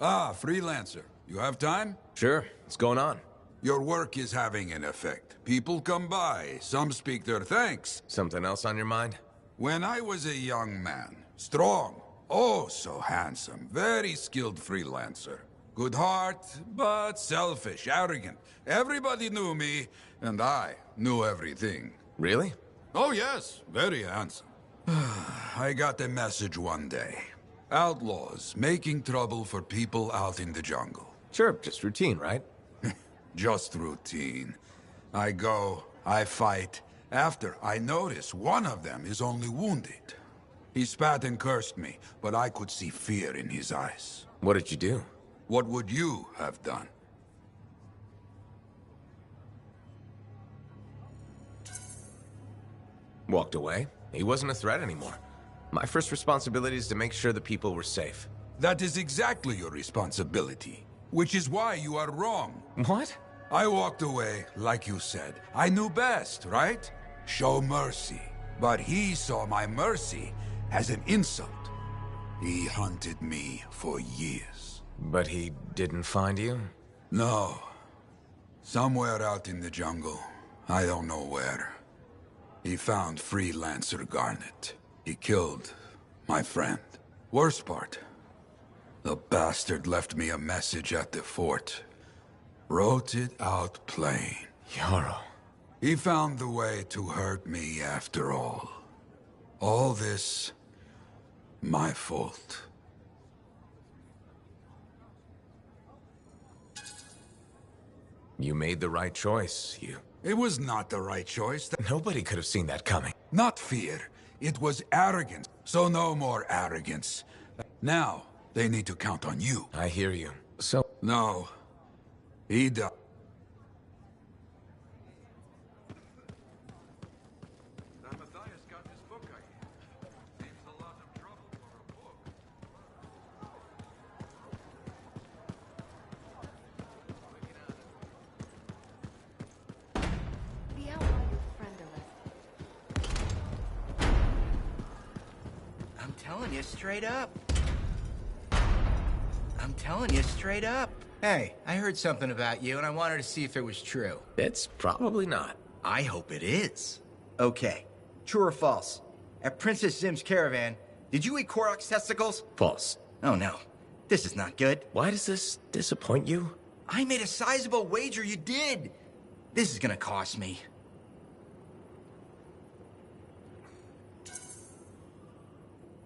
Ah, freelancer. You have time? Sure. What's going on? Your work is having an effect. People come by, some speak their thanks. Something else on your mind? When I was a young man, strong, oh so handsome, very skilled freelancer. Good heart, but selfish, arrogant. Everybody knew me, and I knew everything. Really? Oh yes, very handsome. I got a message one day. Outlaws making trouble for people out in the jungle. Sure, just routine, right? Just routine. I go, I fight. After, I notice one of them is only wounded. He spat and cursed me, but I could see fear in his eyes. What did you do? What would you have done? Walked away. He wasn't a threat anymore. My first responsibility is to make sure the people were safe. That is exactly your responsibility. Which is why you are wrong. What? I walked away, like you said. I knew best, right? Show mercy. But he saw my mercy as an insult. He hunted me for years. But he didn't find you? No. Somewhere out in the jungle. I don't know where. He found Freelancer Garnet. He killed my friend. Worst part, the bastard left me a message at the fort. Wrote it out plain. Yarrow. He found the way to hurt me after all. All this, my fault. You made the right choice. It was not the right choice. Nobody could have seen that coming. Not fear. It was arrogance. So no more arrogance. Now, they need to count on you. I hear you. So... No. He died. I'm telling you straight up. I'm telling you straight up. Hey, I heard something about you, and I wanted to see if it was true. It's probably not. I hope it is. Okay, true or false? At Princess Zim's caravan, did you eat Korok's testicles? False. Oh no, this is not good. Why does this disappoint you? I made a sizable wager you did. This is gonna cost me.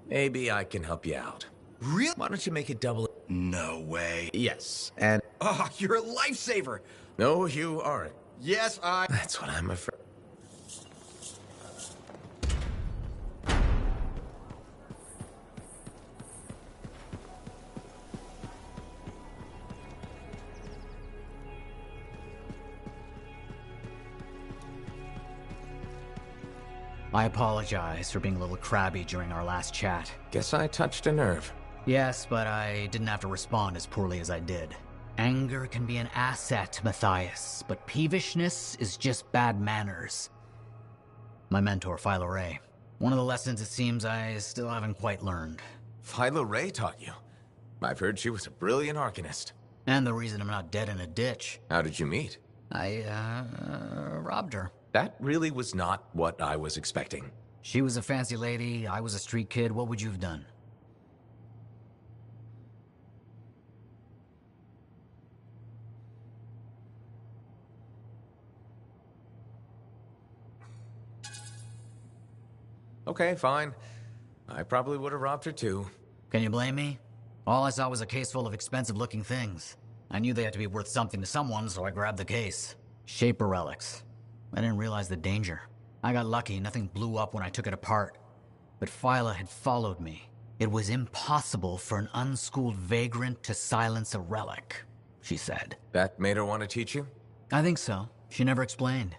Maybe I can help you out. Really? Why don't you make it double? No way. Yes, and... Oh, you're a lifesaver. No, you aren't. Yes, That's what I'm afraid. I apologize for being a little crabby during our last chat. Guess I touched a nerve. Yes, but I didn't have to respond as poorly as I did. Anger can be an asset, Matthias, but peevishness is just bad manners. My mentor, Philo Ray. One of the lessons it seems I still haven't quite learned. Philo Ray taught you. I've heard she was a brilliant arcanist. And the reason I'm not dead in a ditch. How did you meet? I, robbed her. That really was not what I was expecting. She was a fancy lady, I was a street kid. What would you have done? Okay, fine. I probably would have robbed her too. Can you blame me? All I saw was a case full of expensive-looking things. I knew they had to be worth something to someone, so I grabbed the case. Shaper relics. I didn't realize the danger. I got lucky, nothing blew up when I took it apart. But Phyla had followed me. It was impossible for an unschooled vagrant to silence a relic, she said. That made her want to teach you? I think so. She never explained.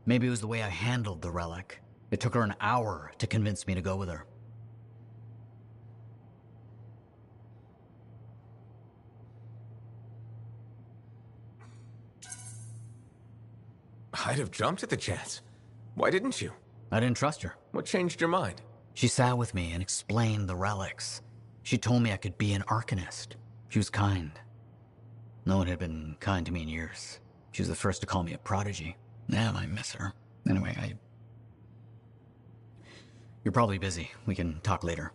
Maybe it was the way I handled the relic. It took her an hour to convince me to go with her. I'd have jumped at the chance. Why didn't you? I didn't trust her. What changed your mind? She sat with me and explained the relics. She told me I could be an arcanist. She was kind. No one had been kind to me in years. She was the first to call me a prodigy. Damn, I miss her. Anyway, You're probably busy. We can talk later.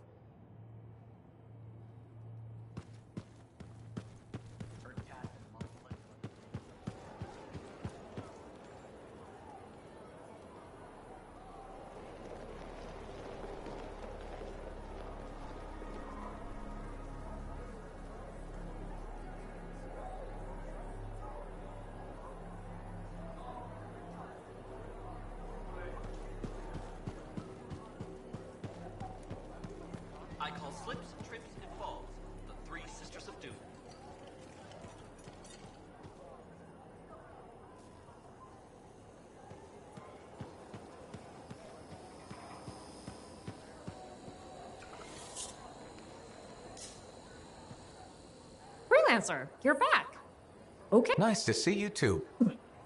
I call slips, trips, and falls the three sisters of doom. Freelancer, you're back. Okay. Nice to see you too.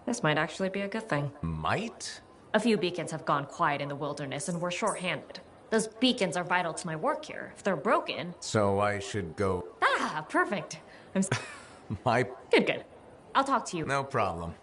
This might actually be a good thing. Might? A few beacons have gone quiet in the wilderness and we're short-handed. Those beacons are vital to my work here. If they're broken... So I should go... Ah, perfect. I'm... My... Good. I'll talk to you. No problem.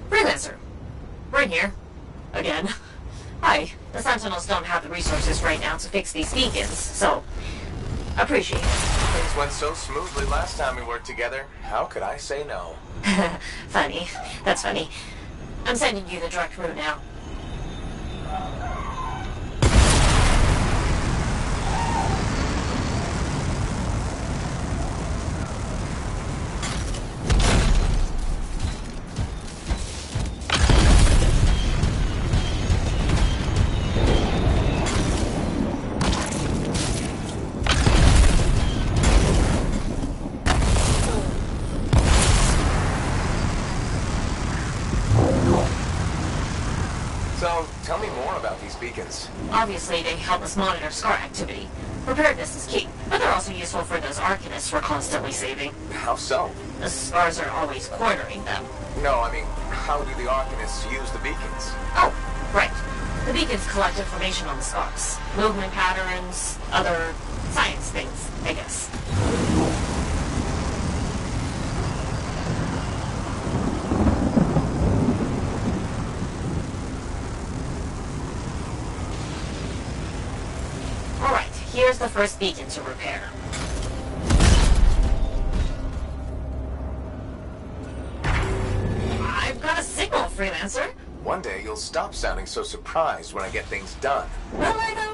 Freelancer, we're in here. Again. Hi. The Sentinels don't have the resources right now to fix these beacons, so... appreciate it. Things went so smoothly last time we worked together. How could I say no? Funny. That's funny. I'm sending you the direct route now. about these beacons. Obviously, they help us monitor scar activity. Preparedness is key, but they're also useful for those Arcanists we're constantly saving. How so? The scars are always cornering them. No, I mean, how do the Arcanists use the beacons? Oh, right. The beacons collect information on the scars. Movement patterns, other science things, I guess. Alright, here's the first beacon to repair. I've got a signal, Freelancer. One day you'll stop sounding so surprised when I get things done. Will I, though?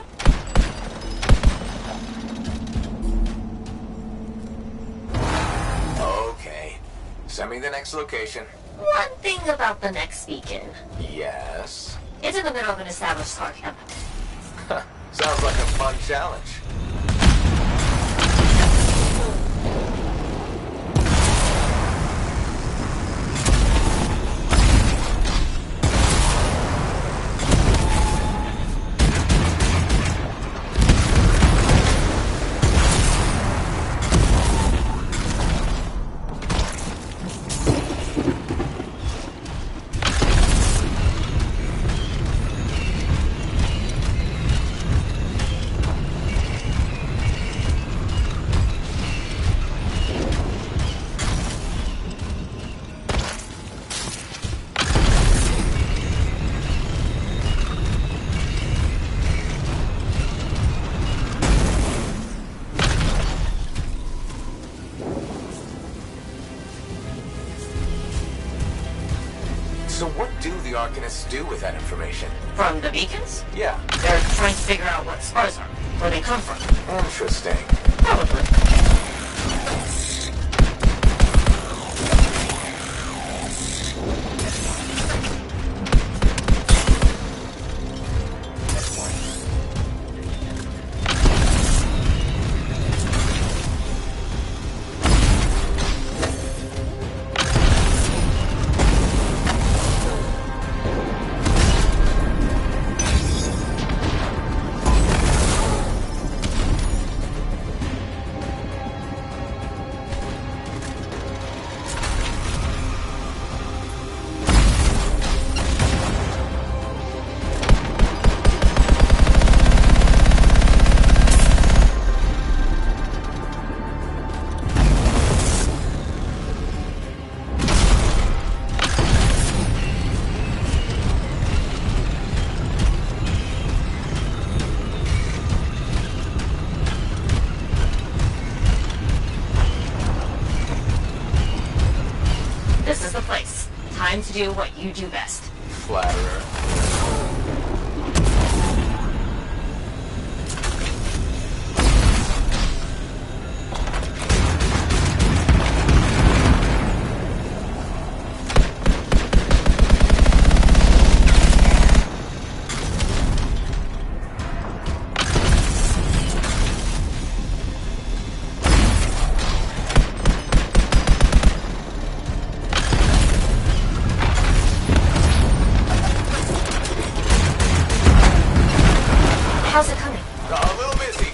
Okay. Send me the next location. One thing about the next beacon. Yes. It's in the middle of an established star camp. Sounds like a fun challenge. So what do the Arcanists do with that information? From the beacons? Yeah, They're trying to figure out what scars are, where they come from. interesting. Probably. This is the place. Time to do what you do best. Flatterer. How's it coming? A little busy.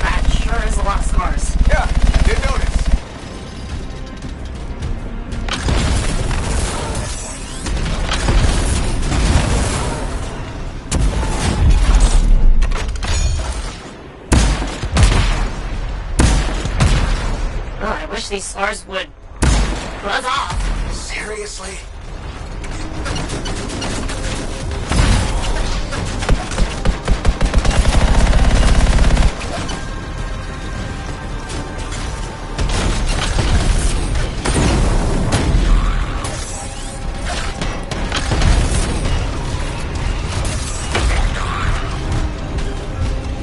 That sure is a lot of scars. Yeah, did notice. Oh, I wish these scars would buzz off. Seriously?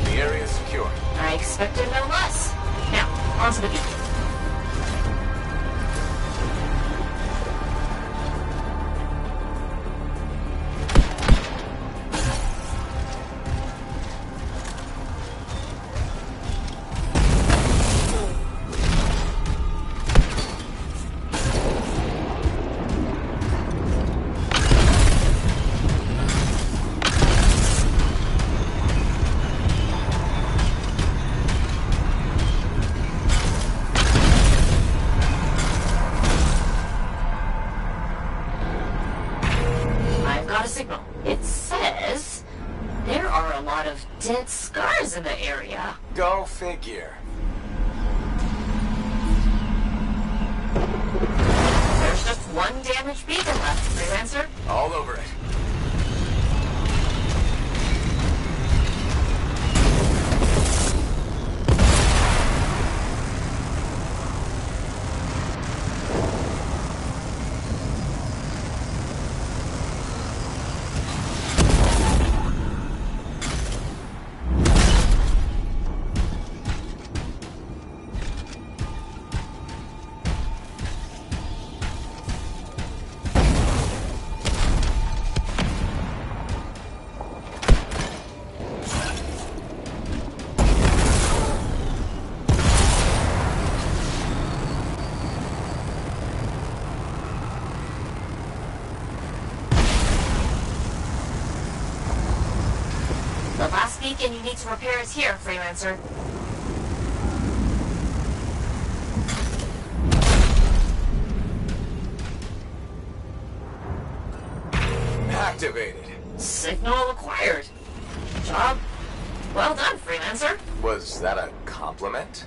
The area is secure. I expected no less. Now, onto the beacon. Got a signal. It says there are a lot of dead scars in the area. Go figure. There's just one damaged beacon left, Freelancer. All over it. The last beacon you need to repair is here, Freelancer. Activated. Signal acquired. Job well done, Freelancer. Was that a compliment?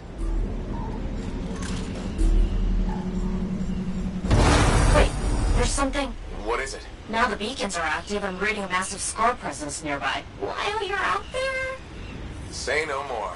Wait, there's something. What is it? Now the beacons are active, I'm reading a massive scar presence nearby. While you're out there? Say no more.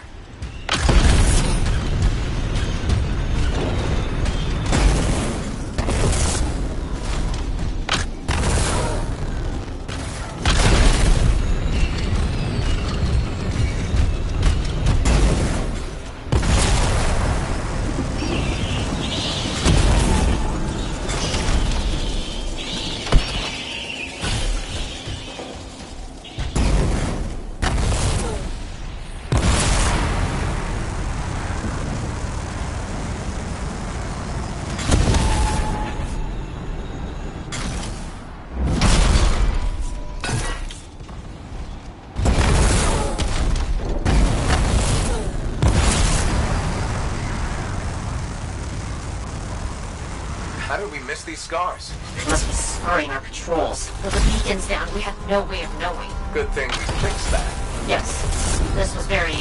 How did we miss these scars? They must be scarring our patrols. With the beacons down, we have no way of knowing. Good thing we fixed that. Yes, this was very,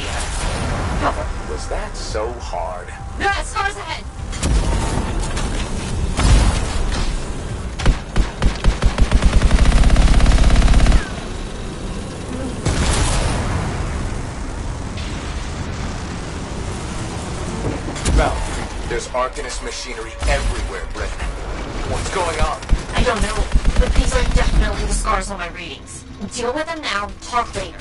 helpful. Was that so hard? No, scars ahead! Val, there's Arcanist machinery everywhere, Brett. What's going on? I don't know, but these are definitely the scars on my readings. Deal with them now, talk later.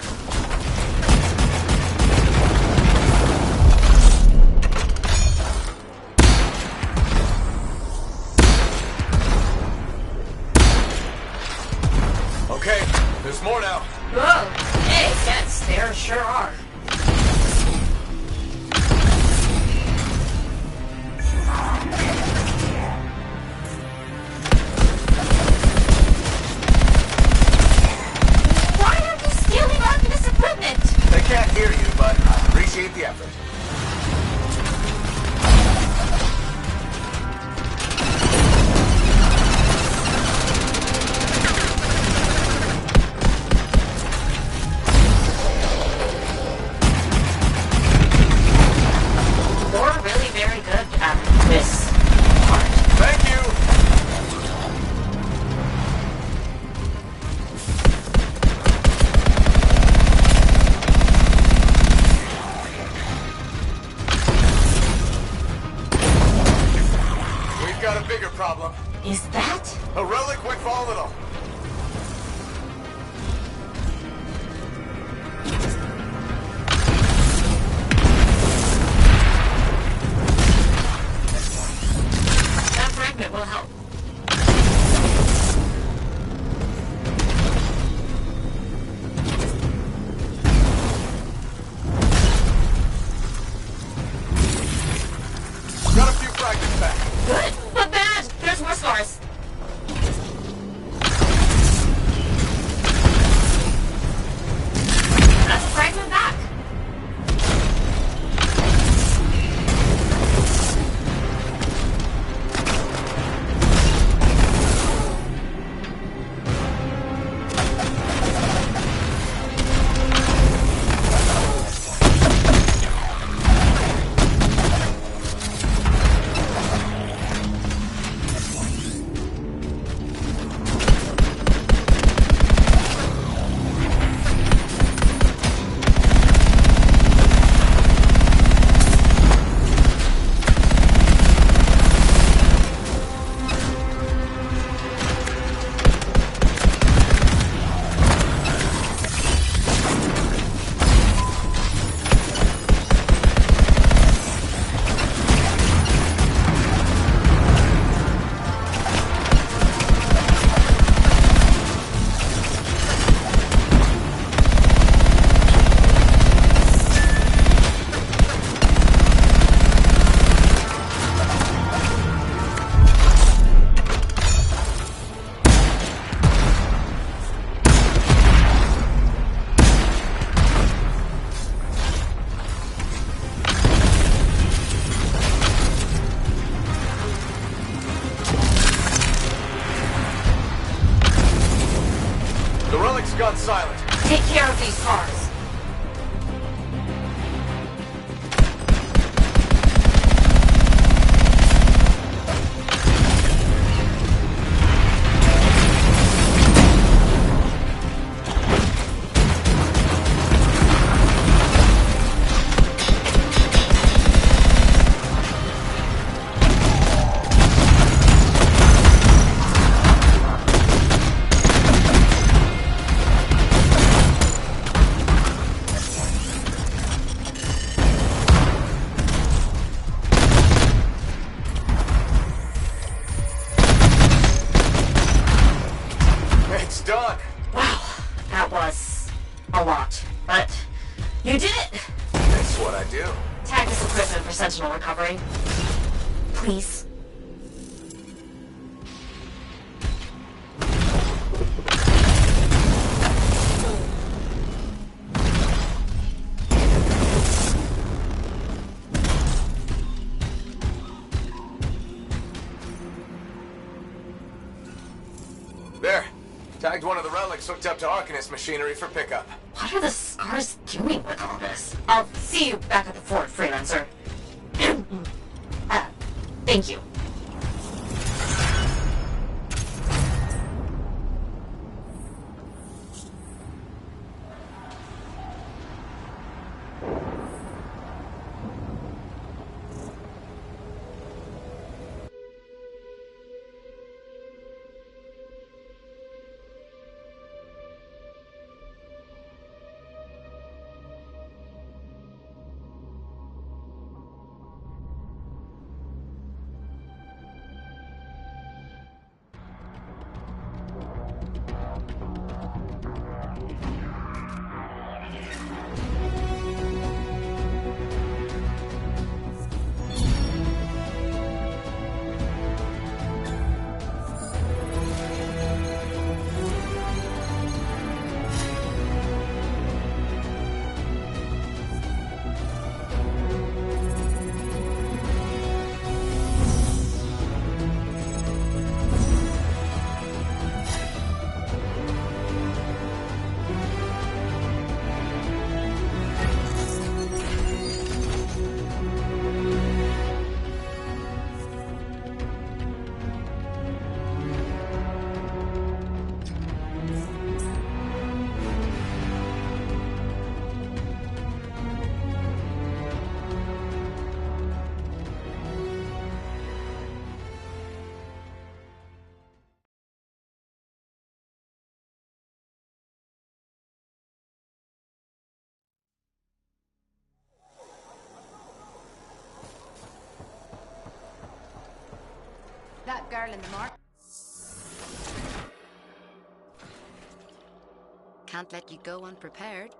Okay, there's more now. Whoa! Hey, yes, there sure are. Why are you stealing Arcanist equipment? They can't hear you, but I appreciate the effort. You're really very good at this part. Thank you! We've got a bigger problem. Is that? A relic went volatile. Good, but bad! There's more scars. That's a fragment back. Gone silent. Take care of these cars. It's done. Wow, that was a lot. But you did it! That's what I do. Tag this equipment for Sentinel recovery. Please. There. Tagged one of the relics hooked up to Arcanist machinery for pickup. What are the scars doing with all this? I'll see you back at the fort, freelancer. Thank you. That girl in the mark. Can't let you go unprepared.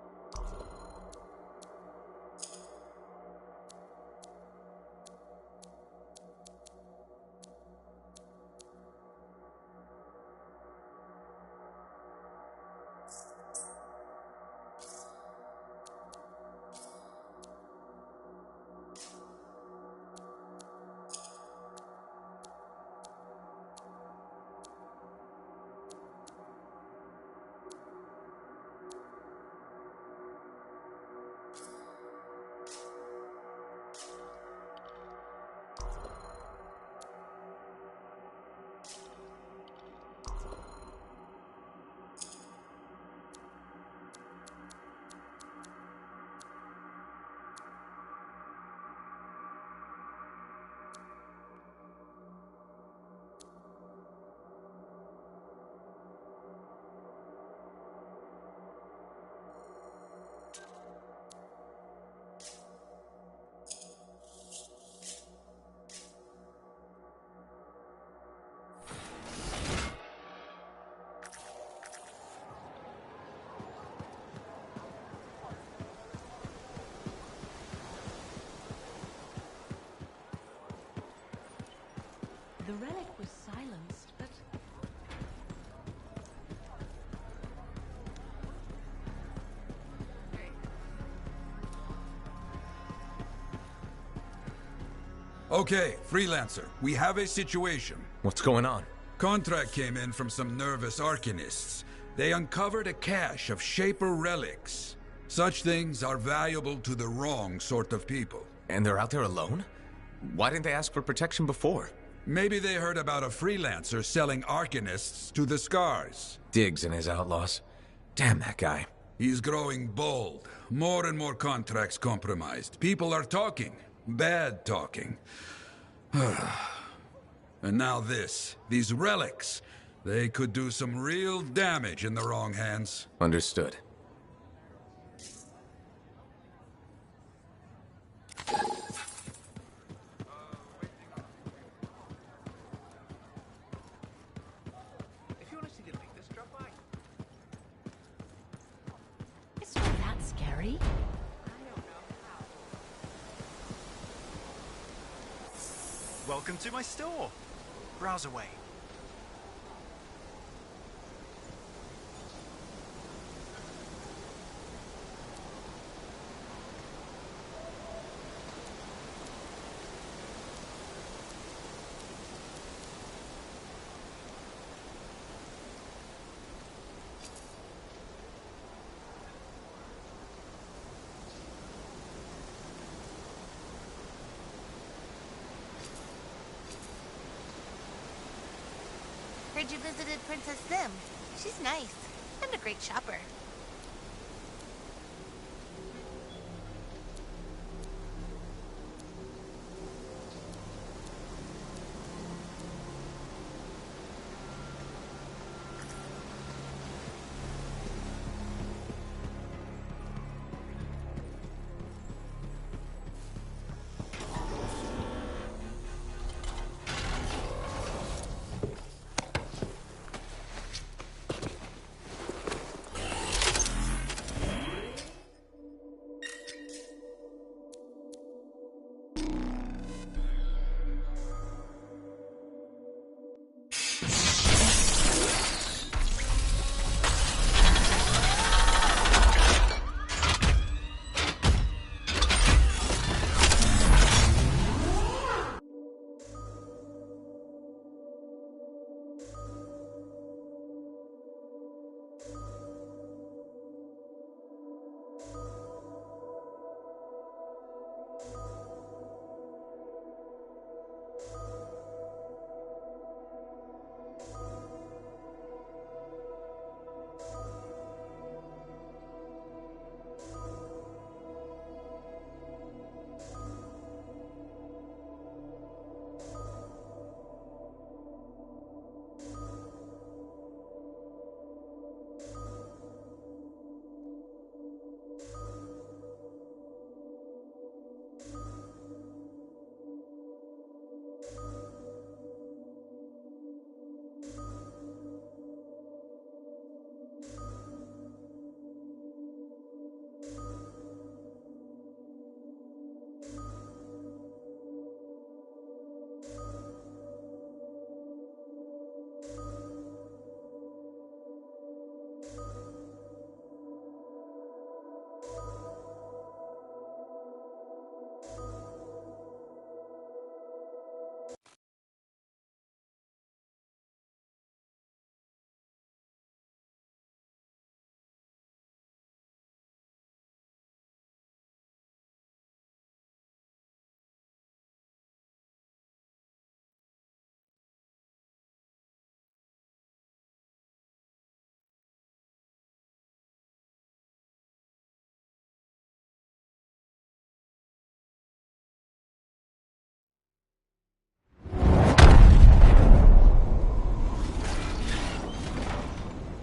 The relic was silenced, but... Okay, Freelancer, we have a situation. What's going on? Contract came in from some nervous arcanists. They uncovered a cache of Shaper relics. Such things are valuable to the wrong sort of people. And they're out there alone? Why didn't they ask for protection before? Maybe they heard about a Freelancer selling arcanists to the Scars. Diggs and his outlaws. Damn that guy. He's growing bold. More and more contracts compromised. People are talking. Bad talking. And now this. These relics. They could do some real damage in the wrong hands. Understood. It's not that scary. Welcome to my store. Browse away. Heard you visited Princess Zim. She's nice and a great shopper.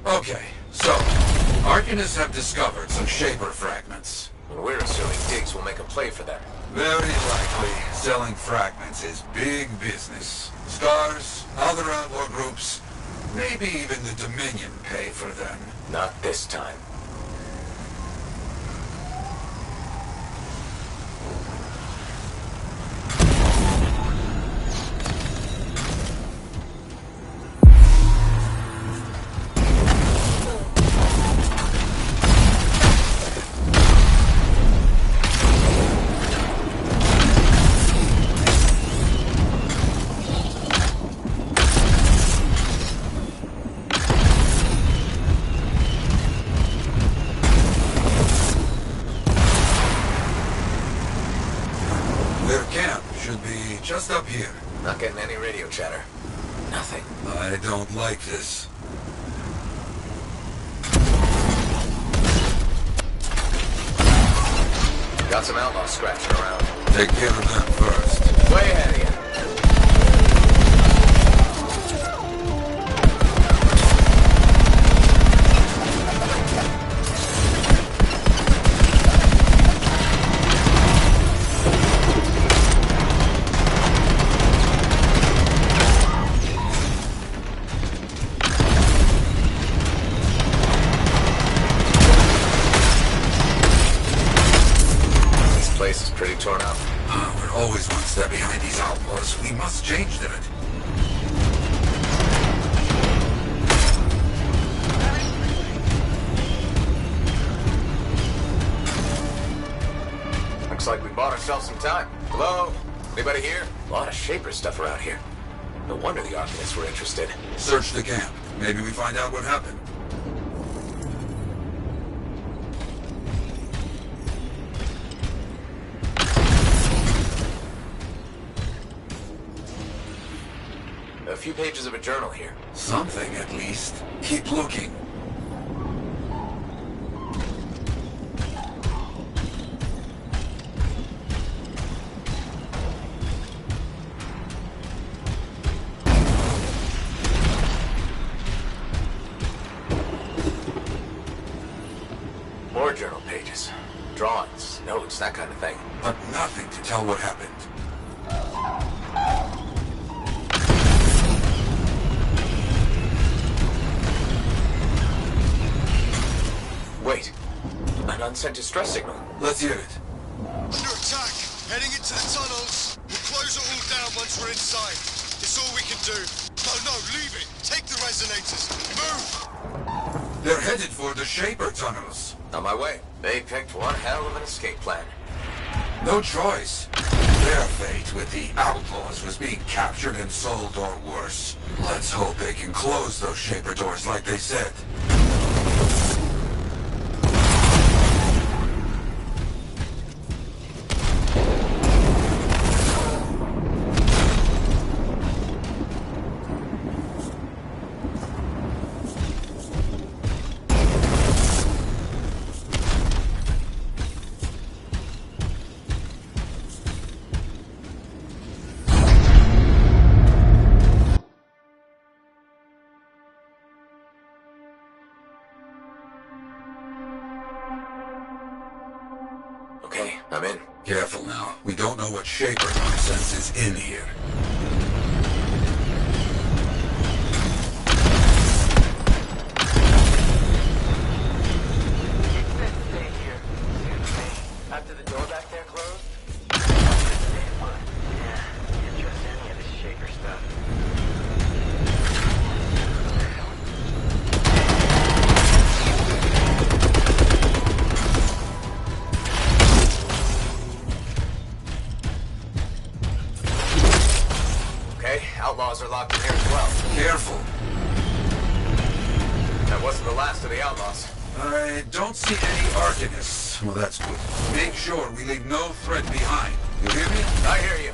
Okay, so, Arcanists have discovered some Shaper fragments. And we're assuming Diggs will make a play for them. Very likely, selling fragments is big business. Scars, other outlaw groups, maybe even the Dominion pay for them. Not this time. just up here. Not getting any radio chatter. Nothing. I don't like this. Got some outlaws scratching around. Take care of them first. Way ahead of you. Place is pretty torn up. We're always one step behind these outlaws. We must change that. Looks like we bought ourselves some time. Hello? Anybody here? A lot of Shaper stuff around here. No wonder the Arcanists were interested. Search the camp. Maybe we find out what happened. A few pages of a journal here. Something, at least. Keep looking. More journal pages. Drawings, notes, that kind of thing. But nothing to tell what happened. Wait. An unsent distress signal. Let's hear it. Under attack. Heading into the tunnels. We'll close it all down once we're inside. It's all we can do. No, leave it. Take the resonators. Move! They're headed for the Shaper tunnels. On my way. They picked one hell of an escape plan. No choice. Their fate with the outlaws was being captured and sold or worse. Let's hope they can close those Shaper doors like they said. Okay, I'm in. Careful now. We don't know what Shaper nonsense is in here. After the door back there closed? Yeah, can't trust any of this Shaper stuff. Okay, outlaws are locked in here as well. Careful. That wasn't the last of the outlaws. I don't see any Arcanists. Well, that's good. Make sure we leave no threat behind. You hear me? I hear you.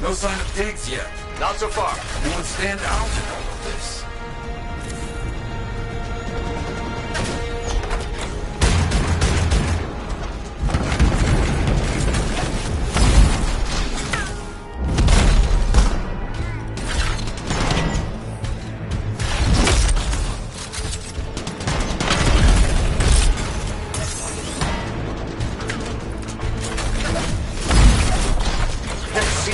No sign of digs yet. Not so far. Who would stand out in all of this?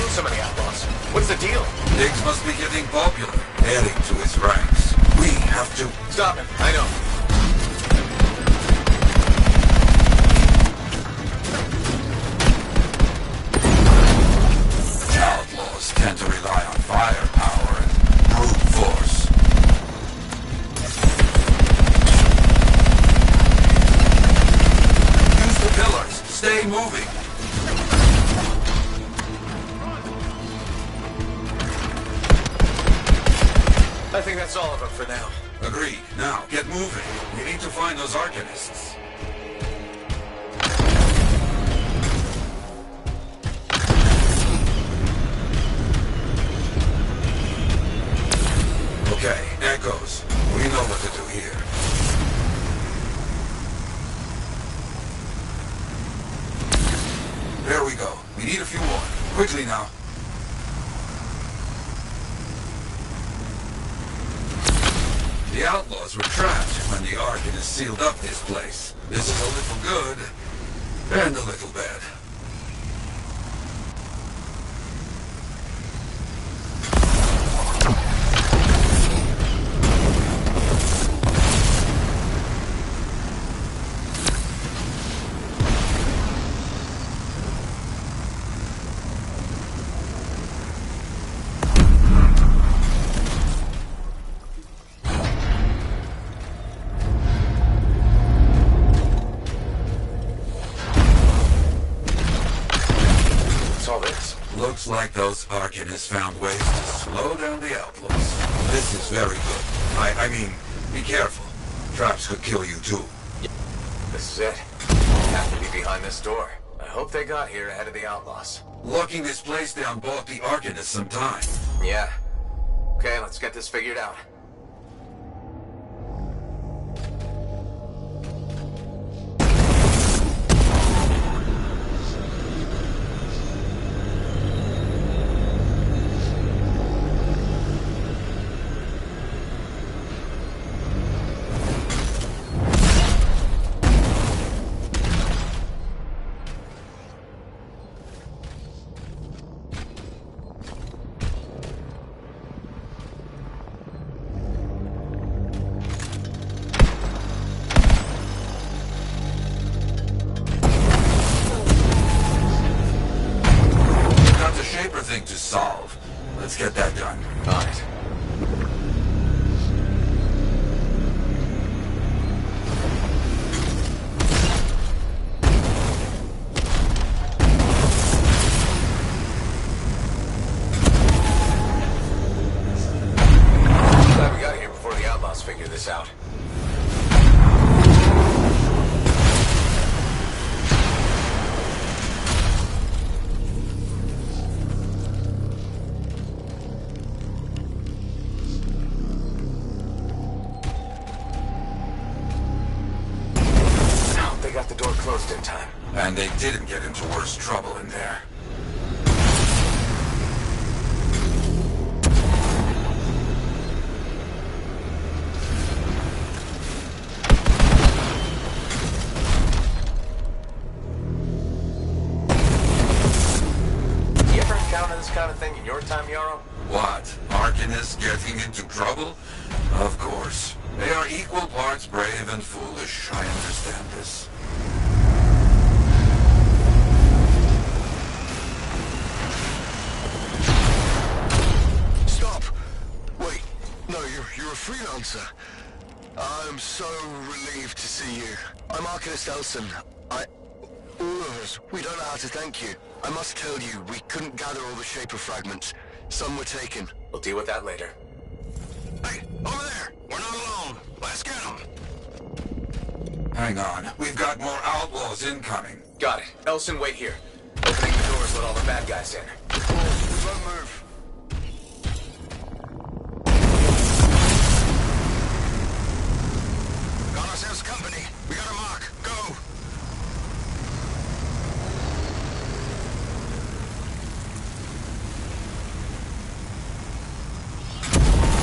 So many outlaws. What's the deal? Diggs must be getting popular, adding to his ranks. We have to... Stop him. I know. Outlaws tend to rely on firepower and brute force. Use the pillars. Stay moving. I think that's all of them for now. Agreed. Now, get moving. We need to find those Arcanists. Okay, Echoes. We know what to do here. There we go. We need a few more. Quickly now. The outlaws were trapped when the Arcanists sealed up this place. This is a little good, and a little bad. Looks like those Arcanists found ways to slow down the outlaws. This is very good. I mean, be careful. Traps could kill you too. This is it. Have to be behind this door. I hope they got here ahead of the outlaws. Locking this place down bought the Arcanists some time. Yeah. Okay, let's get this figured out. Thing to solve. Let's get that done. On it. Glad we got here before the outlaws figure this out. Got the door closed in time. And they didn't get into worse trouble in there. You ever encounter this kind of thing in your time, Yarrow? What? Arcanists getting into trouble? Of course. They are equal parts brave and foolish. I understand this. Stop! Wait, no, you're a freelancer. I'm so relieved to see you. I'm Arcanist Elson. All of us, we don't know how to thank you. I must tell you, we couldn't gather all the Shaper fragments. Some were taken. We'll deal with that later. Hey, over there! We're not alone! Let's get them! Hang on. We've got more outlaws incoming. Got it. Elson, wait here. Opening the doors, let all the bad guys in. We won't move. Got ourselves company. We got a mark. Go!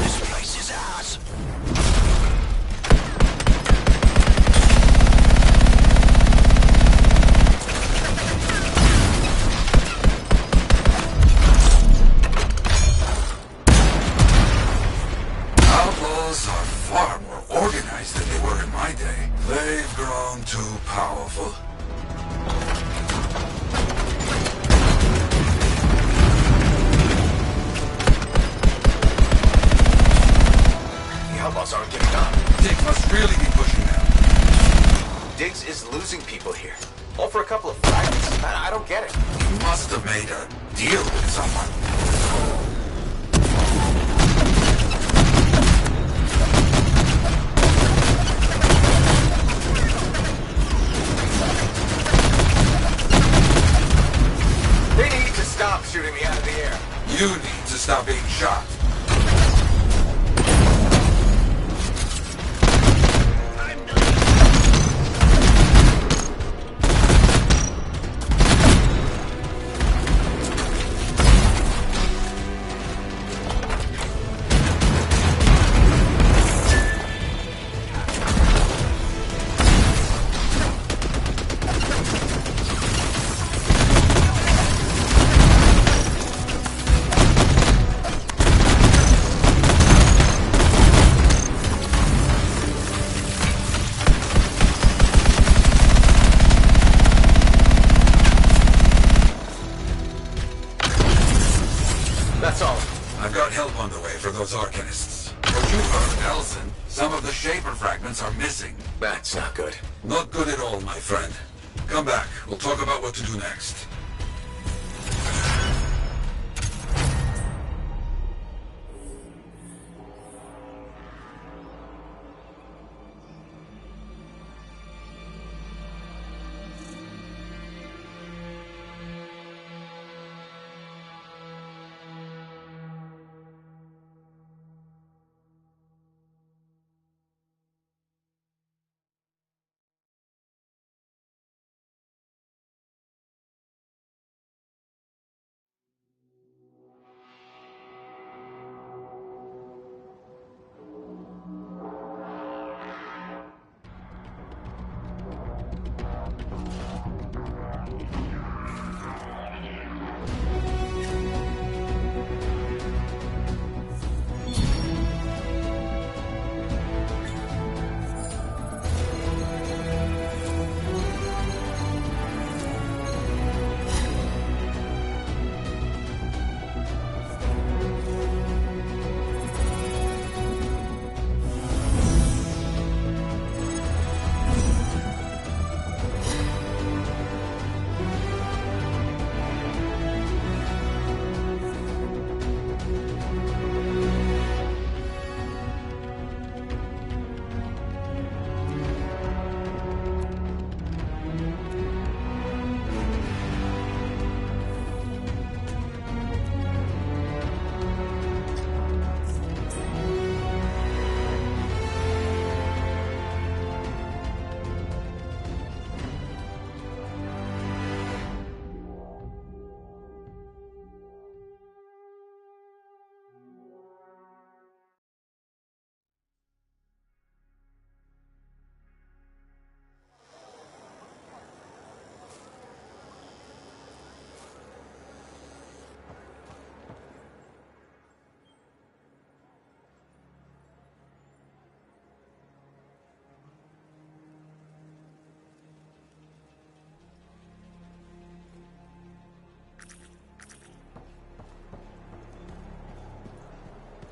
This place is ours! Outlaws are far more organized than they were in my day. They've grown too powerful. The outlaws aren't giving up. Diggs must really be pushing them. Diggs is losing people here. All for a couple of fragments. I don't get it. He must have made a deal with someone. being shot. That's all. I've got help on the way for those Arcanists. What you heard, Elson, some of the Shaper fragments are missing. That's not good. Not good at all, my friend. Come back. We'll talk about what to do next.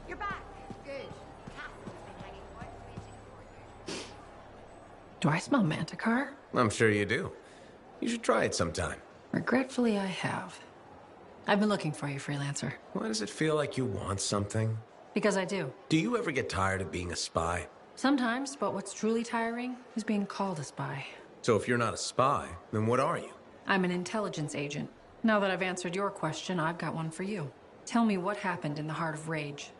You're back. Good. Do I smell Manticar? I'm sure you do. You should try it sometime. Regretfully, I have. I've been looking for you, freelancer. Why does it feel like you want something? Because I do. Do you ever get tired of being a spy? Sometimes, but what's truly tiring is being called a spy. So if you're not a spy, then what are you? I'm an intelligence agent. Now that I've answered your question, I've got one for you. Tell me what happened in the Heart of Rage.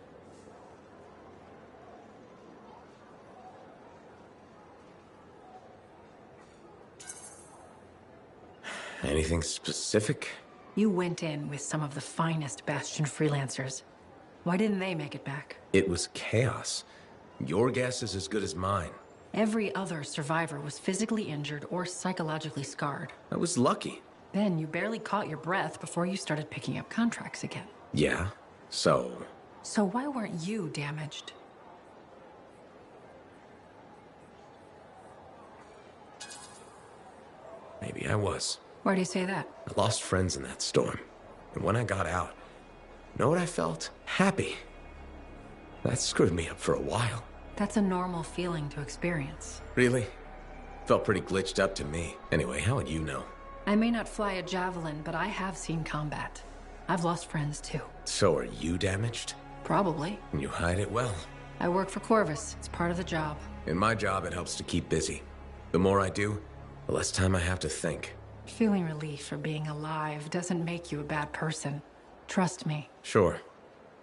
Anything specific? You went in with some of the finest Bastion freelancers. Why didn't they make it back? It was chaos. Your guess is as good as mine. Every other survivor was physically injured or psychologically scarred. I was lucky. Then you barely caught your breath before you started picking up contracts again. Yeah, so... So why weren't you damaged? Maybe I was. Why do you say that? I lost friends in that storm. And when I got out, you know what I felt? Happy. That screwed me up for a while. That's a normal feeling to experience. Really? Felt pretty glitched up to me. Anyway, how would you know? I may not fly a javelin, but I have seen combat. I've lost friends too. So are you damaged? Probably. And you hide it well. I work for Corvus. It's part of the job. In my job, it helps to keep busy. The more I do, the less time I have to think. Feeling relief for being alive doesn't make you a bad person. Trust me. Sure.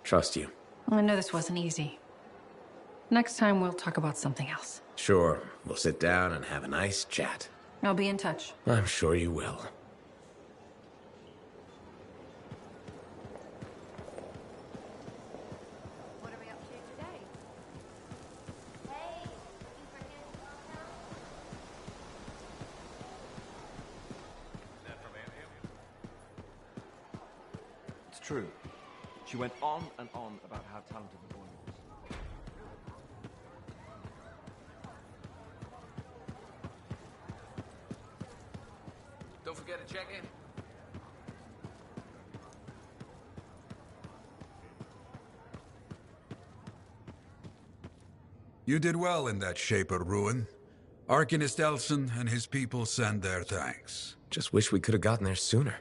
Trust you. I know this wasn't easy. Next time, we'll talk about something else. Sure, we'll sit down and have a nice chat. I'll be in touch. I'm sure you will. What are we up to today? Hey, looking for his compound? That from Anthem? It's true. She went on and on about how talented the boy was. Don't forget to check in. You did well in that Shaper ruin. Arcanist Elson and his people send their thanks. Just wish we could have gotten there sooner.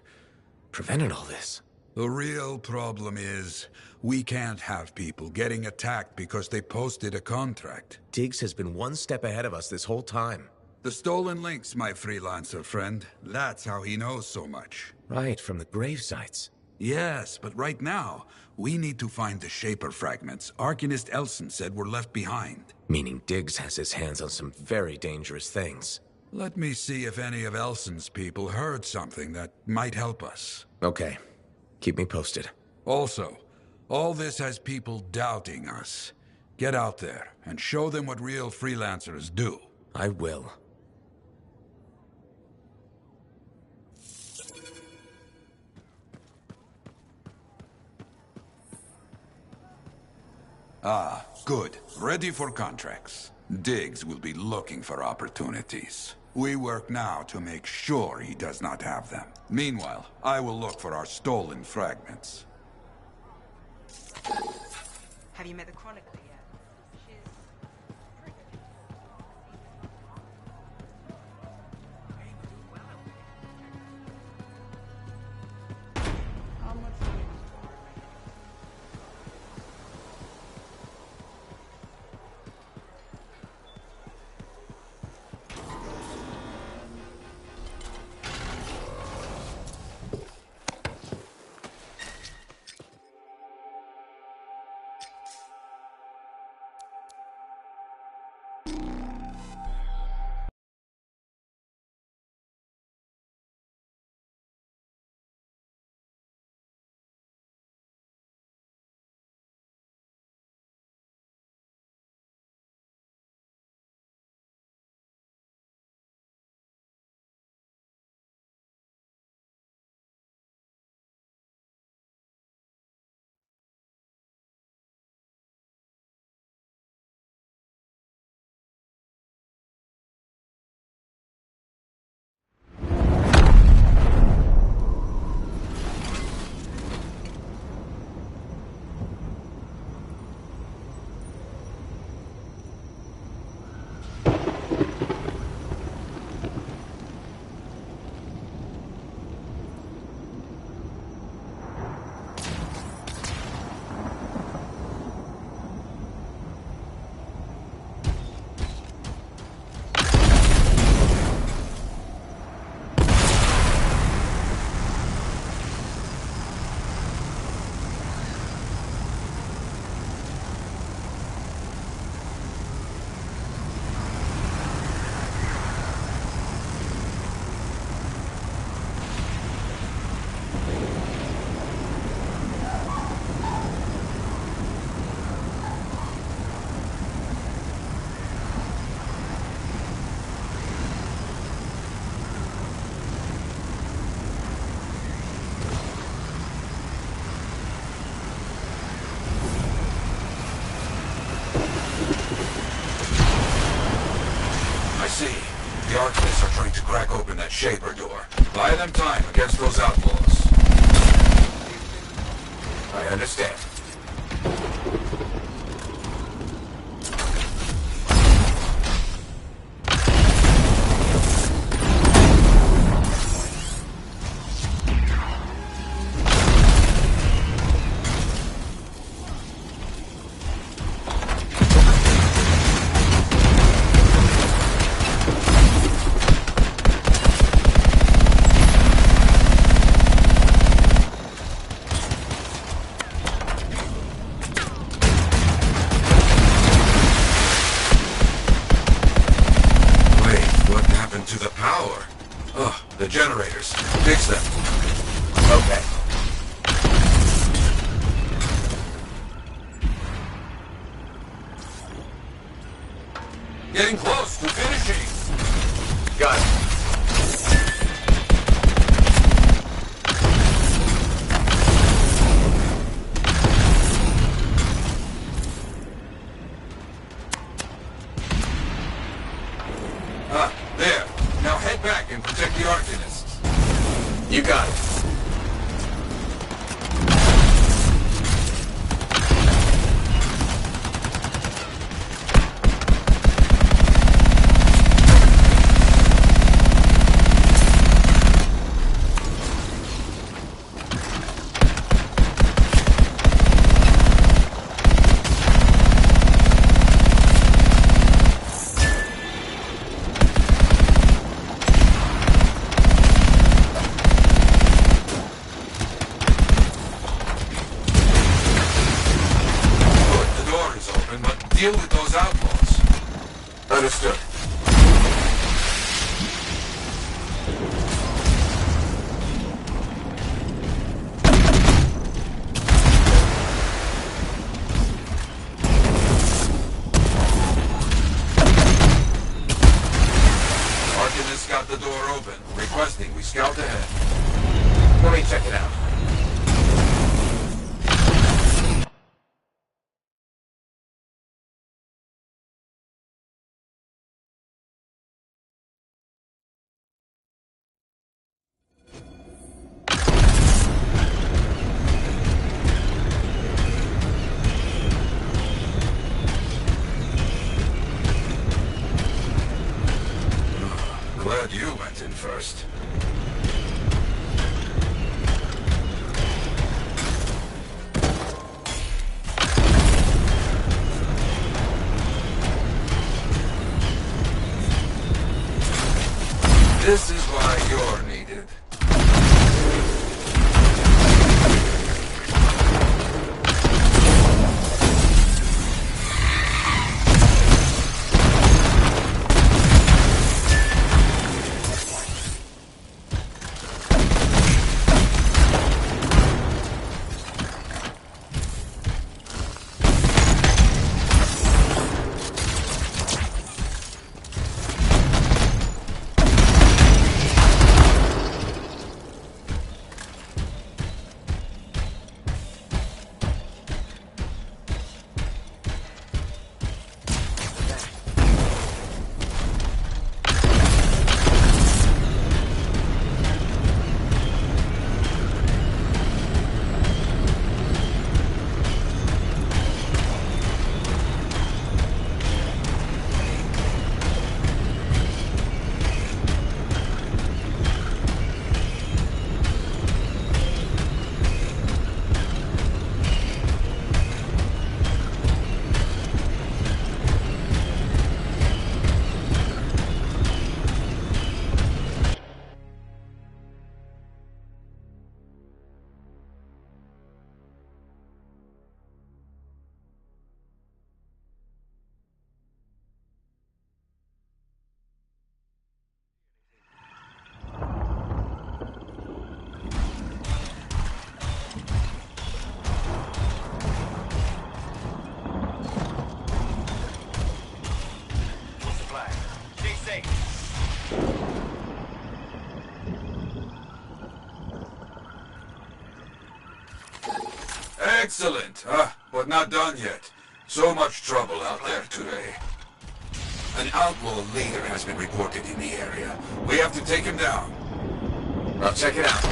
Prevented all this. The real problem is, we can't have people getting attacked because they posted a contract. Diggs has been one step ahead of us this whole time. The stolen links, my freelancer friend. That's how he knows so much. Right, from the grave sites. Yes, but right now, we need to find the Shaper fragments Arcanist Elson said were left behind. Meaning Diggs has his hands on some very dangerous things. Let me see if any of Elson's people heard something that might help us. Okay. Keep me posted. Also, all this has people doubting us. Get out there and show them what real freelancers do. I will. Ah, good. Ready for contracts. Diggs will be looking for opportunities. We work now to make sure he does not have them. Meanwhile, I will look for our stolen fragments. Have you met the Chronicler yet? She's pretty good. How much money was borrowed? The Arcanists are trying to crack open that Shaper door. Buy them time against those outlaws. I understand. The generators. Fix them. Okay. Getting close to finishing. Got it. There. Now head back and protect the Arcanists. You got it. Deal with those outlaws. Understood. Arcanist got the door open, requesting we scout ahead. Let me check it out. Glad you went in first. This is why you're needed. Excellent, but not done yet. So much trouble out there today. An outlaw leader has been reported in the area. We have to take him down. I'll check it out.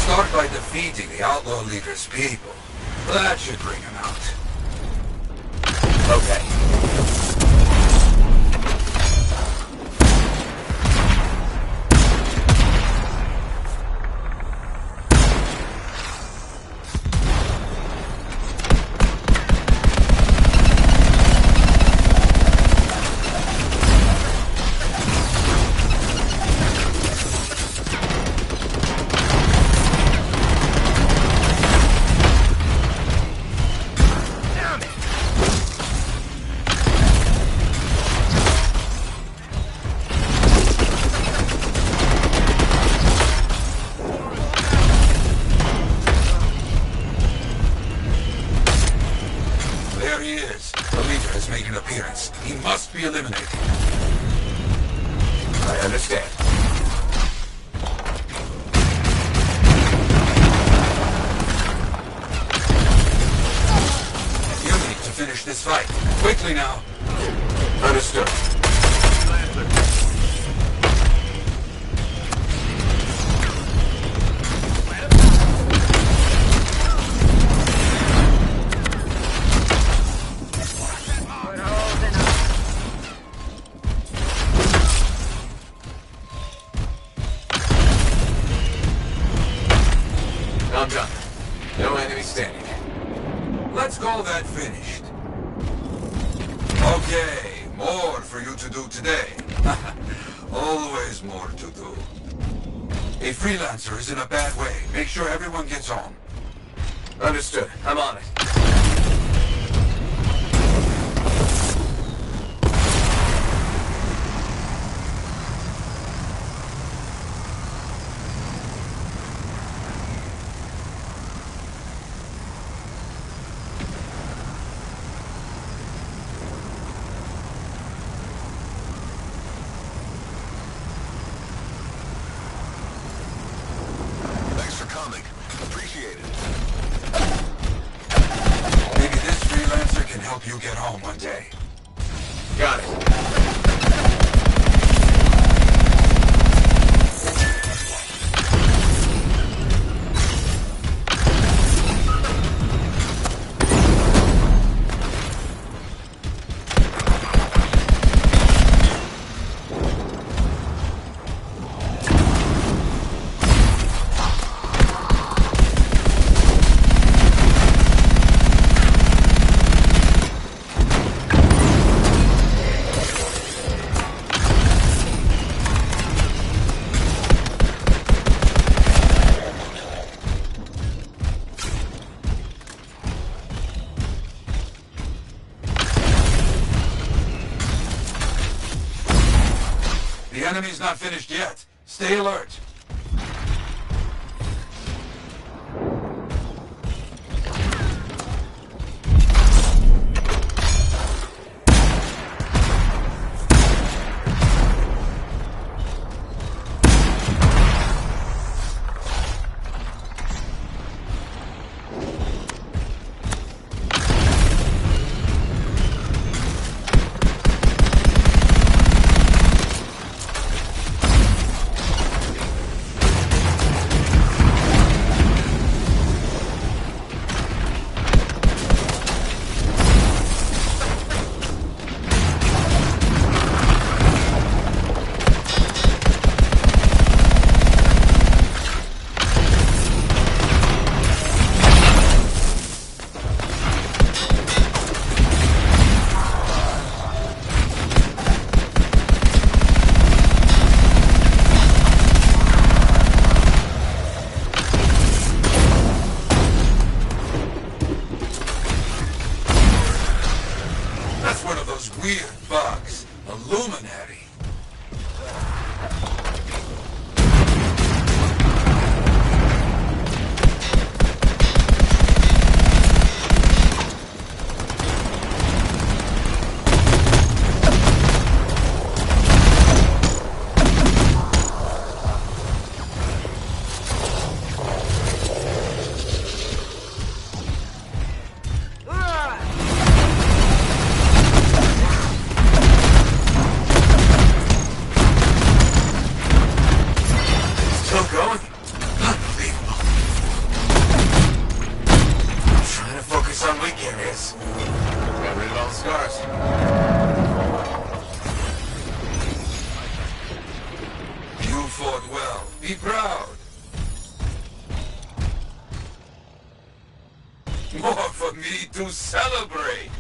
Start by defeating the outlaw leader's people. That should bring him out. Okay. Quickly now. Understood. I'm done. No enemy standing. Let's call that finished. Okay, more for you to do today. Always more to do. A freelancer is in a bad way. Make sure everyone gets home. Understood. I'm on it. Thanks for coming. Appreciate it. Maybe this freelancer can help you get home one day. Got it. The enemy's not finished yet. Stay alert. Weird bugs. Illuminati. Be proud. More for me to celebrate.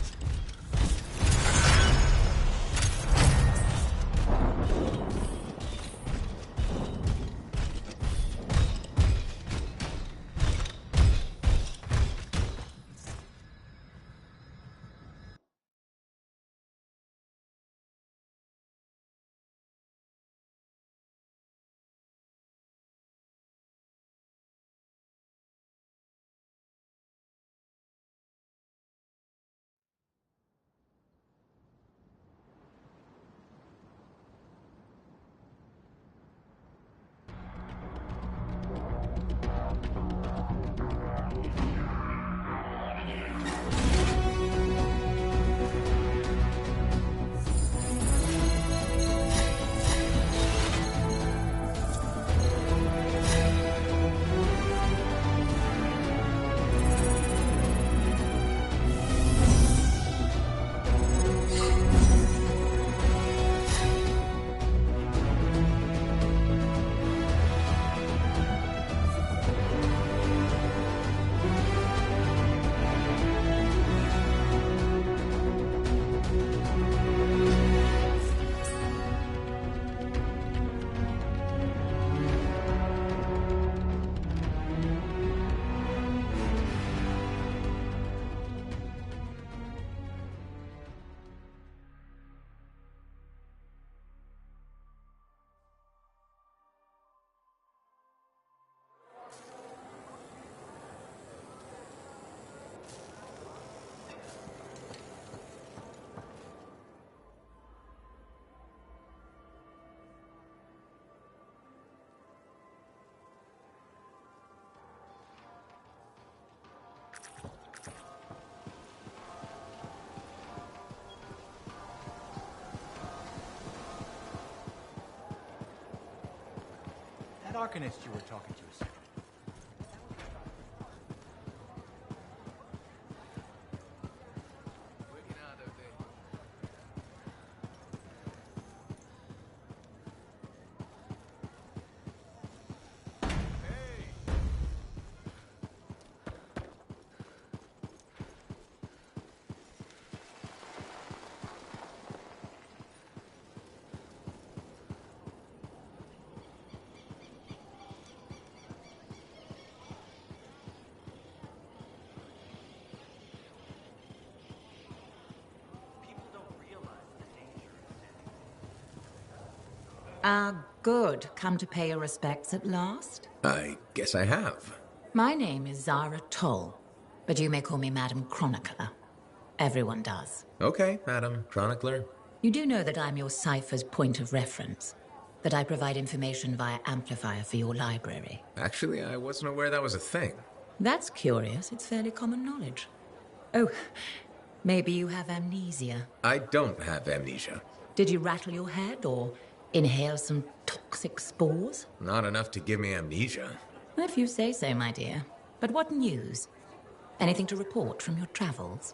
Arcanist you were talking to a second. Good. Come to pay your respects at last? I guess I have. My name is Zara Toll, but you may call me Madam Chronicler. Everyone does. Okay, Madam Chronicler. You do know that I'm your cipher's point of reference, that I provide information via amplifier for your library. Actually, I wasn't aware that was a thing. That's curious. It's fairly common knowledge. Oh, maybe you have amnesia. I don't have amnesia. Did you rattle your head or inhale some toxic spores? Not enough to give me amnesia. If you say so, my dear. But what news? Anything to report from your travels?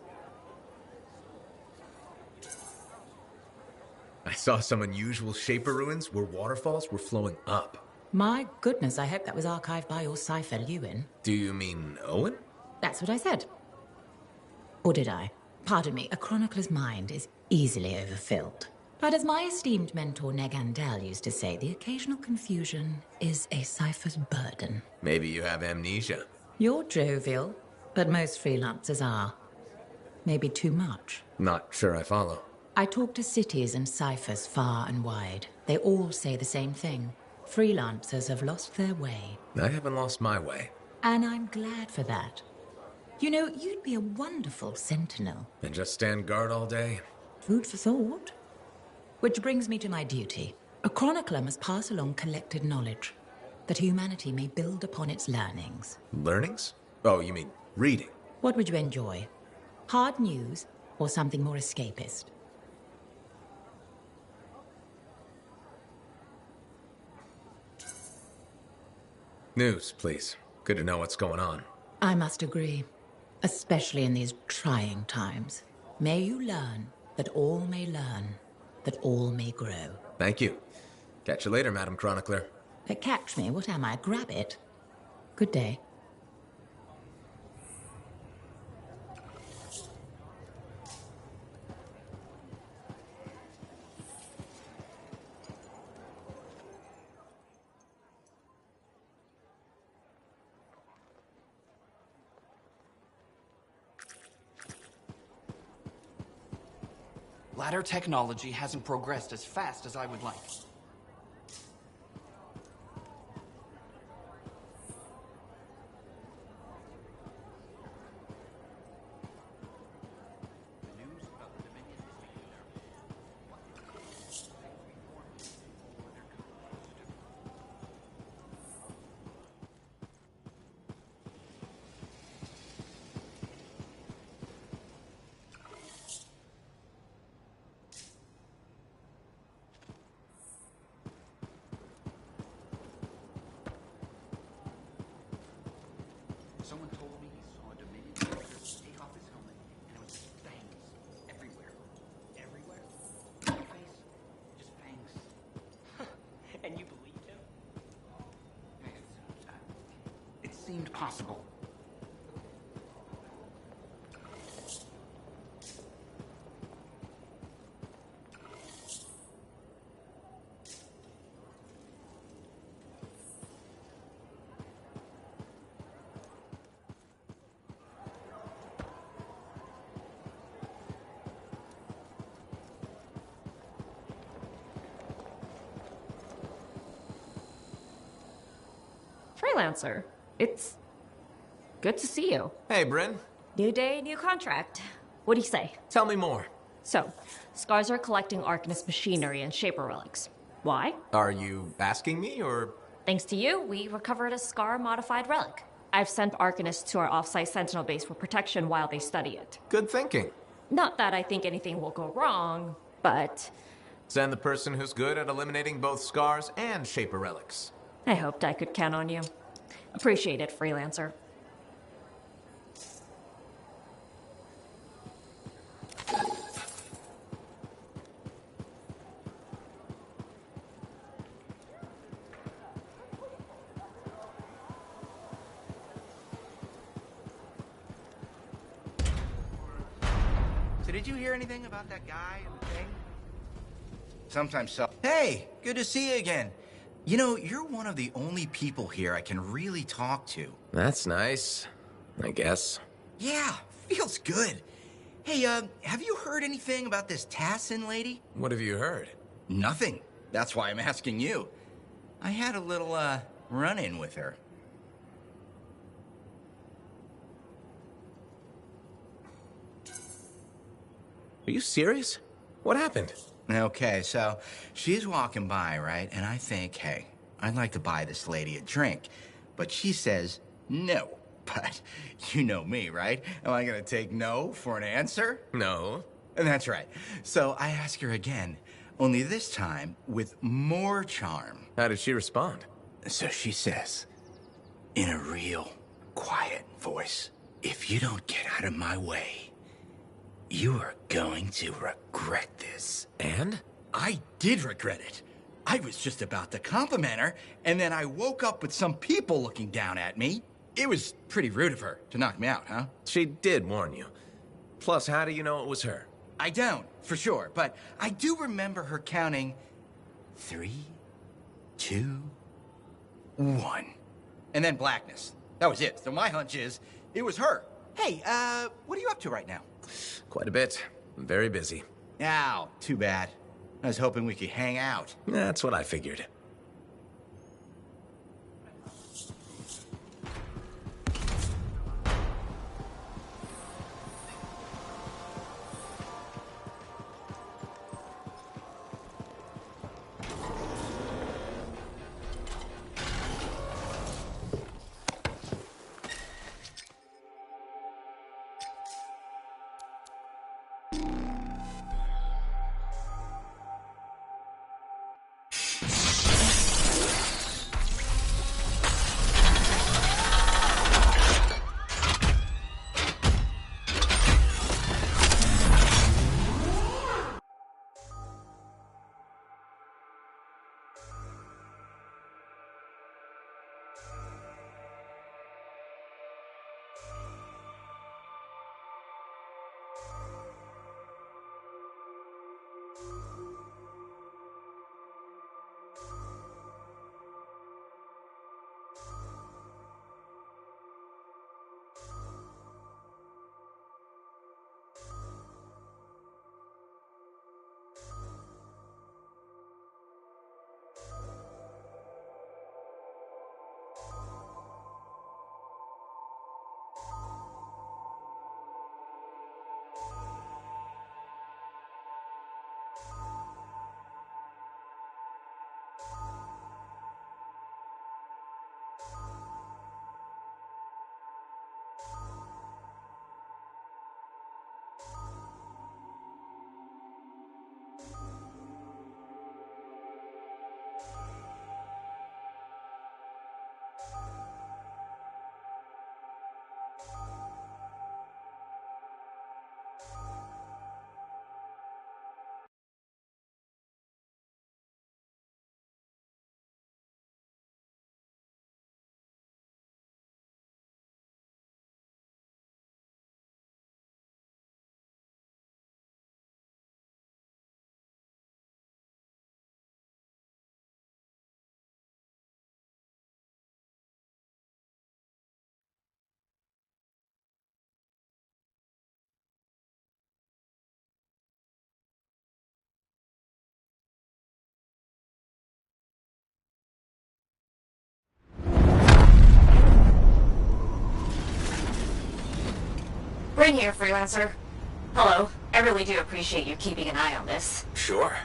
I saw some unusual Shaper ruins where waterfalls were flowing up. My goodness, I hope that was archived by your cipher, Lewin. Do you mean Owen? That's what I said. Or did I? Pardon me, a chronicler's mind is easily overfilled. But as my esteemed mentor Negandel used to say, the occasional confusion is a cipher's burden. Maybe you have amnesia. You're jovial, but most freelancers are. Maybe too much. Not sure I follow. I talk to cities and ciphers far and wide. They all say the same thing. Freelancers have lost their way. I haven't lost my way. And I'm glad for that. You know, you'd be a wonderful sentinel. And just stand guard all day? Food for thought. Which brings me to my duty. A chronicler must pass along collected knowledge, that humanity may build upon its learnings. Learnings? Oh, you mean reading? What would you enjoy? Hard news or something more escapist? News, please. Good to know what's going on. I must agree, especially in these trying times. May you learn that all may learn, that all may grow. Thank you. Catch you later, Madam Chronicler. Catch me? What am I? Grab it. Good day. Ladder technology hasn't progressed as fast as I would like. Someone told me he saw a Dominion soldier take off his helmet, and it was fangs everywhere. Everywhere? No face, just fangs. And you believed him? It seemed possible. Freelancer. It's good to see you. Hey, Bryn. New day, new contract. What do you say? Tell me more. So, Scars are collecting Arcanist machinery and Shaper relics. Why? Are you asking me, or...? Thanks to you, we recovered a Scar-modified relic. I've sent Arcanists to our off-site Sentinel base for protection while they study it. Good thinking. Not that I think anything will go wrong, but... Send the person who's good at eliminating both Scars and Shaper relics. I hoped I could count on you. Appreciate it, freelancer. So did you hear anything about that guy and the thing? Sometimes so. Hey, good to see you again. You know, you're one of the only people here I can really talk to. That's nice, I guess. Yeah, feels good. Hey, have you heard anything about this Tassin lady? What have you heard? Nothing. That's why I'm asking you. I had a little, run-in with her. Are you serious? What happened? Okay, so she's walking by, right? And I think, hey, I'd like to buy this lady a drink. But she says no. But you know me, right? Am I gonna take no for an answer? No. And that's right. So I ask her again, only this time with more charm. How did she respond? So she says, in a real quiet voice, if you don't get out of my way, you are going to regret this. And? I did regret it. I was just about to compliment her, and then I woke up with some people looking down at me. It was pretty rude of her to knock me out, huh? She did warn you. Plus, how do you know it was her? I don't, for sure, but I do remember her counting 3, 2, 1. And then blackness. That was it. So my hunch is, it was her. Hey, what are you up to right now? Quite a bit. I'm very busy. Ow, too bad. I was hoping we could hang out. That's what I figured. Bryn here, freelancer. Hello. I really do appreciate you keeping an eye on this. Sure.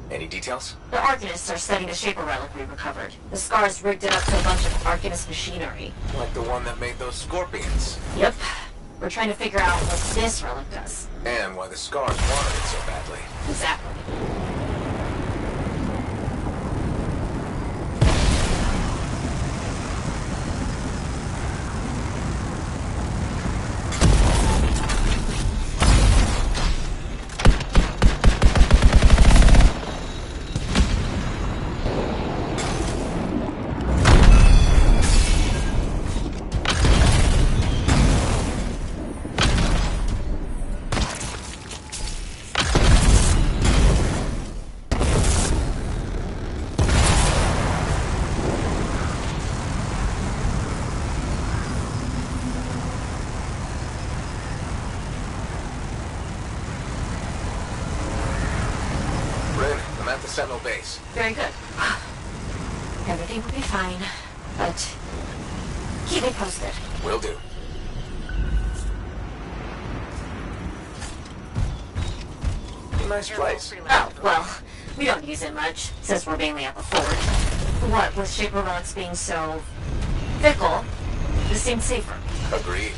Any details? The Arcanists are studying the Saber relic we recovered. The Scars rigged it up to a bunch of Arcanist machinery. Like the one that made those scorpions? Yep. We're trying to figure out what this relic does. And why the Scars wanted it so badly. Exactly. Sentinel base. Very good. Everything will be fine, but keep me posted. Will do. Nice place. Oh, well, we don't use it much, since we're mainly at the fort. What with Shaper relics being so fickle, this seems safer. Agreed.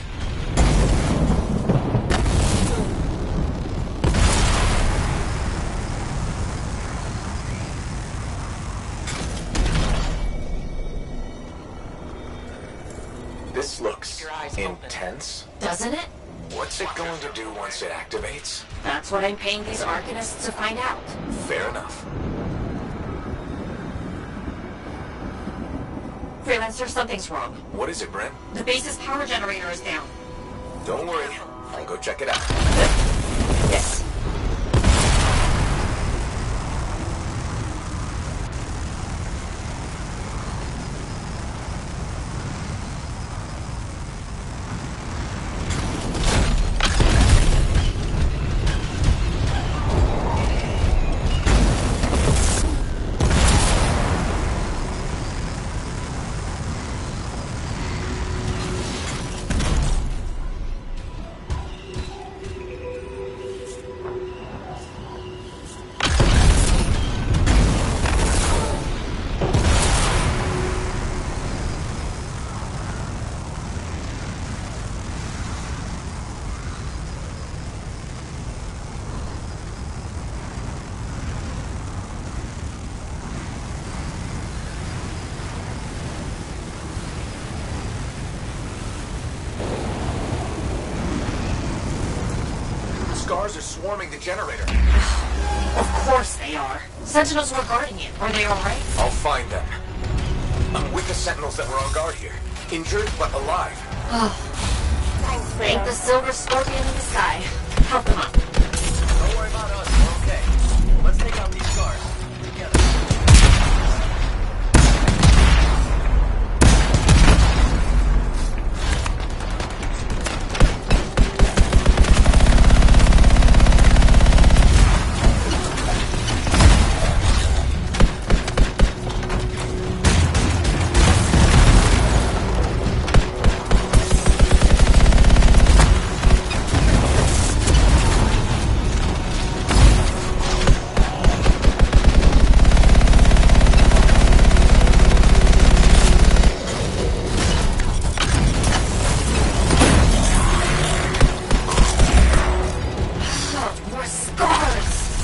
This looks intense. Doesn't it? What's it going to do once it activates? That's what I'm paying these Arcanists to find out. Fair enough. Freelancer, something's wrong. What is it, Brent? The base's power generator is down. Don't worry. I'll go check it out. Yes. Scars are swarming the generator. Of course they are. Sentinels were guarding it. Are they alright? I'll find them. I'm with the Sentinels that were on guard here. Injured, but alive. Thank the silver scorpion in the sky. Help them up. Don't worry about us, we're okay. Let's take out these guards. Together.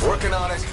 Working on it.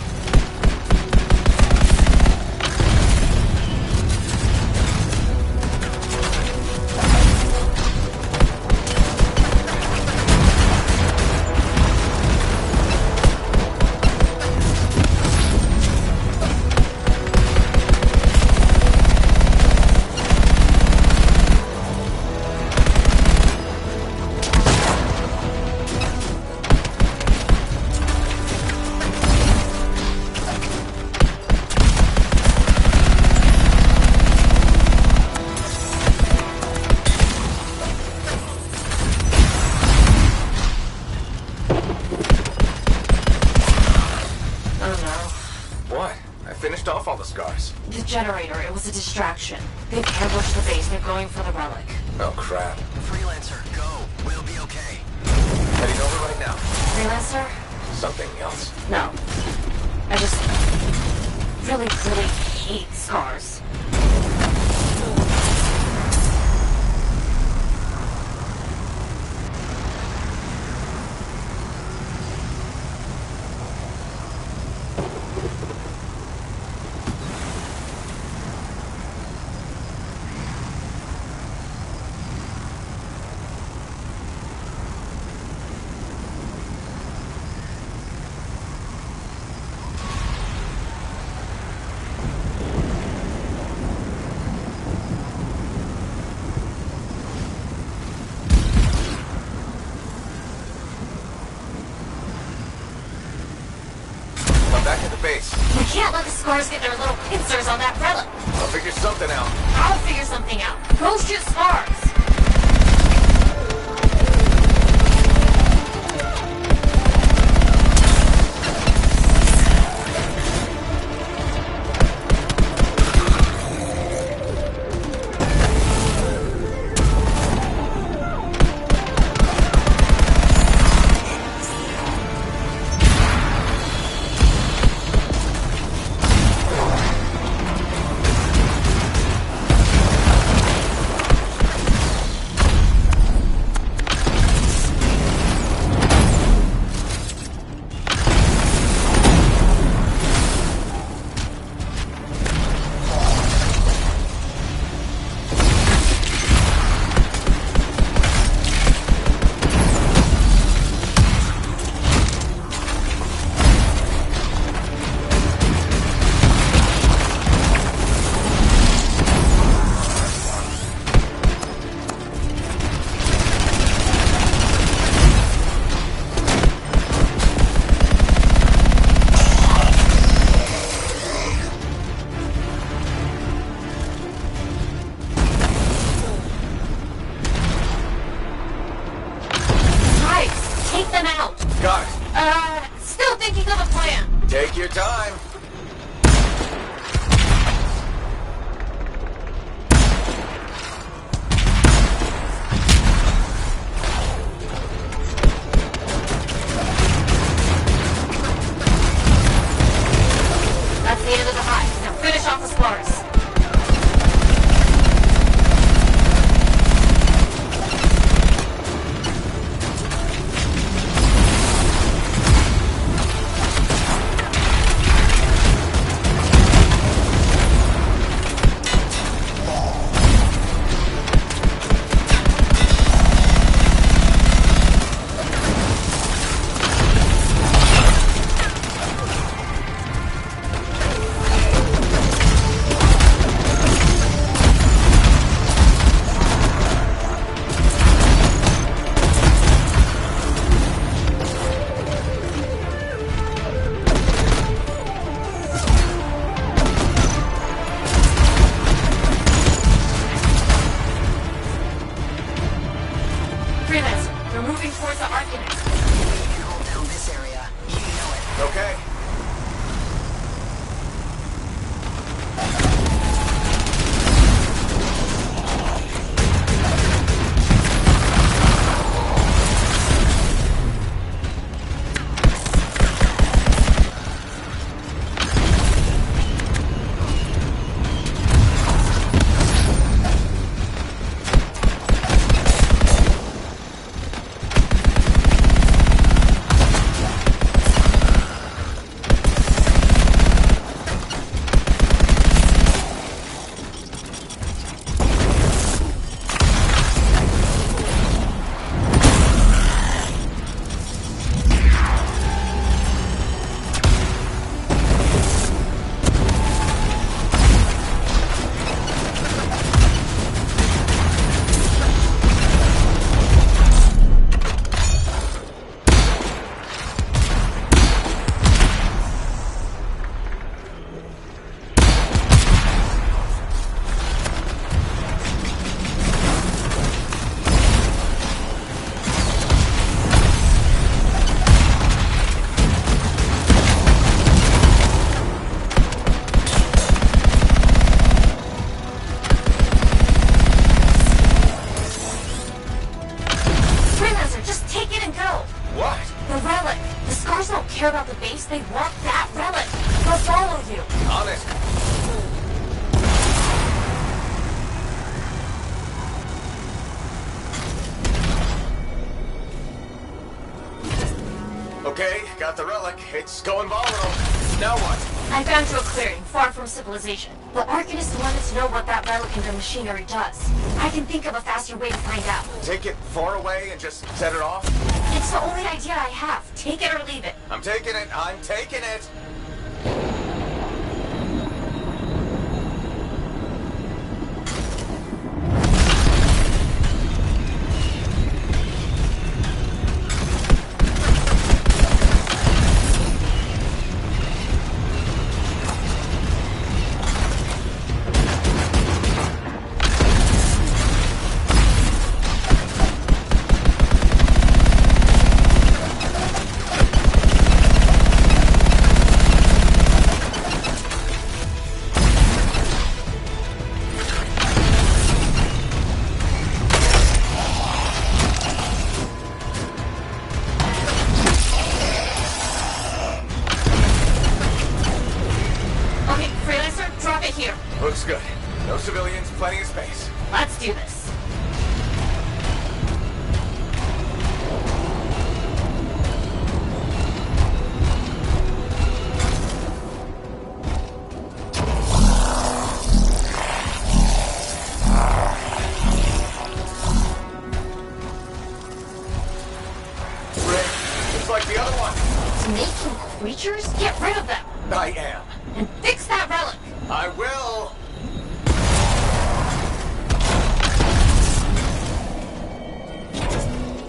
Finished off all the scars. The generator, it was a distraction. They've ambushed the base. They're going for the relic. Oh, crap. Freelancer, go. We'll be okay. Heading over right now. Freelancer? Something else? No. I just really hate scars. Back at the base. We can't let the scars get their little pincers on that relic. I'll figure something out. I'll figure something out. Go shoot scars. moving towards the Arcanist. We can hold down this area. You know it. Okay. Freelancer, just take it and go. What? The relic. The Scars don't care about the base. They want that relic. They'll follow you. On it. Okay, got the relic. It's going volatile. Now what? I found you a clearing, far from civilization. The Arcanist wanted to know what that relic in their machinery does. I can think of a faster way to find out. Take it far away and just set it off? It's the only idea I have. Take it or leave it. I'm taking it. I'm taking it. Okay, Freelancer, drop it here. Looks good. No civilians, plenty of space. Let's do this. It's like the other one. It's making creatures? Get rid of them. I am. And fix that relic. I will.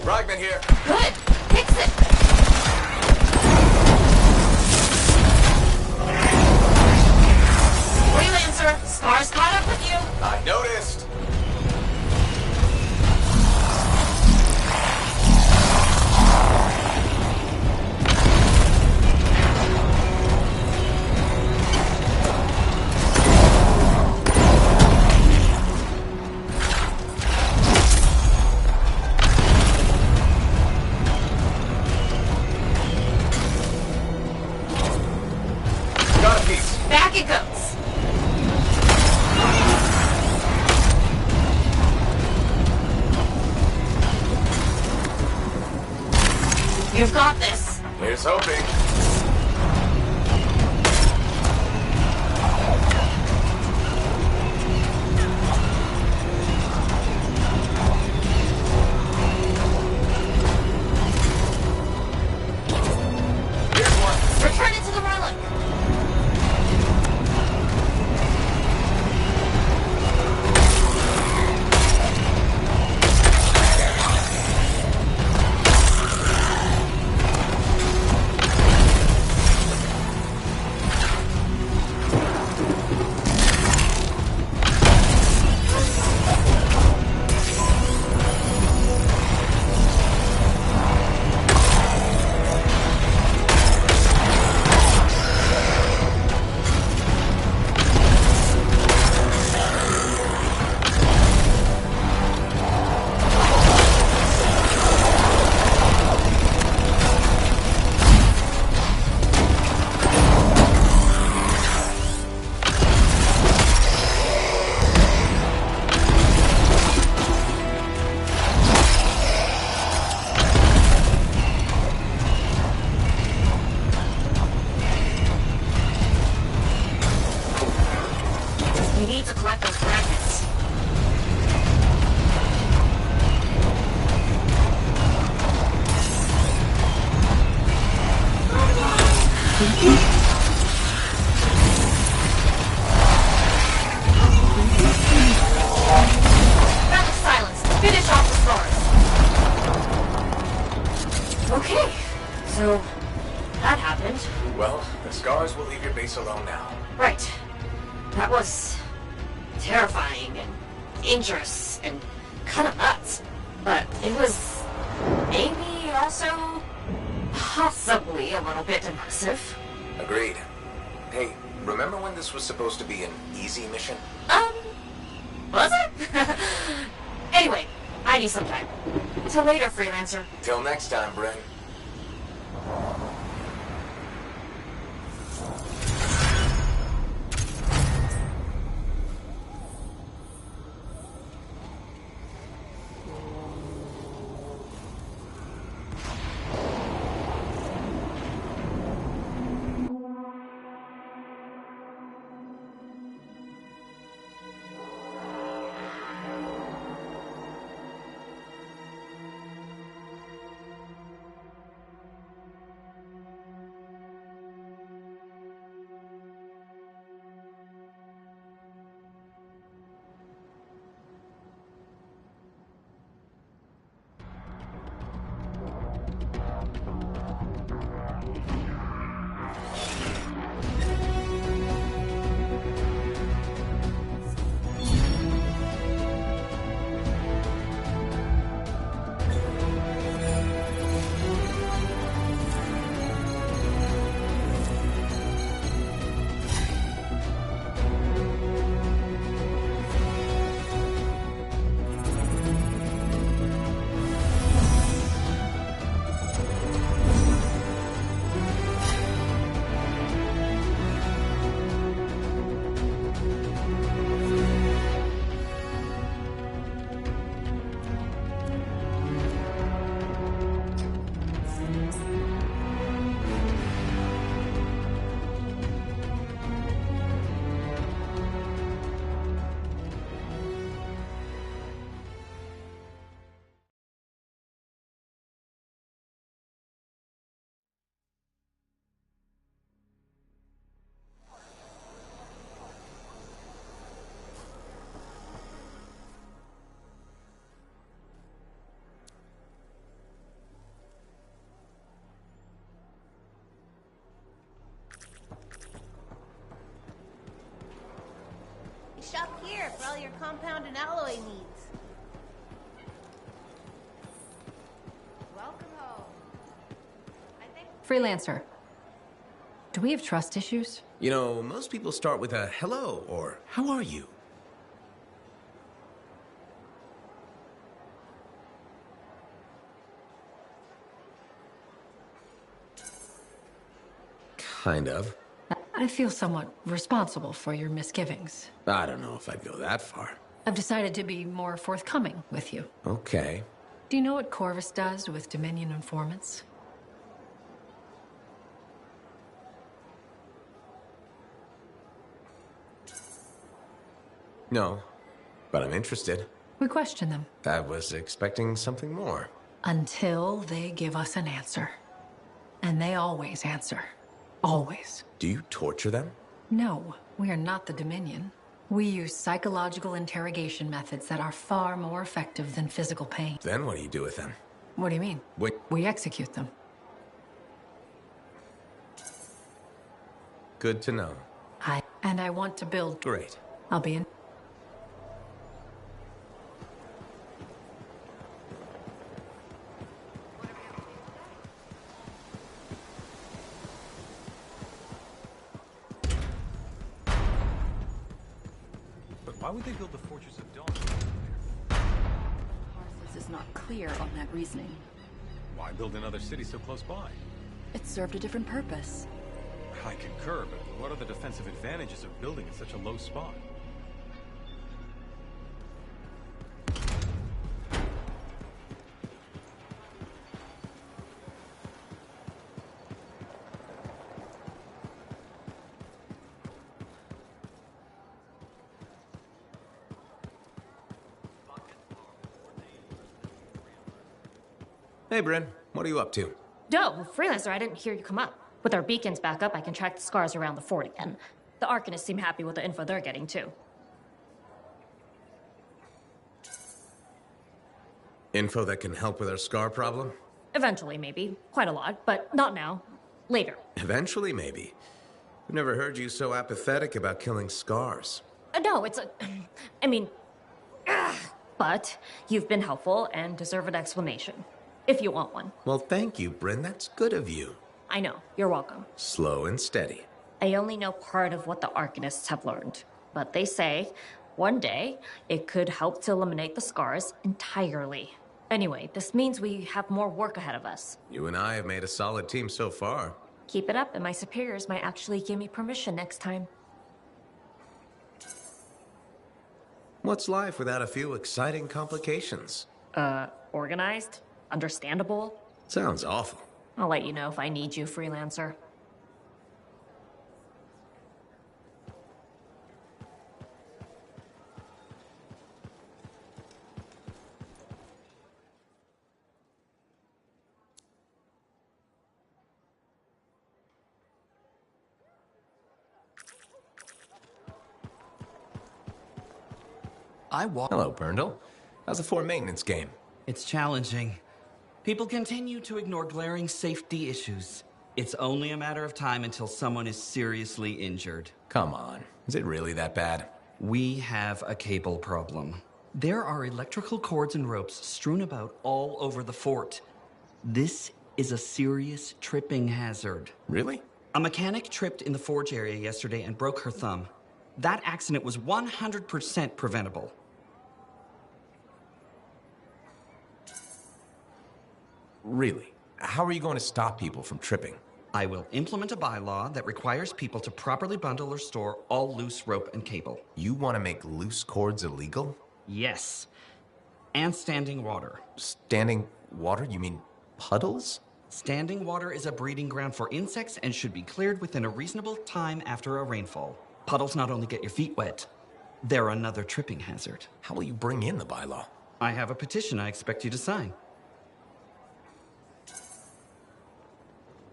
Fragment here. Good. Fix it. Freelancer, Scars caught up with you. I noticed. Got a piece. Back it goes. You've got this. Here's hoping. Here's one. Return it to the relic. leave your base alone now. Right. That was terrifying and dangerous and kind of nuts. But it was maybe also possibly a little bit immersive. Agreed. Hey, remember when this was supposed to be an easy mission? Was it? Anyway, I need some time. Till later, freelancer. Till next time, Bryn. Shop here for all your compound and alloy needs. Welcome home. Freelancer. Do we have trust issues? You know, most people start with a hello or how are you? Kind of. I feel somewhat responsible for your misgivings. I don't know if I'd go that far. I've decided to be more forthcoming with you. Okay. Do you know what Corvus does with Dominion informants? No, but I'm interested. We question them. I was expecting something more. Until they give us an answer. And they always answer. Always. Do you torture them? No, we are not the Dominion. We use psychological interrogation methods that are far more effective than physical pain. Then what do you do with them? What do you mean? We execute them. Good to know. And I want to build... Great. I'll be in... Why would they build the Fortress of Dawn? This is not clear on that reasoning. Why build another city so close by? It served a different purpose. I concur, but what are the defensive advantages of building in such a low spot? Hey, Bryn. What are you up to? No, Freelancer, I didn't hear you come up. With our beacons back up, I can track the scars around the fort again. The Arcanists seem happy with the info they're getting, too. Info that can help with our scar problem? Eventually, maybe. Quite a lot, but not now. Later. Eventually, maybe. I've never heard you so apathetic about killing scars. No, it's a... I mean... But you've been helpful and deserve an explanation. If you want one. Well, thank you, Bryn. That's good of you. I know. You're welcome. Slow and steady. I only know part of what the Arcanists have learned. But they say, one day, it could help to eliminate the scars entirely. Anyway, this means we have more work ahead of us. You and I have made a solid team so far. Keep it up, and my superiors might actually give me permission next time. What's life without a few exciting complications? Organized? Understandable? Sounds awful. I'll let you know if I need you, freelancer. Hello, Berndl. How's the Fort maintenance game? It's challenging. People continue to ignore glaring safety issues. It's only a matter of time until someone is seriously injured. Come on. Is it really that bad? We have a cable problem. There are electrical cords and ropes strewn about all over the fort. This is a serious tripping hazard. Really? A mechanic tripped in the forge area yesterday and broke her thumb. That accident was 100% preventable. Really? How are you going to stop people from tripping? I will implement a bylaw that requires people to properly bundle or store all loose rope and cable. You want to make loose cords illegal? Yes. And standing water. Standing water? You mean puddles? Standing water is a breeding ground for insects and should be cleared within a reasonable time after a rainfall. Puddles not only get your feet wet, they're another tripping hazard. How will you bring in the bylaw? I have a petition I expect you to sign.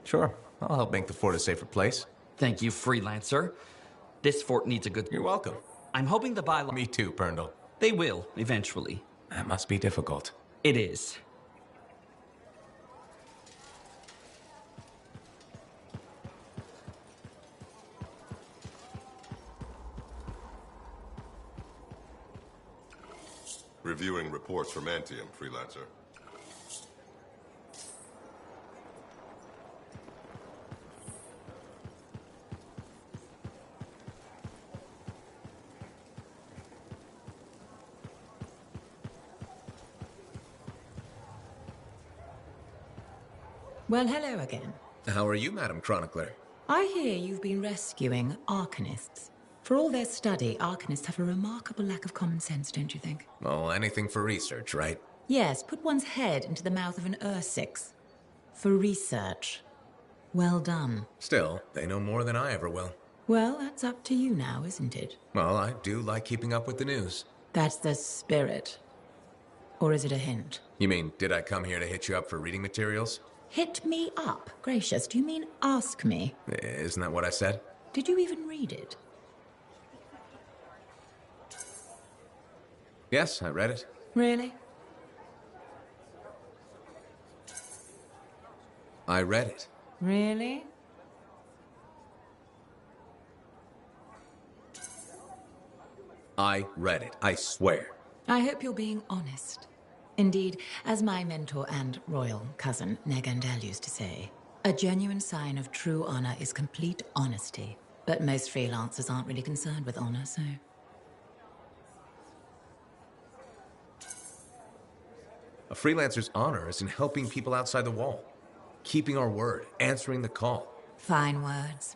Sure. I'll help make the fort a safer place. Thank you, freelancer. This fort needs a good... You're welcome. I'm hoping the bylaw... Me too, Berndl. They will, eventually. That must be difficult. It is. Reviewing reports from Antium, freelancer. Well, hello again. How are you, Madam Chronicler? I hear you've been rescuing Arcanists. For all their study, Arcanists have a remarkable lack of common sense, don't you think? Well, anything for research, right? Yes, put one's head into the mouth of an Ursix. For research. Well done. Still, they know more than I ever will. Well, that's up to you now, isn't it? Well, I do like keeping up with the news. That's the spirit. Or is it a hint? You mean, did I come here to hit you up for reading materials? Hit me up? Gracious, do you mean ask me? Isn't that what I said? Did you even read it? Yes, I read it. Really? I read it. Really? I read it, I swear. I hope you're being honest. Indeed, as my mentor and royal cousin, Negandel, used to say, a genuine sign of true honor is complete honesty. But most freelancers aren't really concerned with honor, so... A freelancer's honor is in helping people outside the wall. Keeping our word, answering the call. Fine words.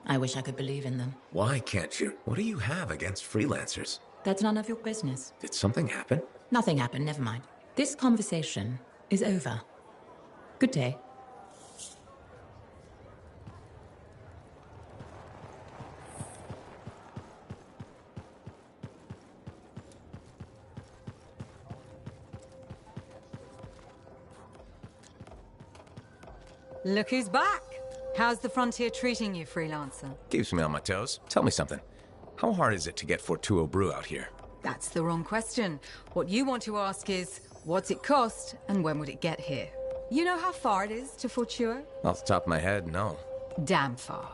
I wish I could believe in them. Why can't you? What do you have against freelancers? That's none of your business. Did something happen? Nothing happened, never mind. This conversation is over. Good day. Look who's back! How's the frontier treating you, freelancer? Keeps me on my toes. Tell me something. How hard is it to get Fortuo Brew out here? That's the wrong question. What you want to ask is, what's it cost and when would it get here? You know how far it is to Fortuo? Off the top of my head, no. Damn far.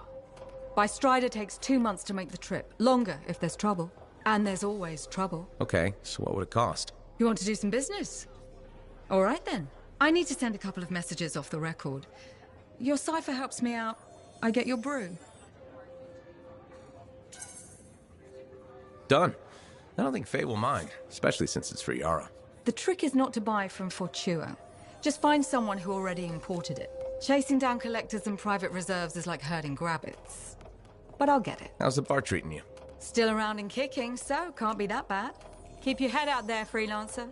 By Strider takes 2 months to make the trip. Longer if there's trouble. And there's always trouble. Okay, so what would it cost? You want to do some business? All right then. I need to send a couple of messages off the record. Your cipher helps me out. I get your brew. Done. I don't think Faye will mind, especially since it's for Yara. The trick is not to buy from Fortua. Just find someone who already imported it. Chasing down collectors and private reserves is like herding grabbits. But I'll get it. How's the bar treating you? Still around and kicking, so can't be that bad. Keep your head out there, freelancer.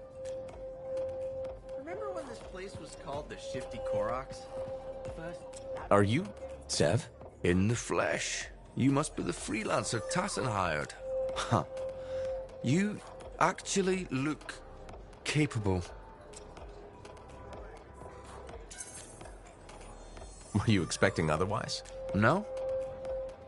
Remember when this place was called the Shifty Koroks? Are you Sev? In the flesh. You must be the freelancer Tassin hired. Huh. You actually look capable. Were you expecting otherwise? No?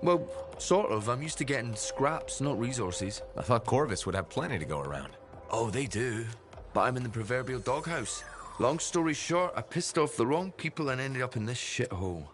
Well, sort of. I'm used to getting scraps, not resources. I thought Corvus would have plenty to go around. Oh, they do. But I'm in the proverbial doghouse. Long story short, I pissed off the wrong people and ended up in this shithole.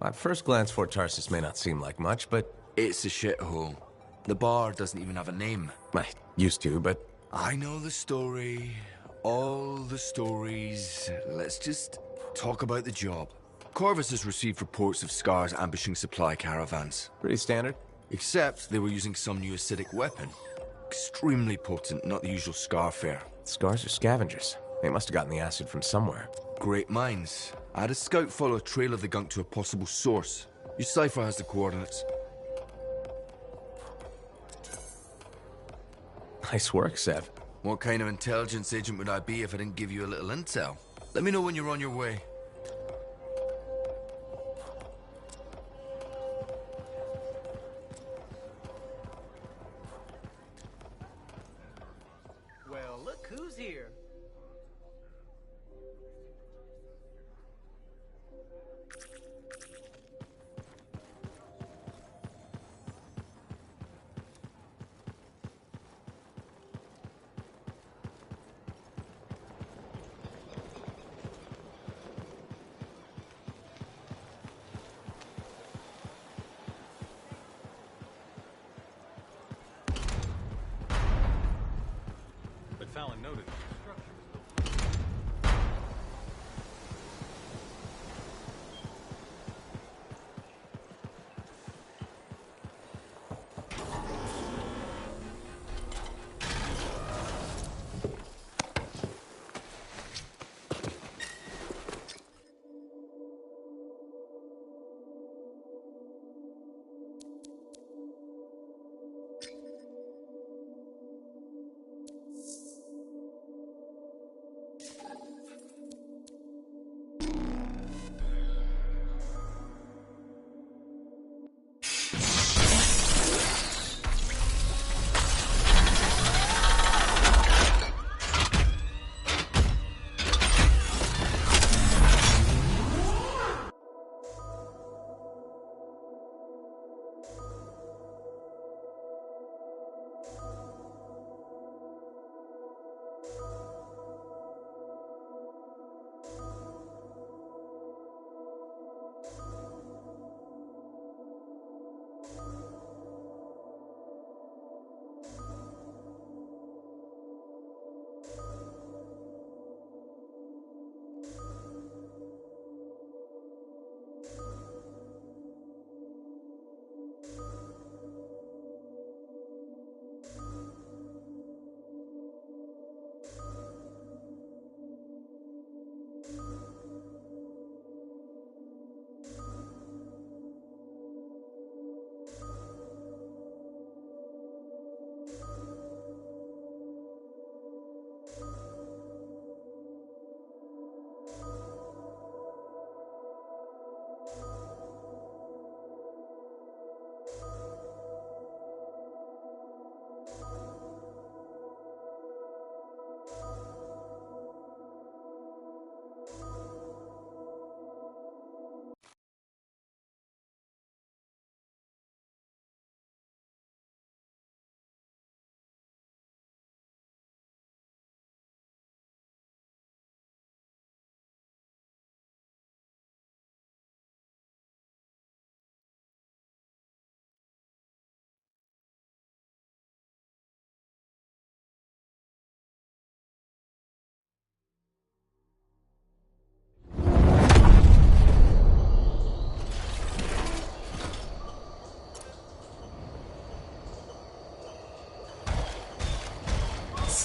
At first glance, Fort Tarsus may not seem like much, but... It's a shithole. The bar doesn't even have a name. I used to, but... I know the story. All the stories. Let's just talk about the job. Corvus has received reports of Scars ambushing supply caravans. Pretty standard. Except they were using some new acidic weapon. Extremely potent, not the usual Scar fare. Scars are scavengers. They must have gotten the acid from somewhere. Great minds. I had a scout follow a trail of the gunk to a possible source. Your cipher has the coordinates. Nice work, Sev. What kind of intelligence agent would I be if I didn't give you a little intel? Let me know when you're on your way. Well, look who's here.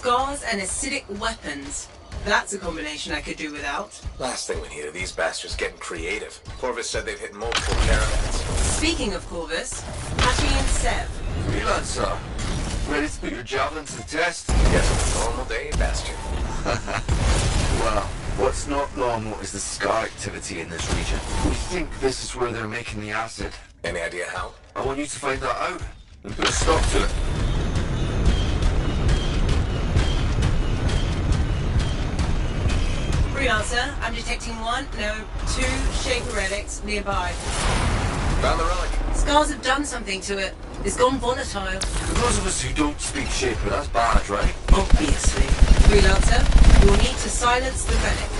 Scars and acidic weapons. That's a combination I could do without. Last thing we need are these bastards getting creative. Corvus said they've hit multiple caravans. Speaking of Corvus, Patty and Seb. Freelancer, ready to put your javelin to the test? Guess it's a normal day, Bastion. Well, what's not normal is the scar activity in this region. We think this is where they're making the acid. Any idea how? I want you to find that out and put a stop to it. Freelancer, I'm detecting 2 Shaper relics nearby. Found the relic. Scars have done something to it. It's gone volatile. For those of us who don't speak Shaper, that's bad, right? Obviously. Freelancer, you will need to silence the relic.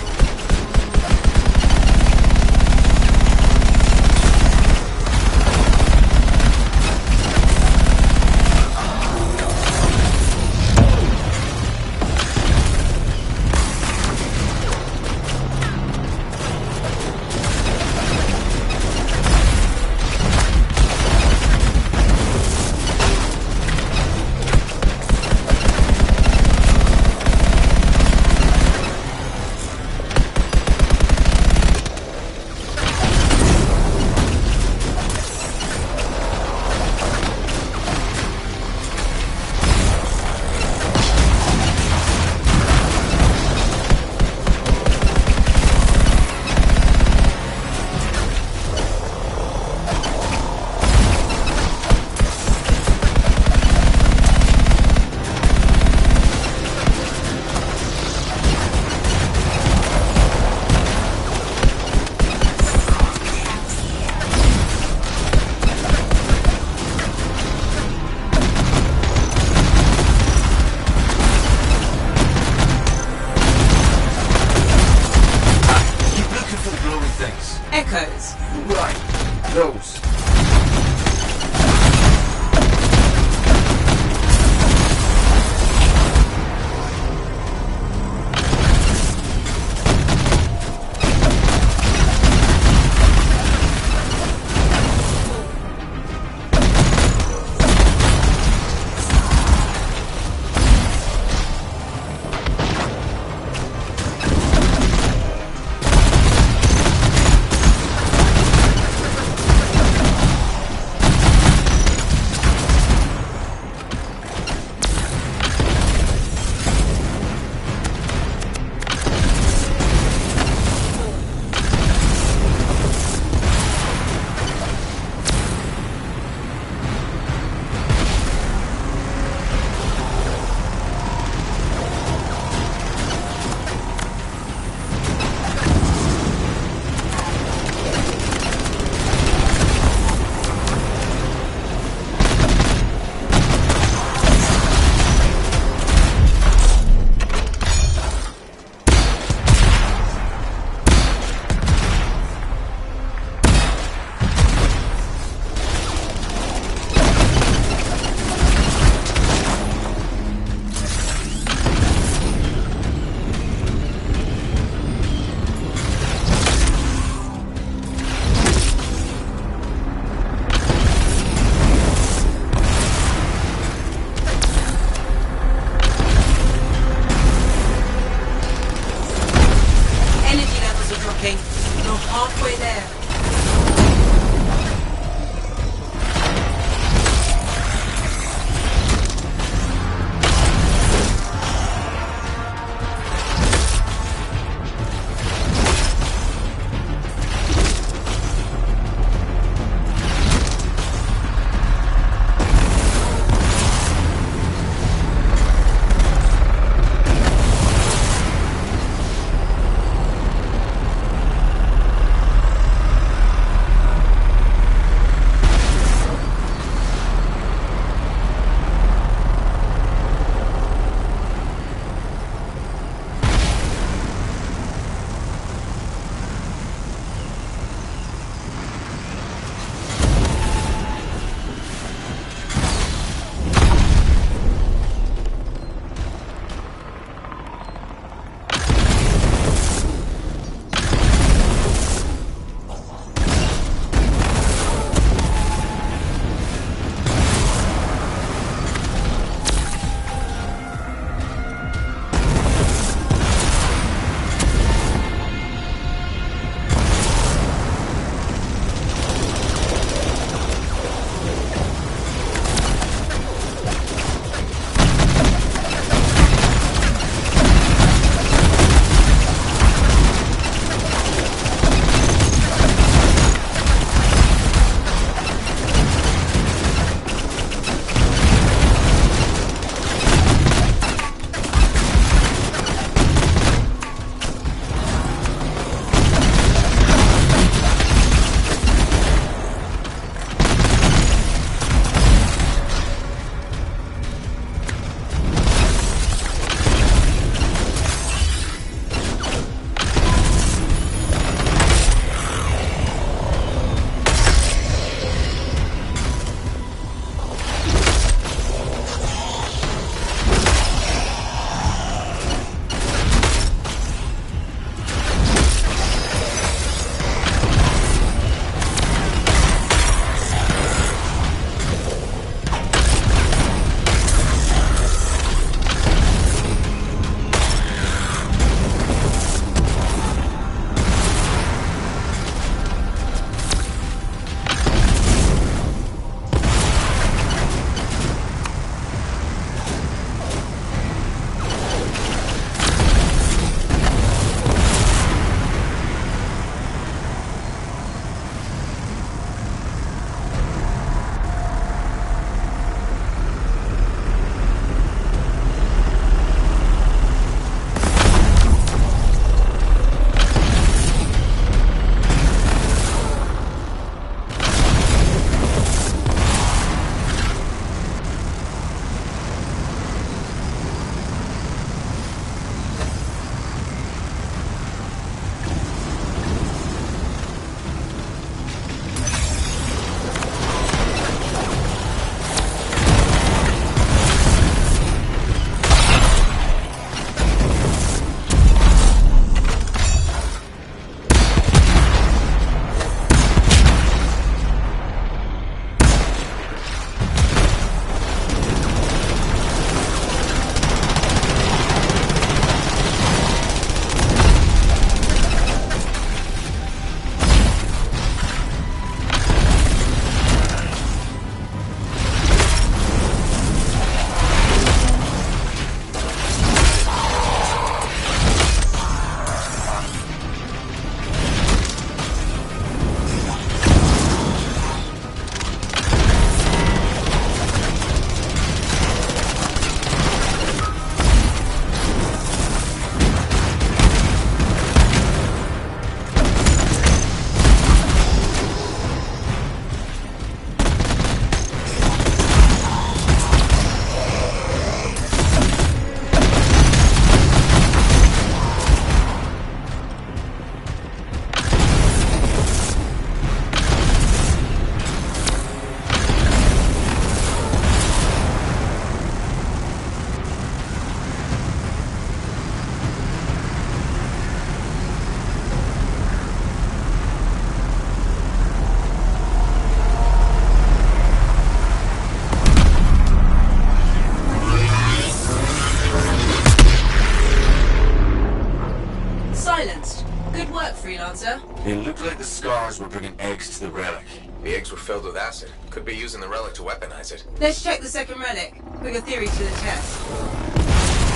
It looked like the scars were bringing eggs to the relic. The eggs were filled with acid. Could be using the relic to weaponize it. Let's check the second relic. Put your theory to the test.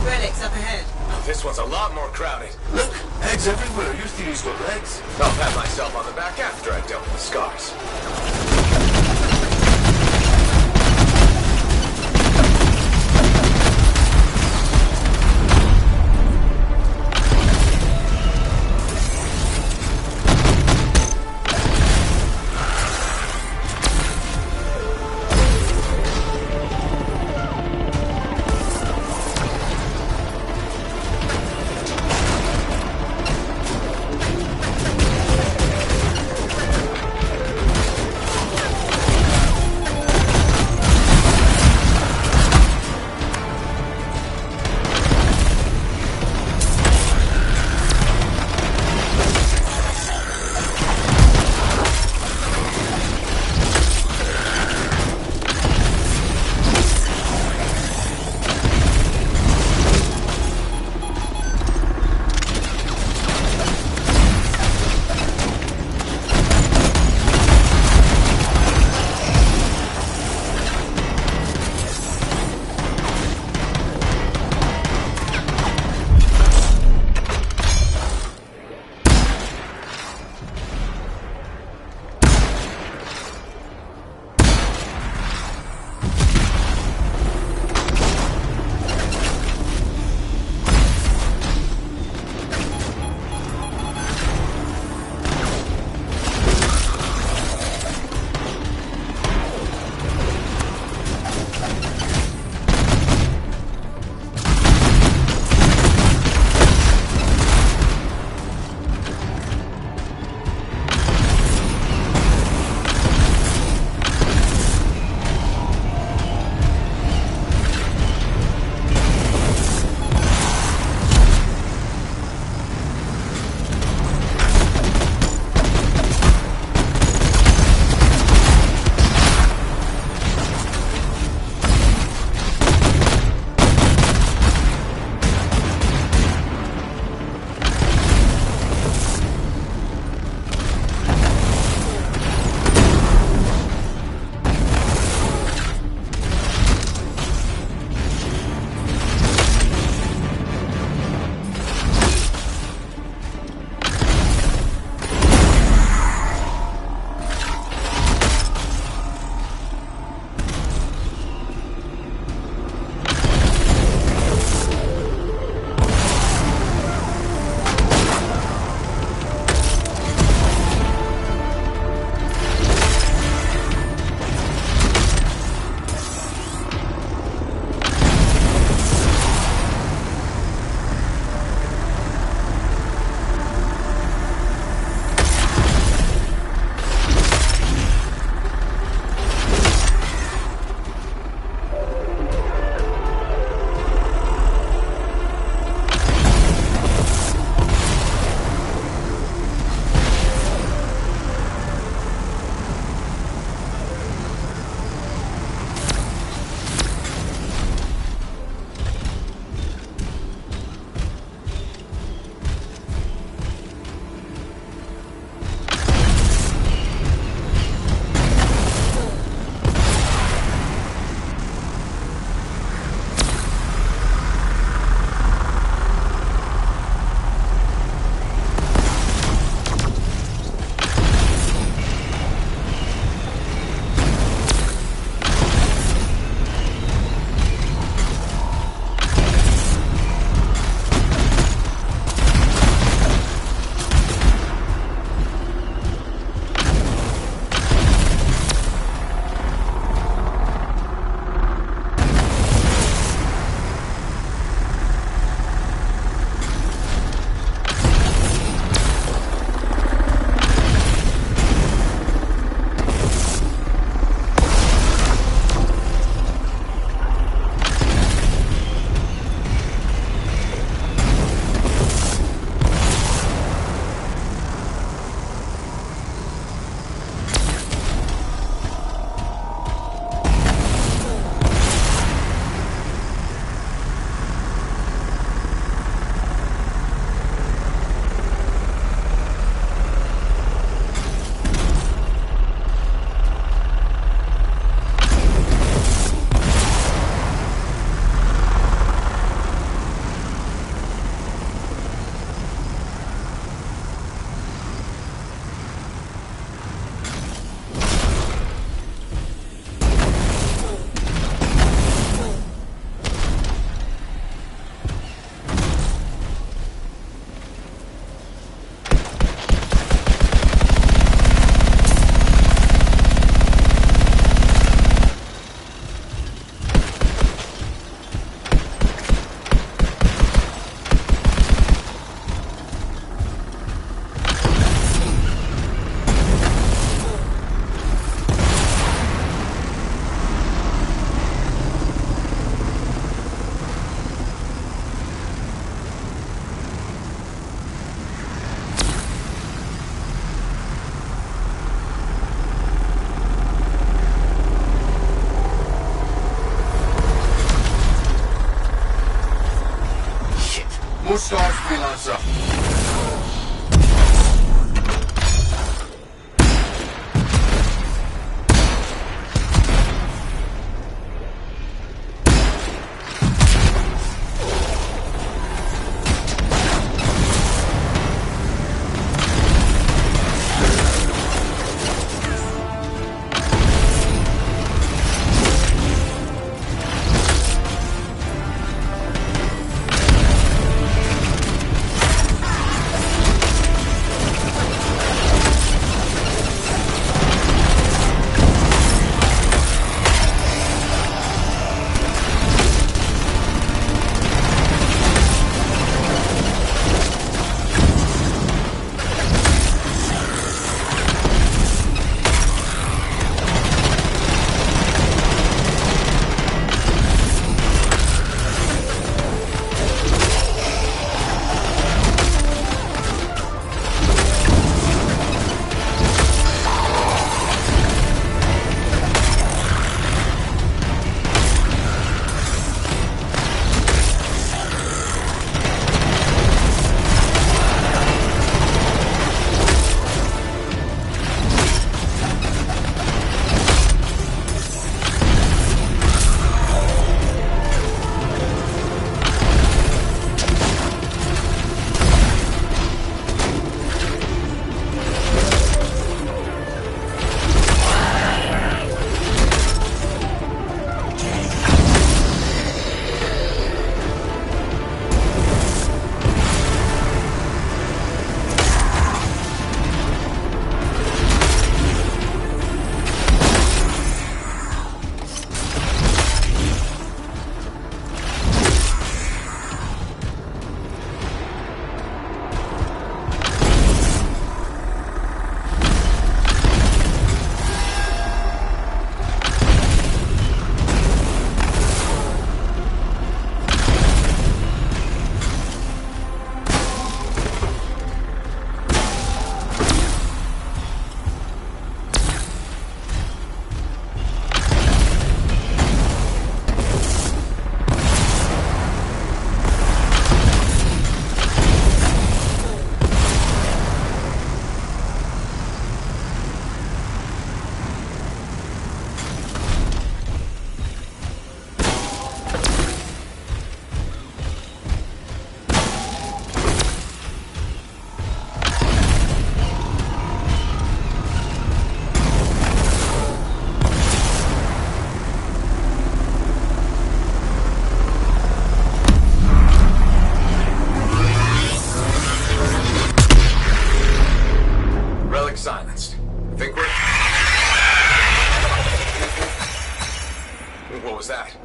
Relics up ahead. This one's a lot more crowded. Look, eggs everywhere. Your theory's got legs. I'll pat myself on the back after I dealt with the scars.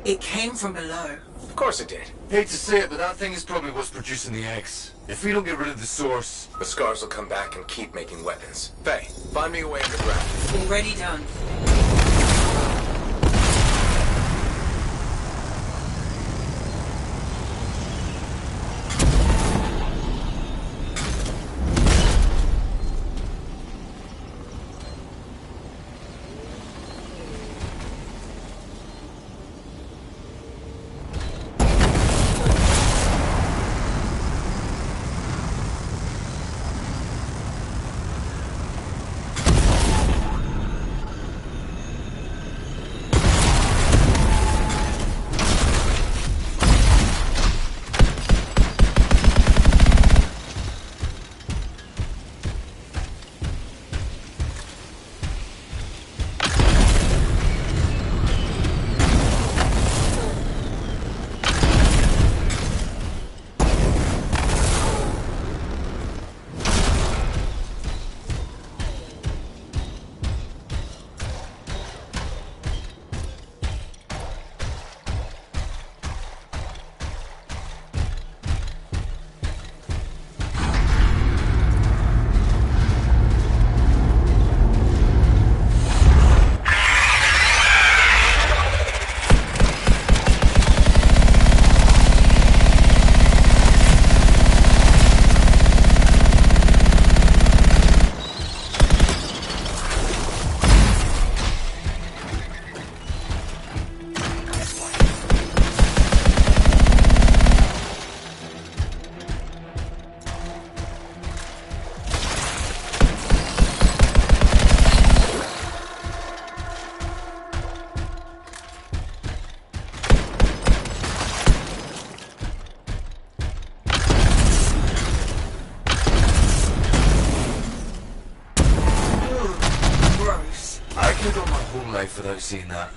It came from below. Of course it did. Hate to say it, but that thing is probably what's producing the eggs. If we don't get rid of the source, The scars will come back and keep making weapons. Faye, find me a way underground. Already done. Without seeing that.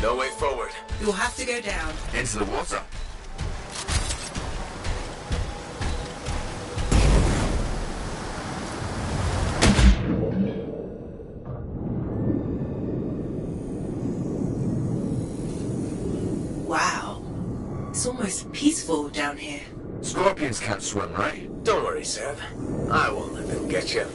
No way forward. You'll have to go down. Into the water. Wow. It's almost peaceful down here. Scorpions can't swim, right? Don't worry, Seb. I won't let them get you.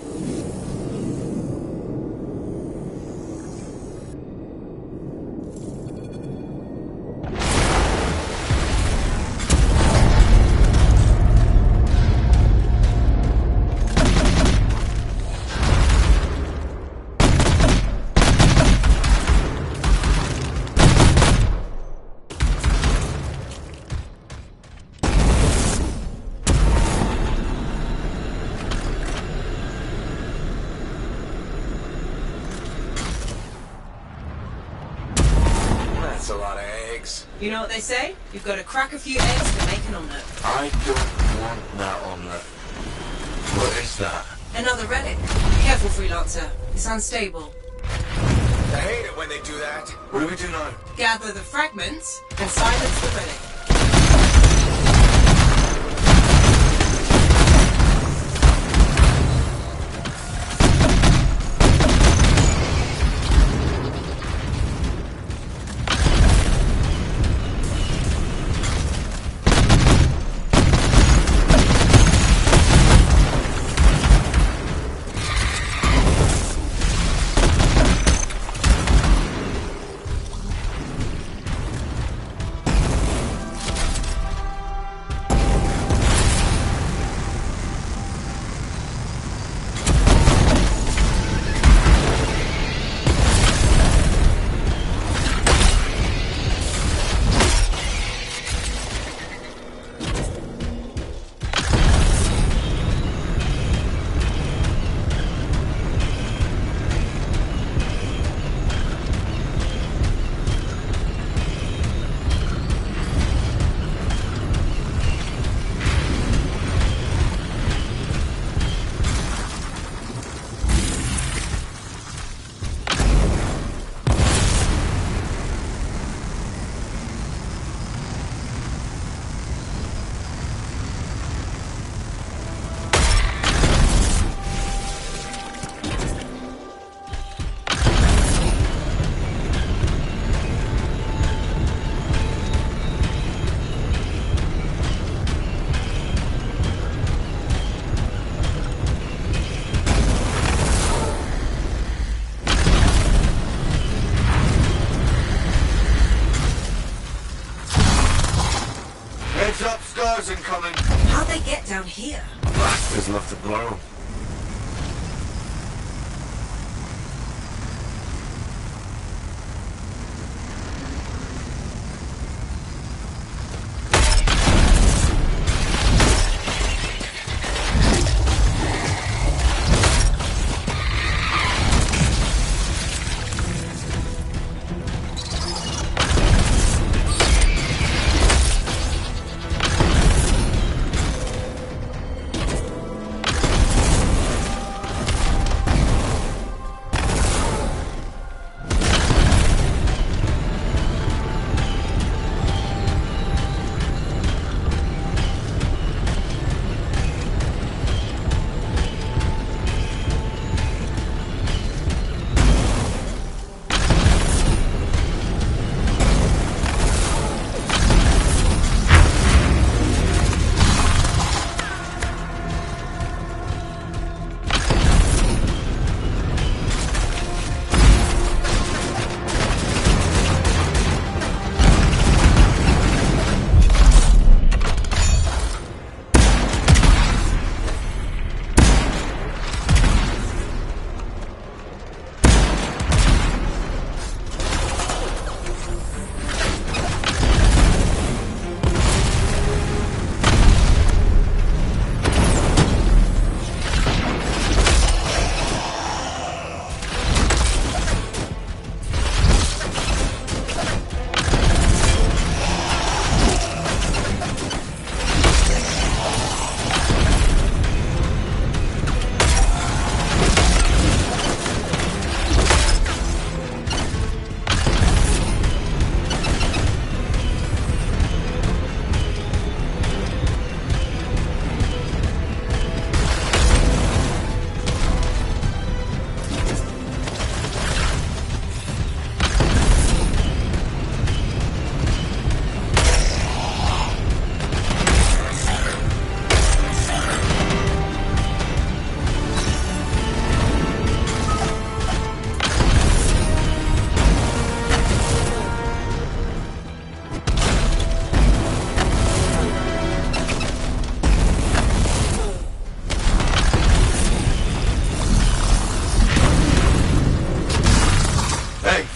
That's a lot of eggs. You know what they say? You've got to crack a few eggs to make an omelette. I don't want that omelette. What is that? Another relic. Careful, freelancer. It's unstable. I hate it when they do that. What do we do now? Gather the fragments and silence the relic. Scars incoming. How'd they get down here? Bastards love to blow.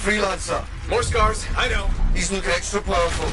Freelancer. More scars, I know. He's looking extra powerful.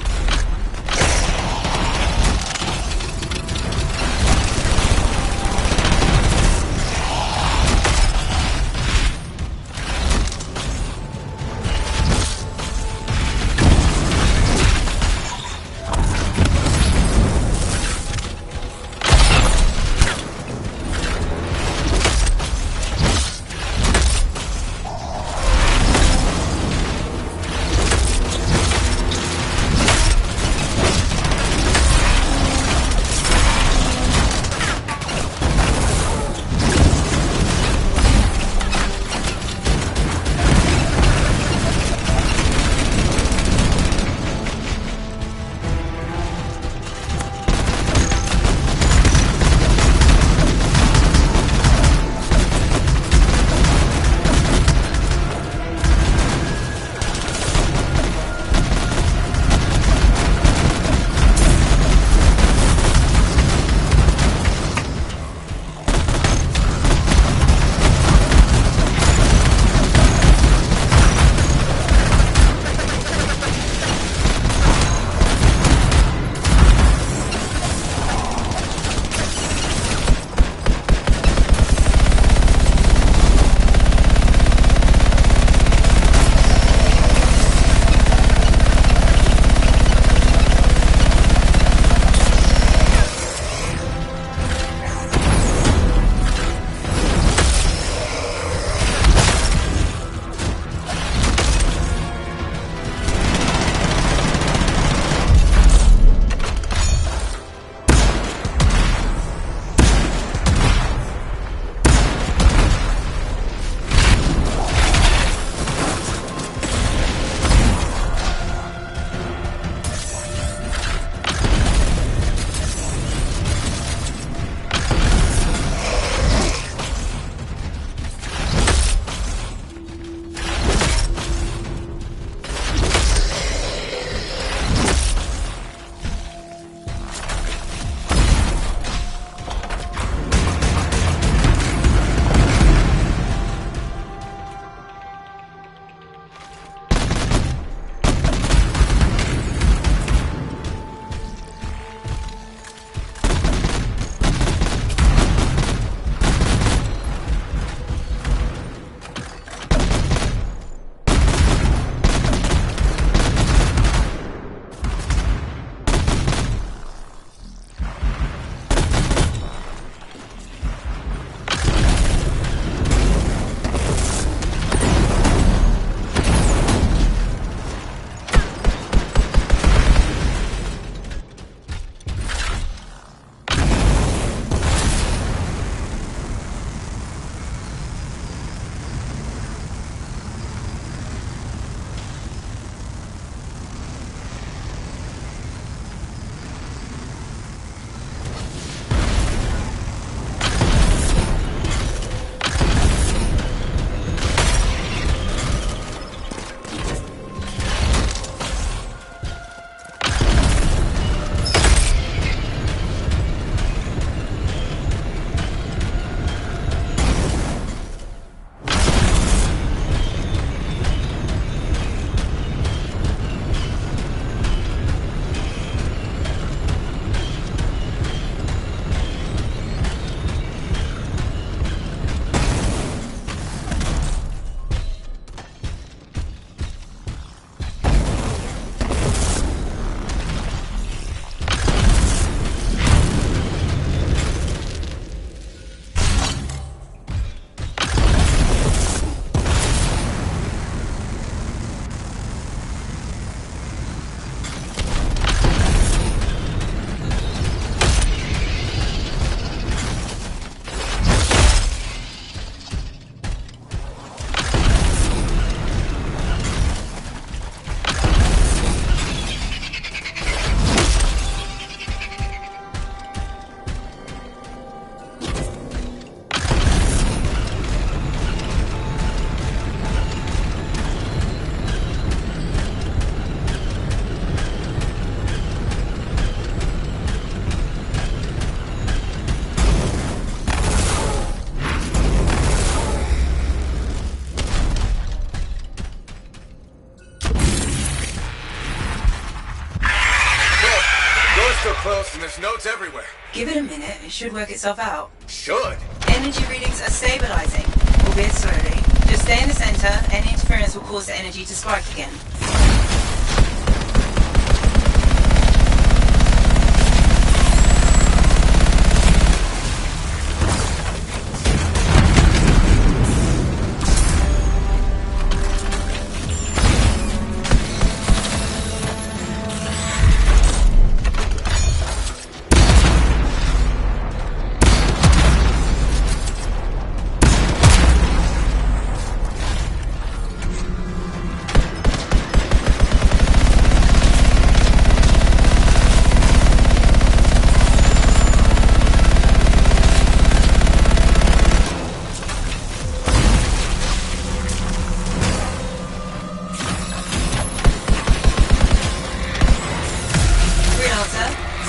Door's still closed and there's notes everywhere. Give it a minute, it should work itself out. Should? Energy readings are stabilizing, albeit slowly. Just stay in the center, any interference will cause the energy to spike again.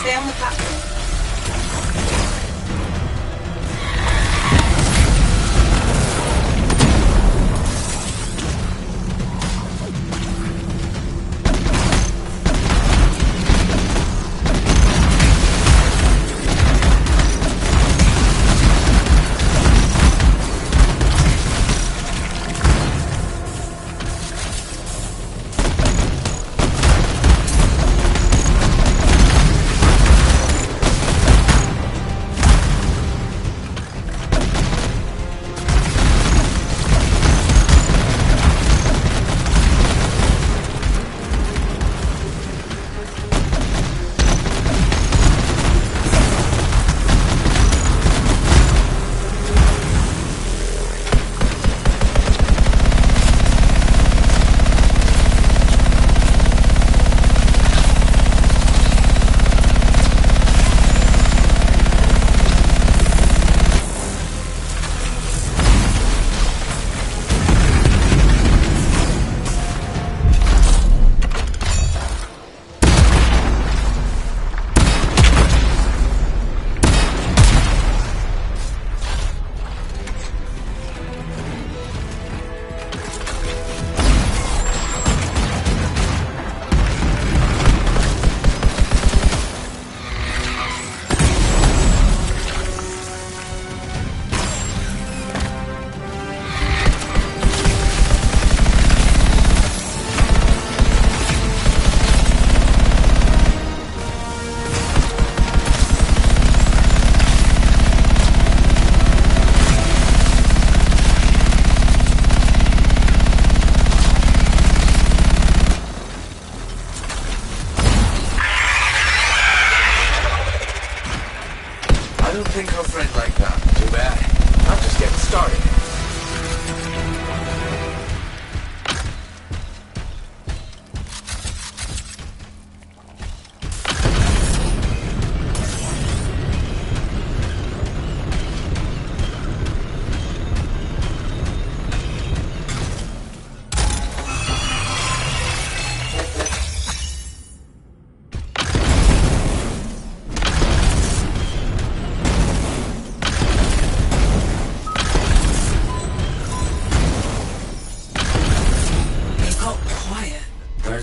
Stay on the platform. I don't think her friend like that. Too bad. I'm just getting started.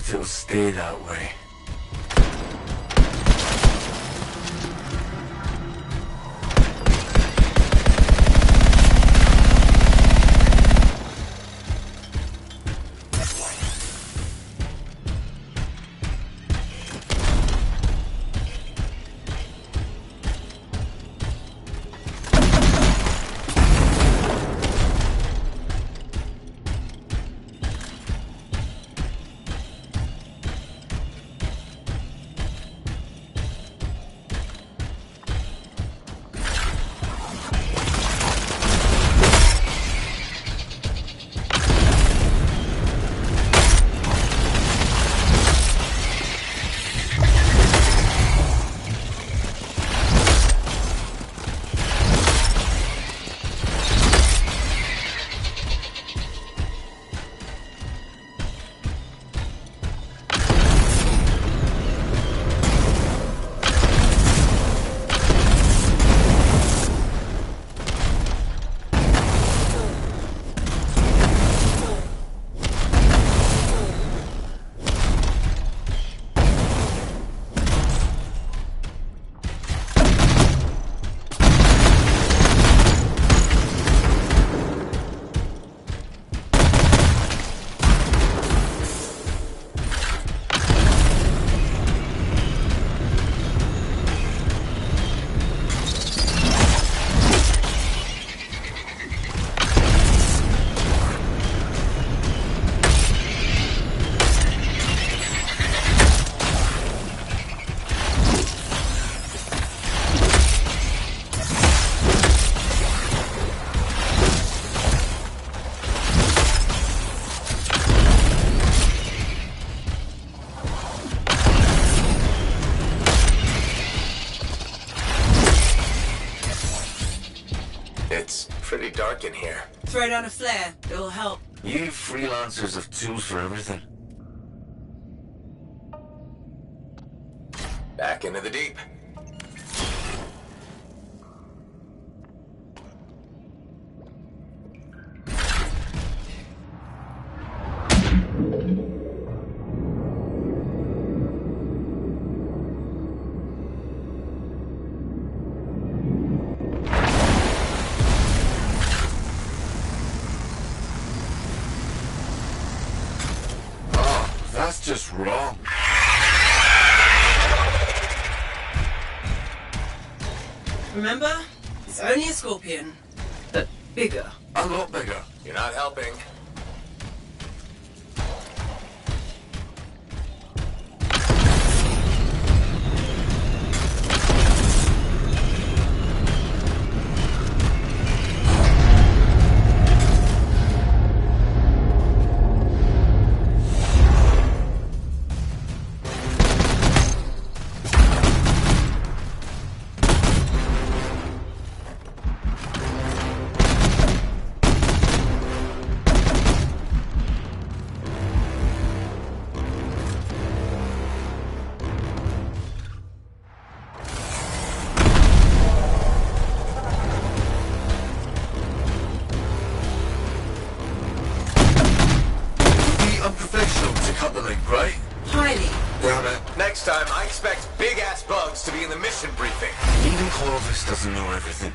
It'll stay that way. It's pretty dark in here. Throw down a flare. It'll help. You freelancers have tools for everything. Back into the deep. That's just wrong. Remember? It's only a scorpion. But bigger. A lot bigger. You're not helping. Unprofessional to cut the link, right? Highly. Damn it. Next time, I expect big-ass bugs to be in the mission briefing. Even Corvus doesn't know everything.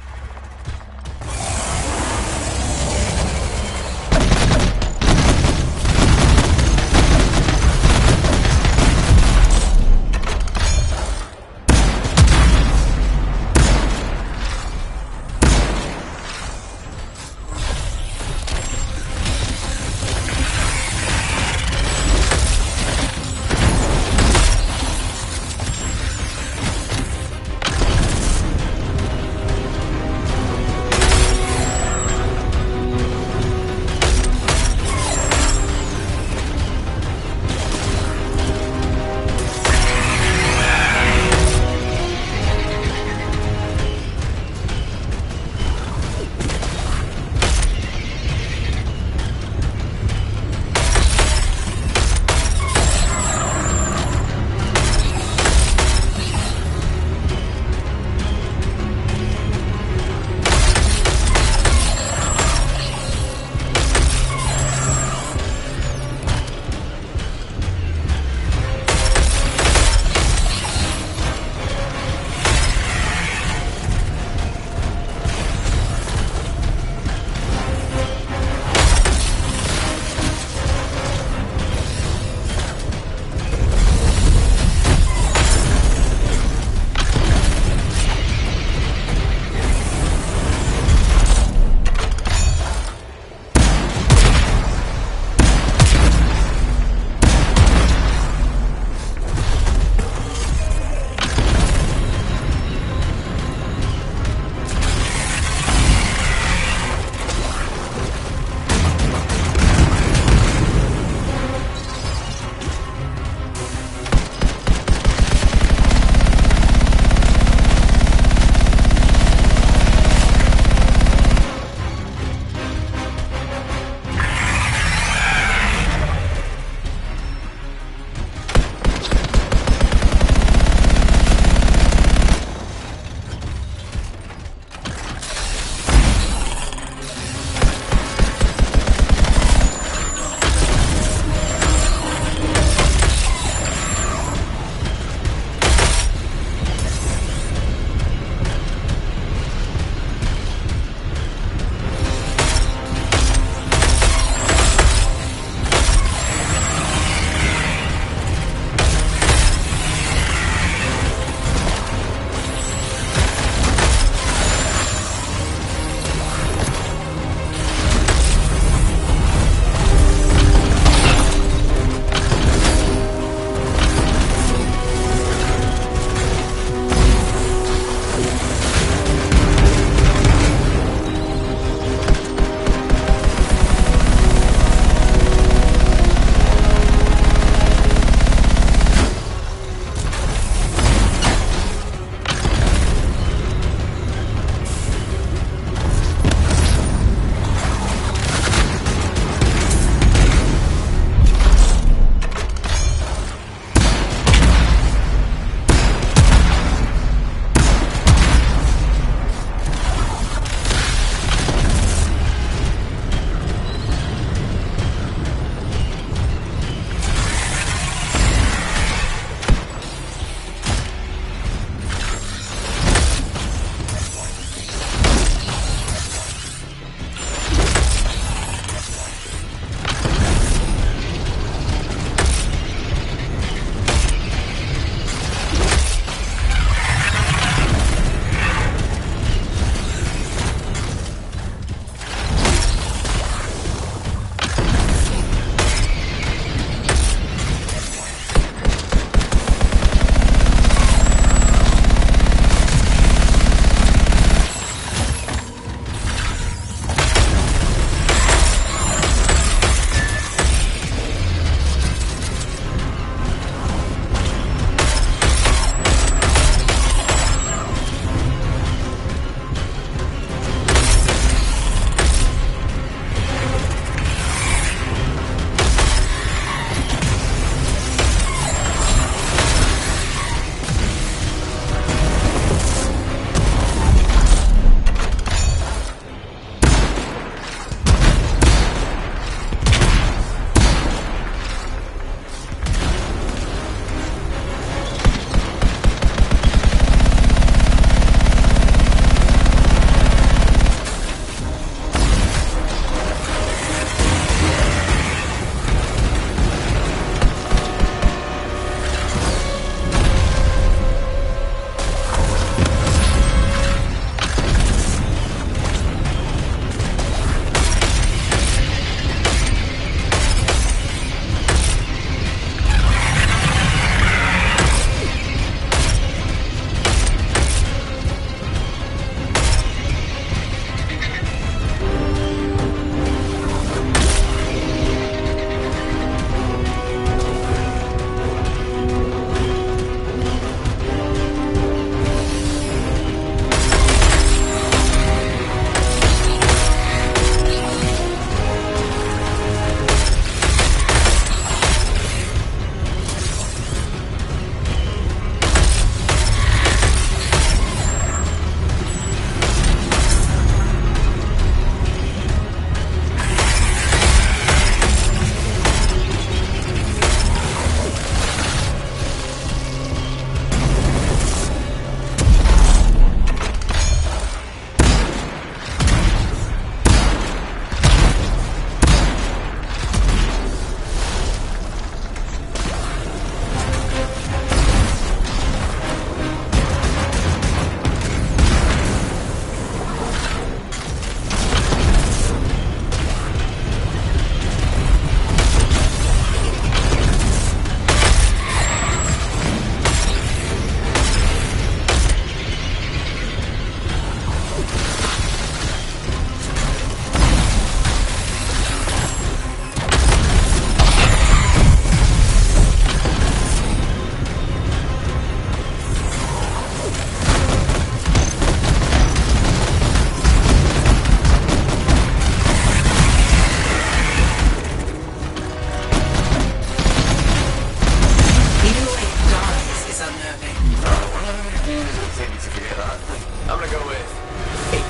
easy to forget that. I'm gonna go with 8.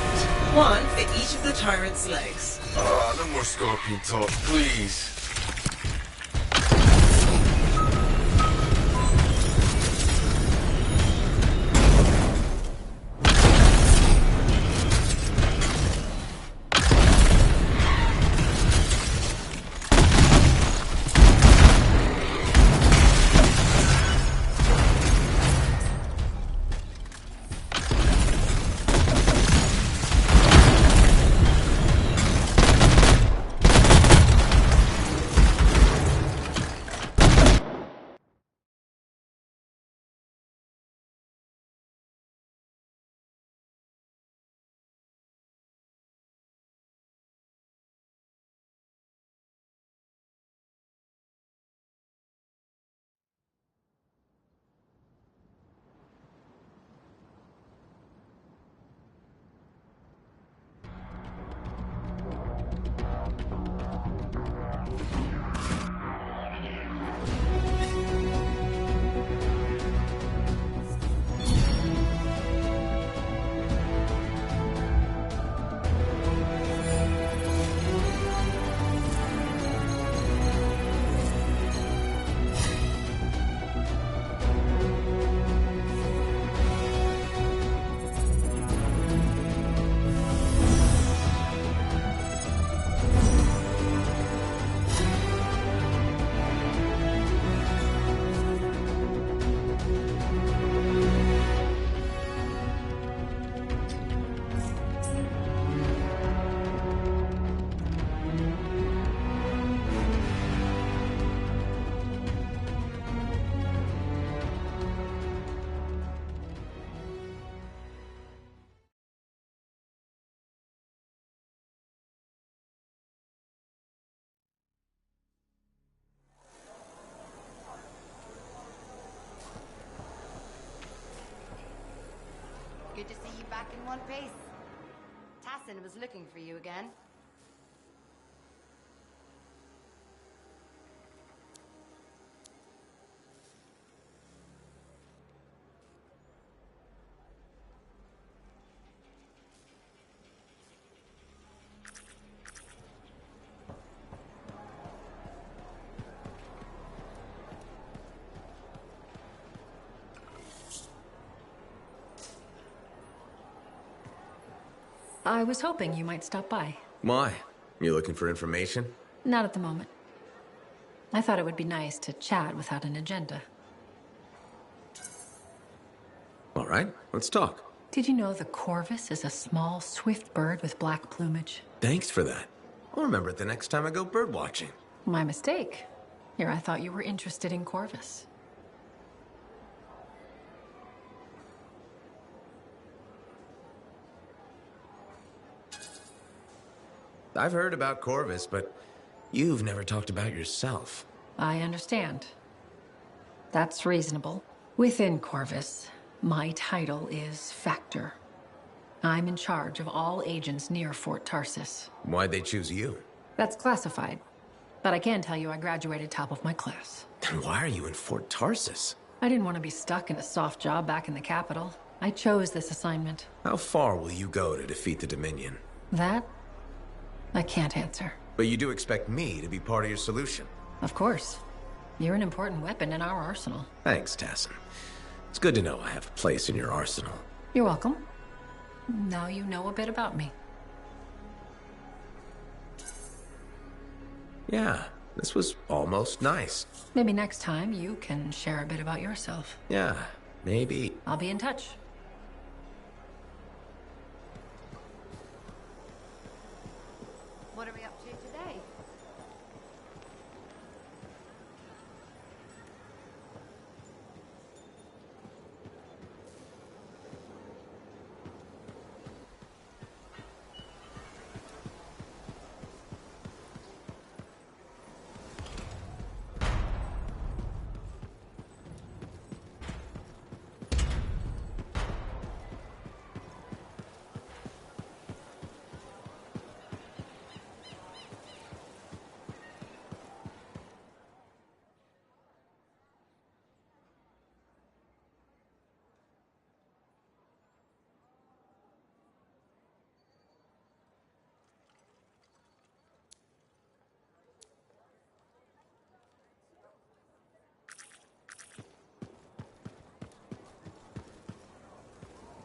One for each of the tyrant's legs. Oh, no more scorpion talk, please. Good to see you back in one piece. Tassin was looking for you again. I was hoping you might stop by. Why? You looking for information? Not at the moment. I thought it would be nice to chat without an agenda. All right, let's talk. Did you know the corvus is a small, swift bird with black plumage? Thanks for that. I'll remember it the next time I go bird watching. My mistake. Here I thought you were interested in corvus. I've heard about Corvus, but you've never talked about yourself. I understand. That's reasonable. Within Corvus, my title is Factor. I'm in charge of all agents near Fort Tarsis. Why'd they choose you? That's classified. But I can tell you I graduated top of my class. Then why are you in Fort Tarsis? I didn't want to be stuck in a soft job back in the capital. I chose this assignment. How far will you go to defeat the Dominion? That? I can't answer. But you do expect me to be part of your solution? Of course. You're an important weapon in our arsenal. Thanks, Tassin. It's good to know I have a place in your arsenal. You're welcome. Now you know a bit about me. Yeah, this was almost nice. Maybe next time you can share a bit about yourself. Yeah, maybe. I'll be in touch. What are we up to today?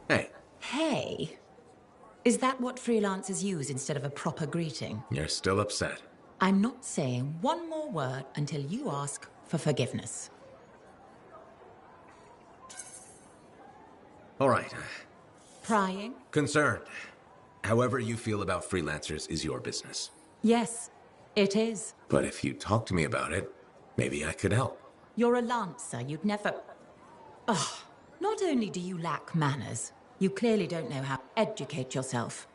Hey. Hey. Is that what freelancers use instead of a proper greeting? You're still upset. I'm not saying one more word until you ask for forgiveness. All right. Prying? Concerned. However you feel about freelancers is your business. Yes, it is. But if you talk to me about it, maybe I could help. You're a lancer. You'd never... Ugh. Not only do you lack manners, you clearly don't know how to educate yourself.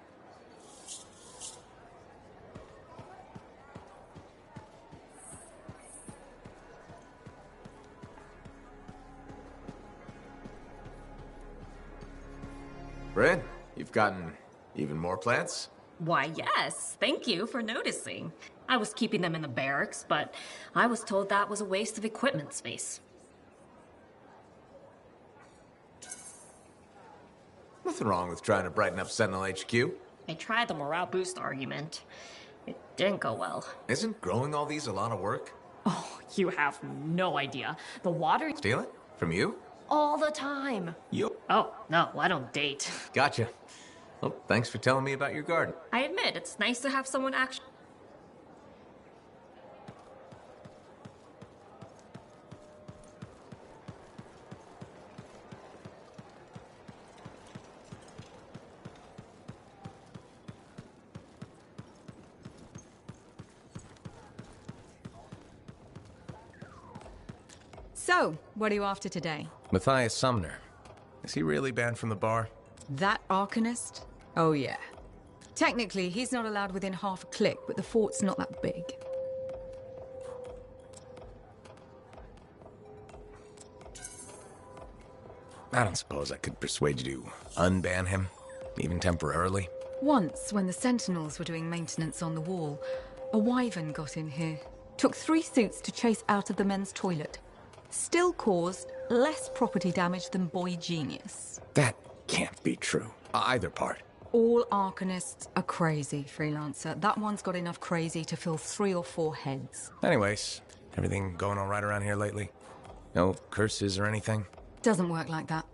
Bryn, you've gotten even more plants? Why, yes. Thank you for noticing. I was keeping them in the barracks, but I was told that was a waste of equipment space. Nothing wrong with trying to brighten up Sentinel HQ. I tried the morale boost argument. It didn't go well. Isn't growing all these a lot of work? Oh, you have no idea. The water... Steal it? From you? All the time. You? Oh, no, I don't date. Gotcha. Well, thanks for telling me about your garden. I admit, it's nice to have someone actually... So, what are you after today? Matthias Sumner. Is he really banned from the bar? That Arcanist? Oh yeah. Technically, he's not allowed within half a click, but the fort's not that big. I don't suppose I could persuade you to unban him, even temporarily. Once, when the Sentinels were doing maintenance on the wall, a wyvern got in here. Took 3 suits to chase out of the men's toilet. Still caused less property damage than Boy Genius. That can't be true. Either part. All Arcanists are crazy, Freelancer. That one's got enough crazy to fill 3 or 4 heads. Anyways, everything going all right around here lately? No curses or anything? Doesn't work like that.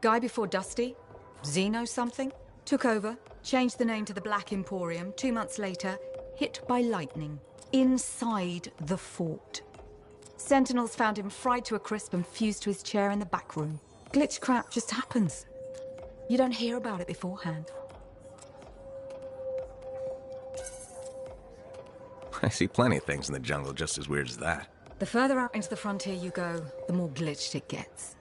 Guy before Dusty, Xeno something, took over, changed the name to the Black Emporium. 2 months later, hit by lightning. Inside the fort. Sentinels found him fried to a crisp and fused to his chair in the back room. Glitch crap just happens. You don't hear about it beforehand. I see plenty of things in the jungle just as weird as that. The further out into the frontier you go, the more glitched it gets.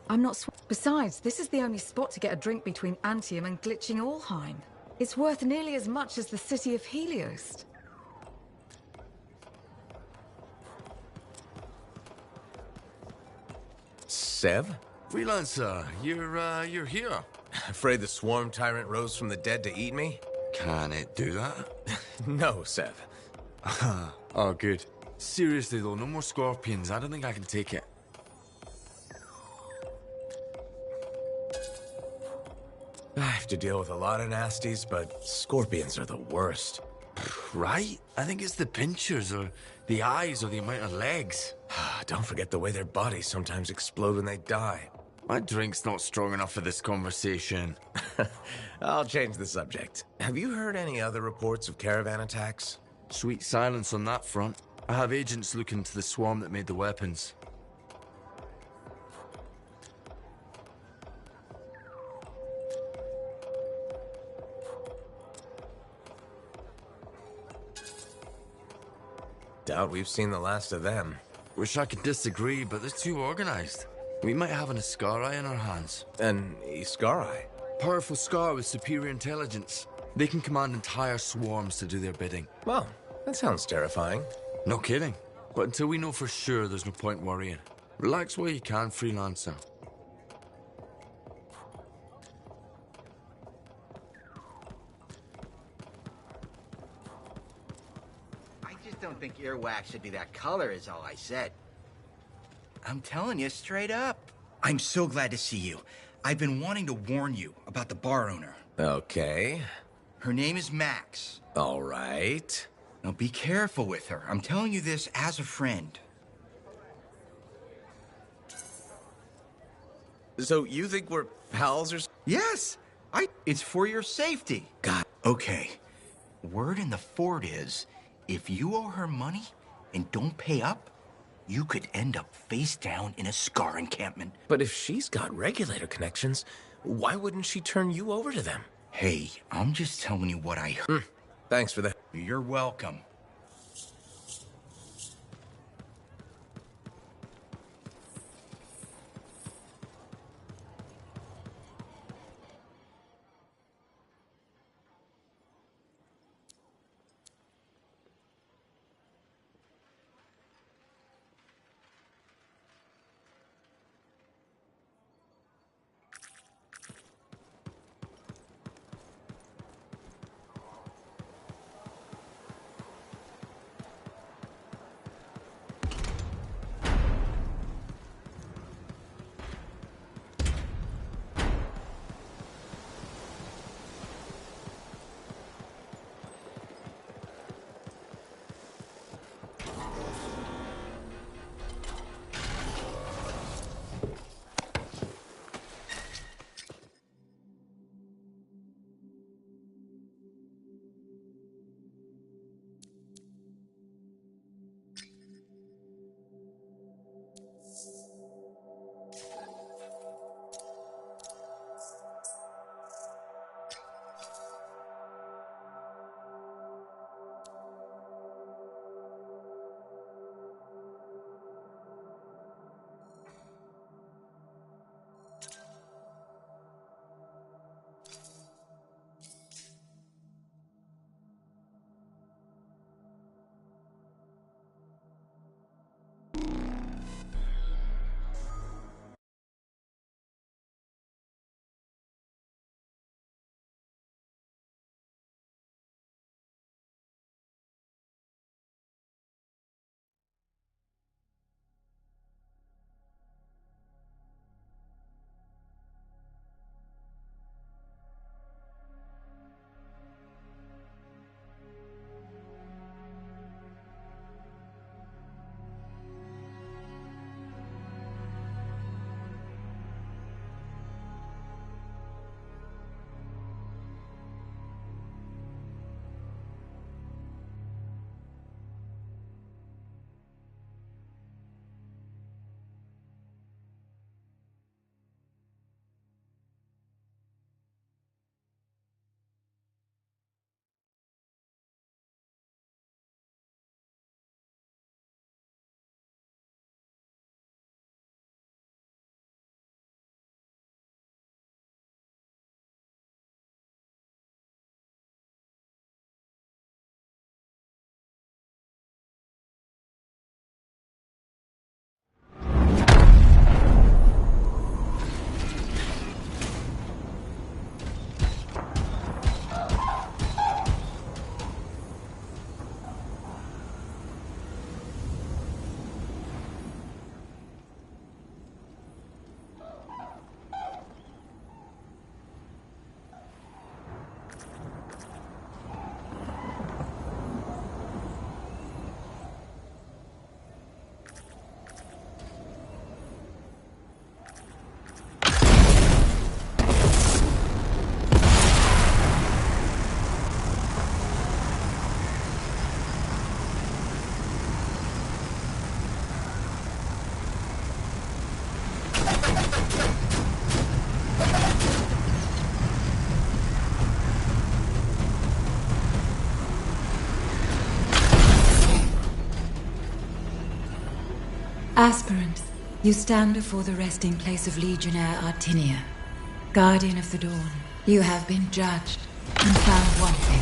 I'm not Besides, this is the only spot to get a drink between Antium and glitching Allheim. It's worth nearly as much as the city of Helios. Sev? Freelancer, you're here. Afraid the swarm tyrant rose from the dead to eat me? Can it do that? No, Sev. Oh, good. Seriously though, no more scorpions. I don't think I can take it. I have to deal with a lot of nasties, but scorpions are the worst. Right? I think it's the pinchers, or the eyes, or the amount of legs. Don't forget the way their bodies sometimes explode when they die. My drink's not strong enough for this conversation. I'll change the subject. Have you heard any other reports of caravan attacks? Sweet silence on that front. I have agents looking into the swarm that made the weapons. Doubt we've seen the last of them. Wish I could disagree, but they're too organized. We might have an Iskari in our hands. An Iskari? Powerful Scar with superior intelligence. They can command entire swarms to do their bidding. Well, that sounds terrifying. No kidding. But until we know for sure, there's no point worrying. Relax while you can, Freelancer. I just don't think earwax should be that color is all I said. I'm telling you straight up. I'm so glad to see you. I've been wanting to warn you about the bar owner. Okay. Her name is Max. All right. Now be careful with her. I'm telling you this as a friend. So you think we're pals or... Yes! It's for your safety. God. Okay. Word in the fort is, if you owe her money and don't pay up, you could end up face down in a Scar encampment. But if she's got regulator connections, why wouldn't she turn you over to them? Hey, I'm just telling you what I heard. Thanks for that. You're welcome. Aspirant, you stand before the resting place of Legionnaire Artinia, Guardian of the Dawn. You have been judged and found wanting.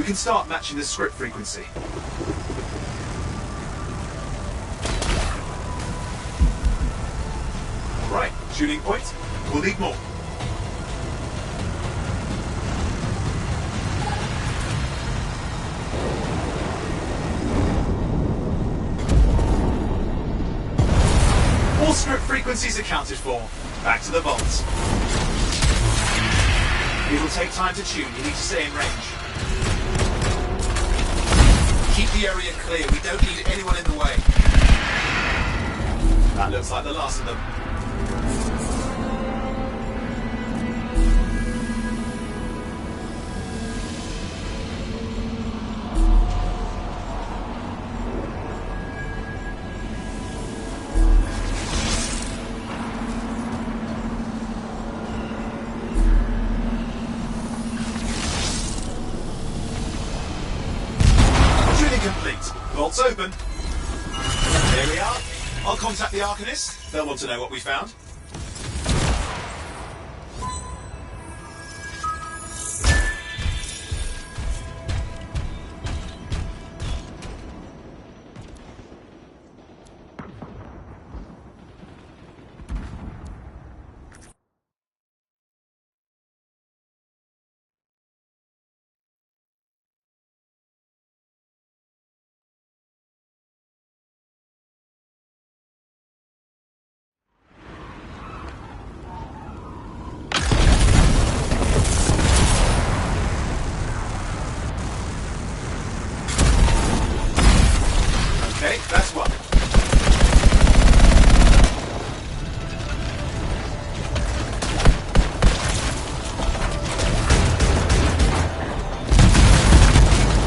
can start matching the script frequency. Right, tuning point. We'll need more. All script frequencies accounted for. Back to the vaults. It'll take time to tune. You need to stay in range. Keep the area clear. We don't need anyone in the way. That looks like the last of them. Vault's open. There we are. I'll contact the Arcanist. They'll want to know what we found. Okay, that's one.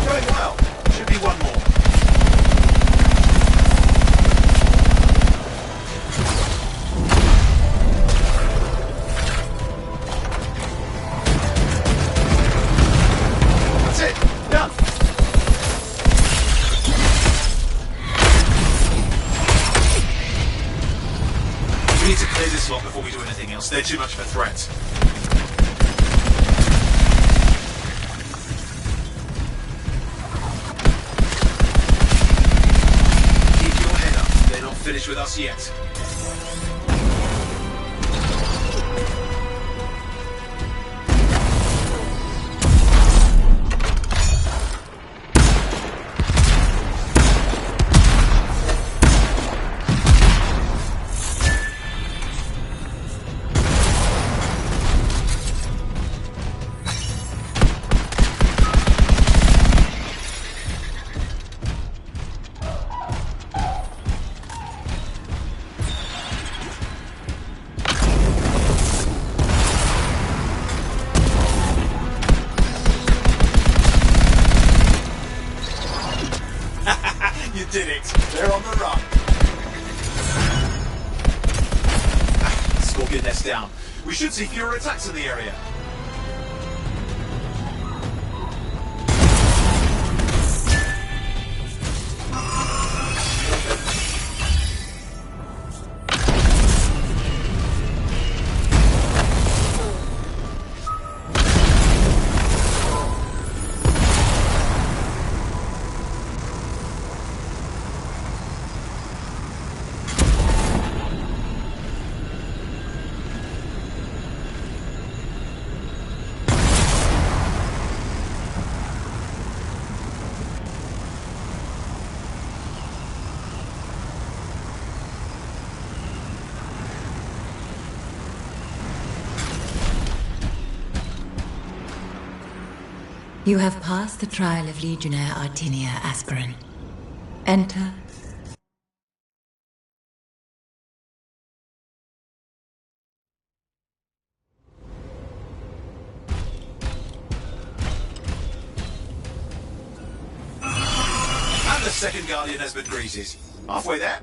Going well. Should be one more. That's it. Done. We need to clear this lot before we do anything else. They're too much of a threat. Keep your head up. They're not finished with us yet. You did it. They're on the run. Scorpion nest down. We should see fewer attacks in the area. You have passed the trial of Legionnaire Artinia Aspirin. Enter. And the second Guardian has been greeted. Halfway there.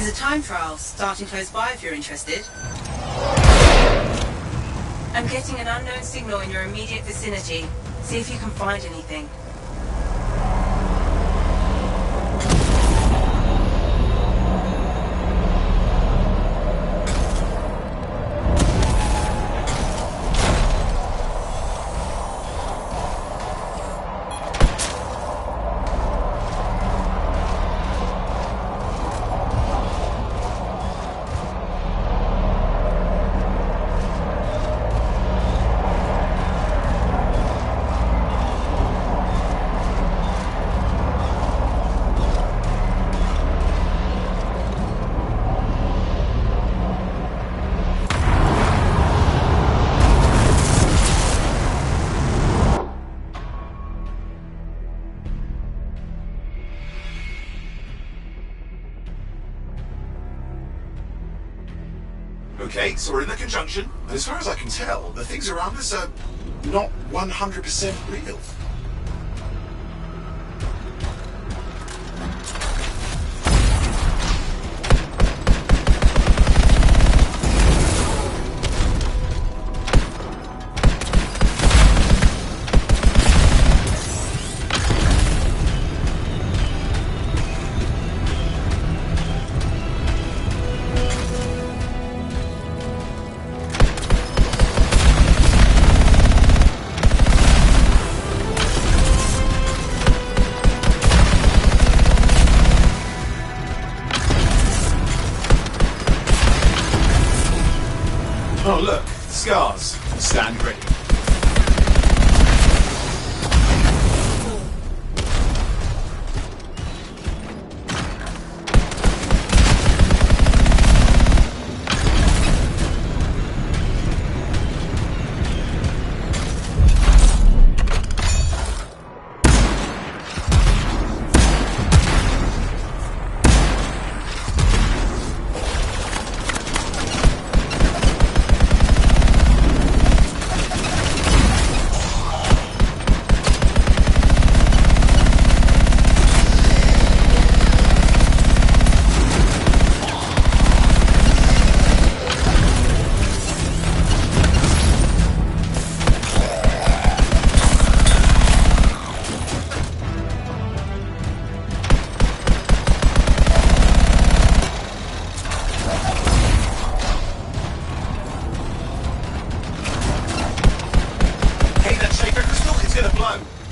There's a time trial starting close by if you're interested. I'm getting an unknown signal in your immediate vicinity. See if you can find anything. Okay, so we're in the conjunction, and as far as I can tell, the things around us are not 100% real. Oh look, scars. Stand ready.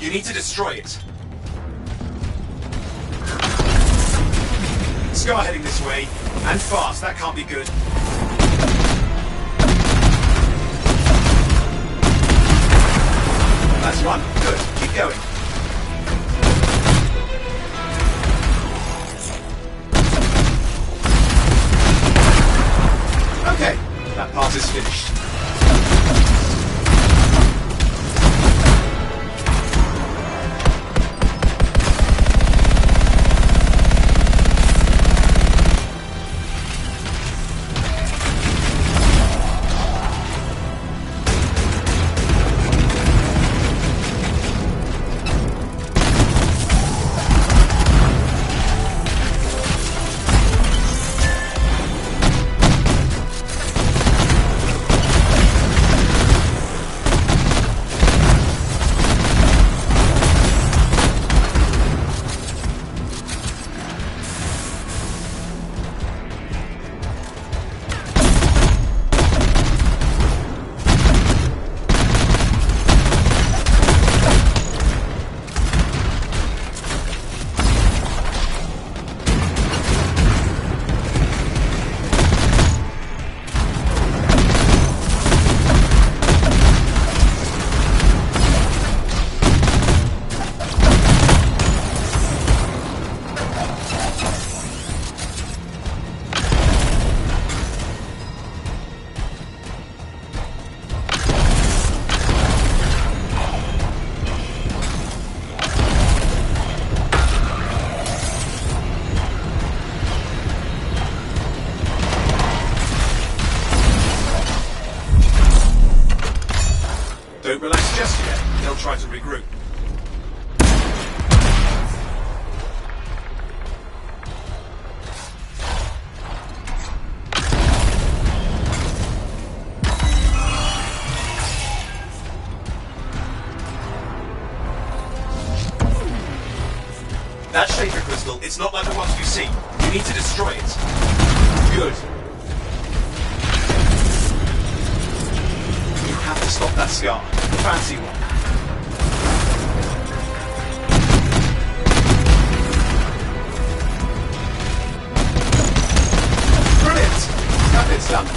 You need to destroy it. Scar heading this way, and fast. That can't be good. That's one. Good. Keep going. Okay, that part is finished. Don't relax just yet. They'll try to regroup. That Shaper crystal, it's not like the ones we've seen. You need to destroy it. Good. You have to stop that scar. The fancy one. Brilliant! That bit's done.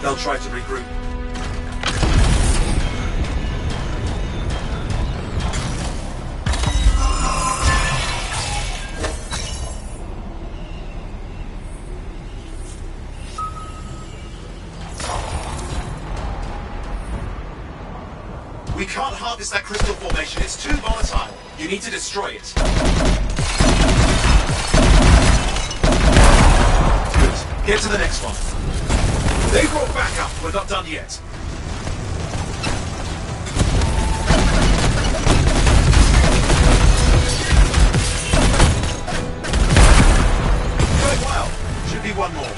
They'll try to regroup. We can't harvest that crystal formation. It's too volatile. You need to destroy it. Good. Get to the next one. They brought backup. We're not done yet. Going well. Should be one more.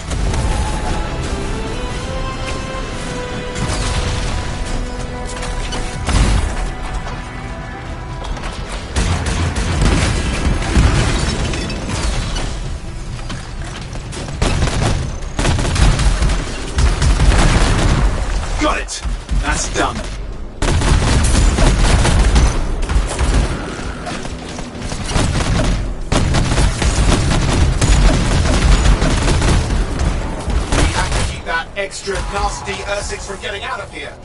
Got it! That's done. We have to keep that extra nasty Ursix from getting out of here.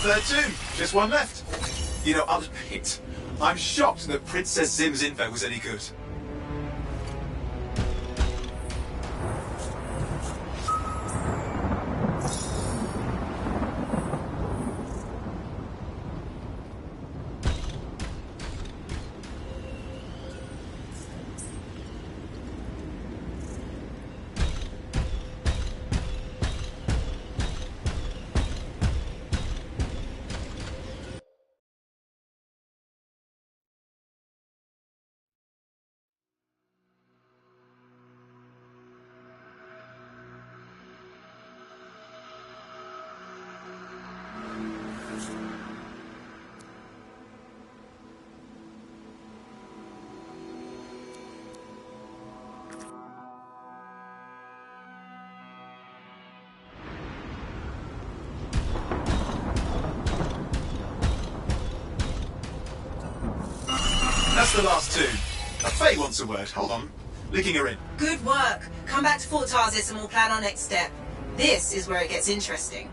third tomb. Just one left. You know, I'll admit, I'm shocked that Princess Zim's info was any good. That's the last two. Faye wants a word. Hold on. Licking her in. Good work. Come back to Fort Tarsis and we'll plan our next step. This is where it gets interesting.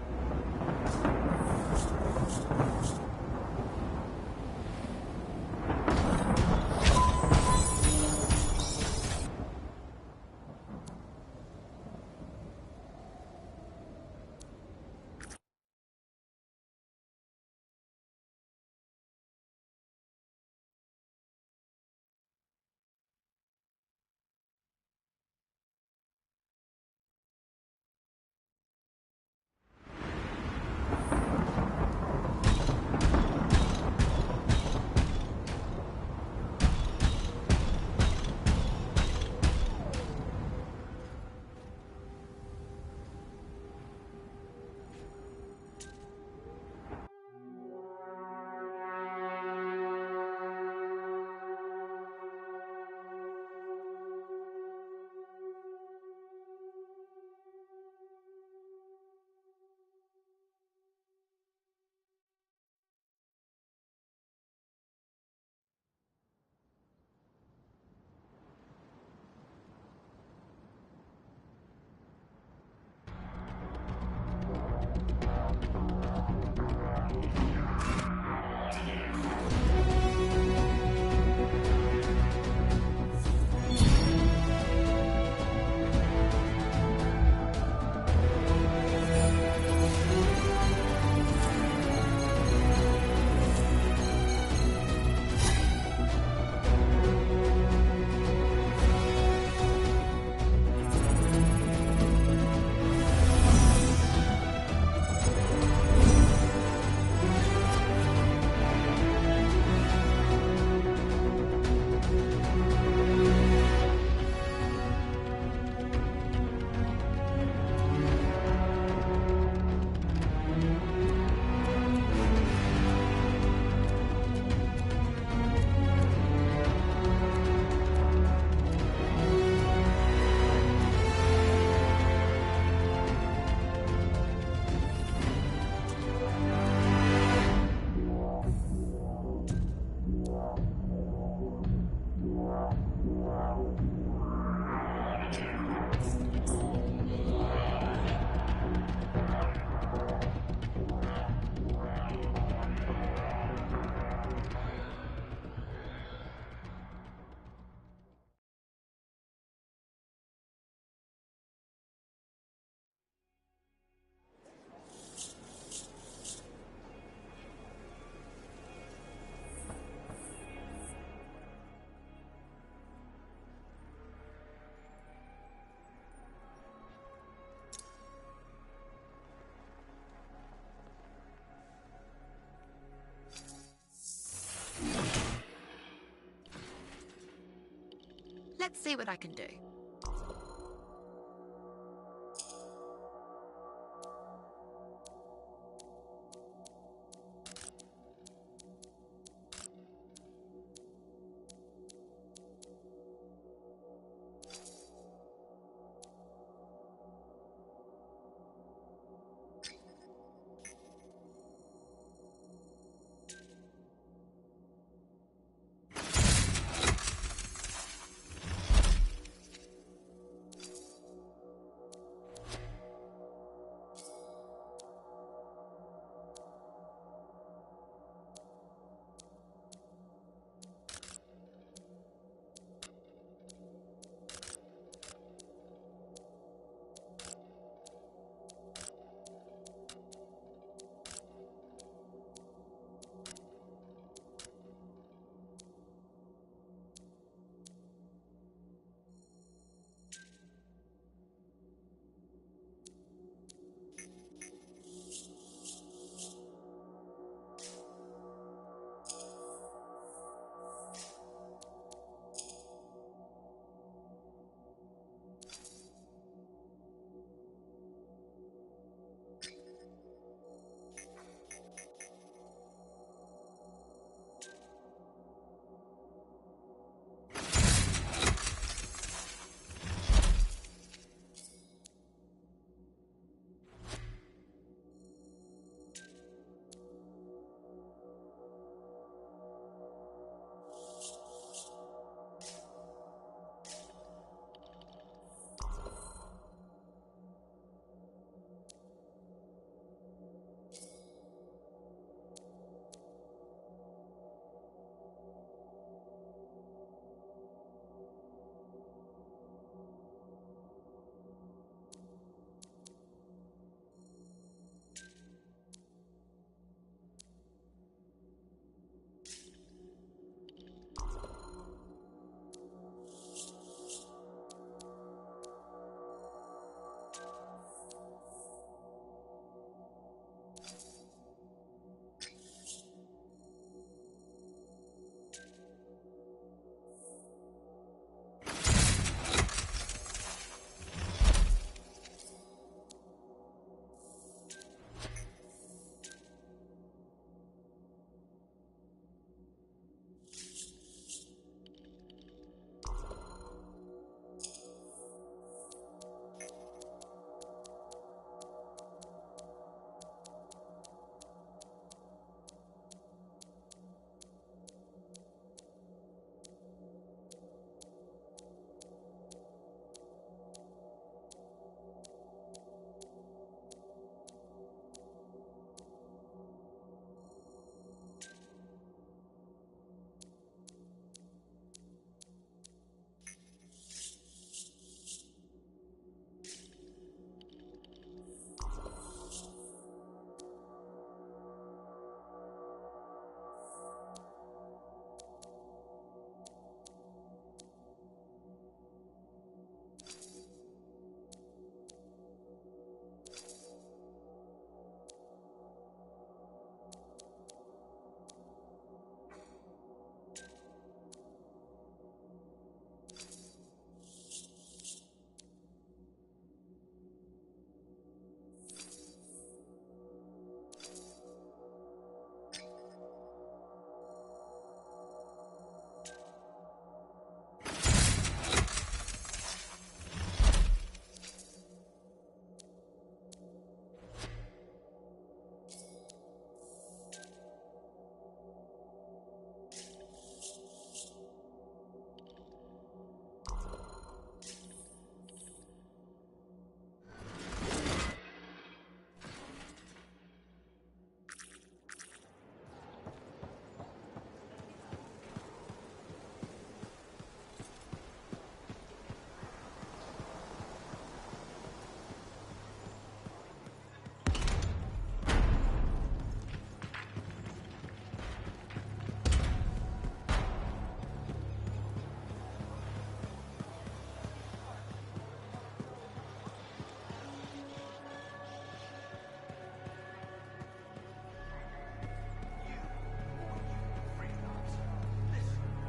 Let's see what I can do.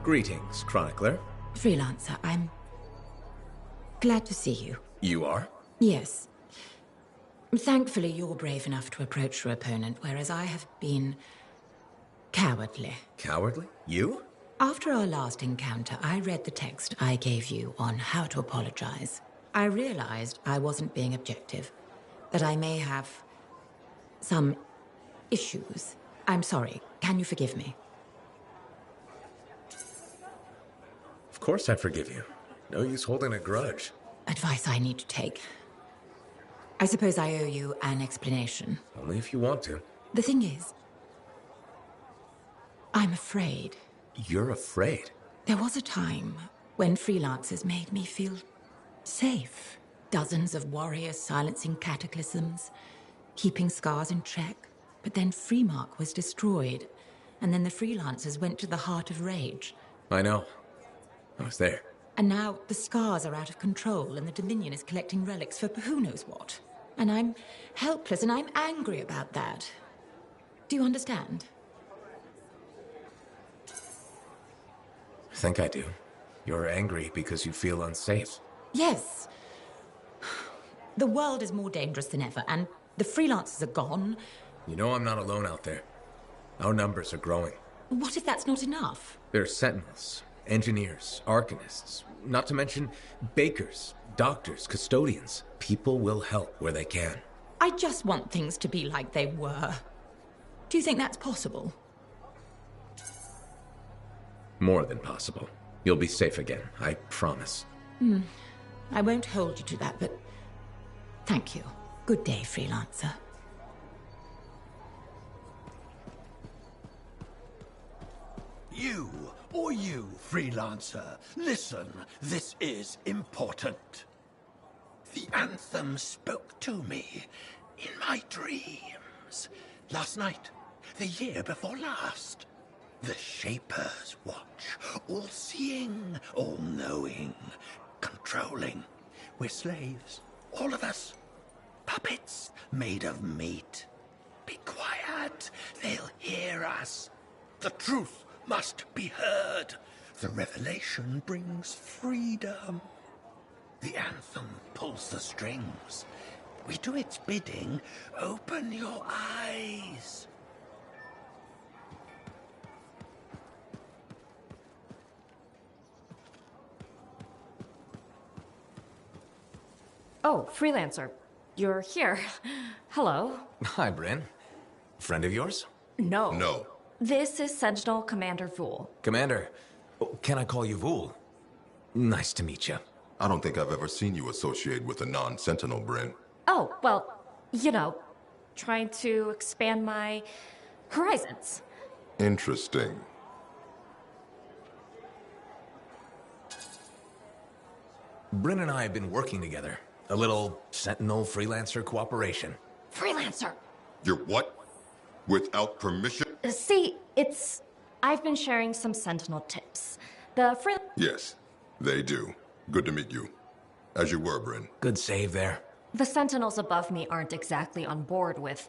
Greetings, Chronicler. Freelancer, I'm glad to see you. You are? Yes. Thankfully, you're brave enough to approach your opponent, whereas I have been cowardly. Cowardly? You? After our last encounter, I read the text I gave you on how to apologize. I realized I wasn't being objective, that I may have some issues. I'm sorry. Can you forgive me? Of course I forgive you. No use holding a grudge. Advice I need to take. I suppose I owe you an explanation. Only if you want to. The thing is, I'm afraid. You're afraid? There was a time when freelancers made me feel safe. Dozens of warriors silencing cataclysms, keeping scars in check. But then Freemark was destroyed, and then the freelancers went to the heart of rage. I know. I was there. And now the scars are out of control, and the Dominion is collecting relics for who knows what. And I'm helpless, and I'm angry about that. Do you understand? I think I do. You're angry because you feel unsafe. Yes. The world is more dangerous than ever, and the freelancers are gone. You know I'm not alone out there. Our numbers are growing. What if that's not enough? There are sentinels, engineers, arcanists, not to mention bakers, doctors, custodians. People will help where they can. I just want things to be like they were. Do you think that's possible? More than possible. You'll be safe again, I promise. I won't hold you to that, but thank you. Good day, freelancer. You, freelancer, listen, this is important. The anthem spoke to me in my dreams. Last night, the year before last. The Shaper's watch, all-seeing, all-knowing, controlling. We're slaves, all of us. Puppets made of meat. Be quiet, they'll hear us. The truth must be heard. The revelation brings freedom. The anthem pulls the strings. We do its bidding. Open your eyes. Oh, freelancer. You're here. Hello. Hi, Bryn. Friend of yours? No. No. This is Sentinel Commander Vool. Commander, can I call you Vool? Nice to meet you. I don't think I've ever seen you associate with a non-Sentinel, Bryn. Oh, well, you know, trying to expand my horizons. Interesting. Bryn and I have been working together. A little Sentinel freelancer cooperation. Freelancer! You're what? Without permission? See, I've been sharing some Sentinel tips. Yes, they do. Good to meet you. As you were, Bryn. Good save there. The Sentinels above me aren't exactly on board with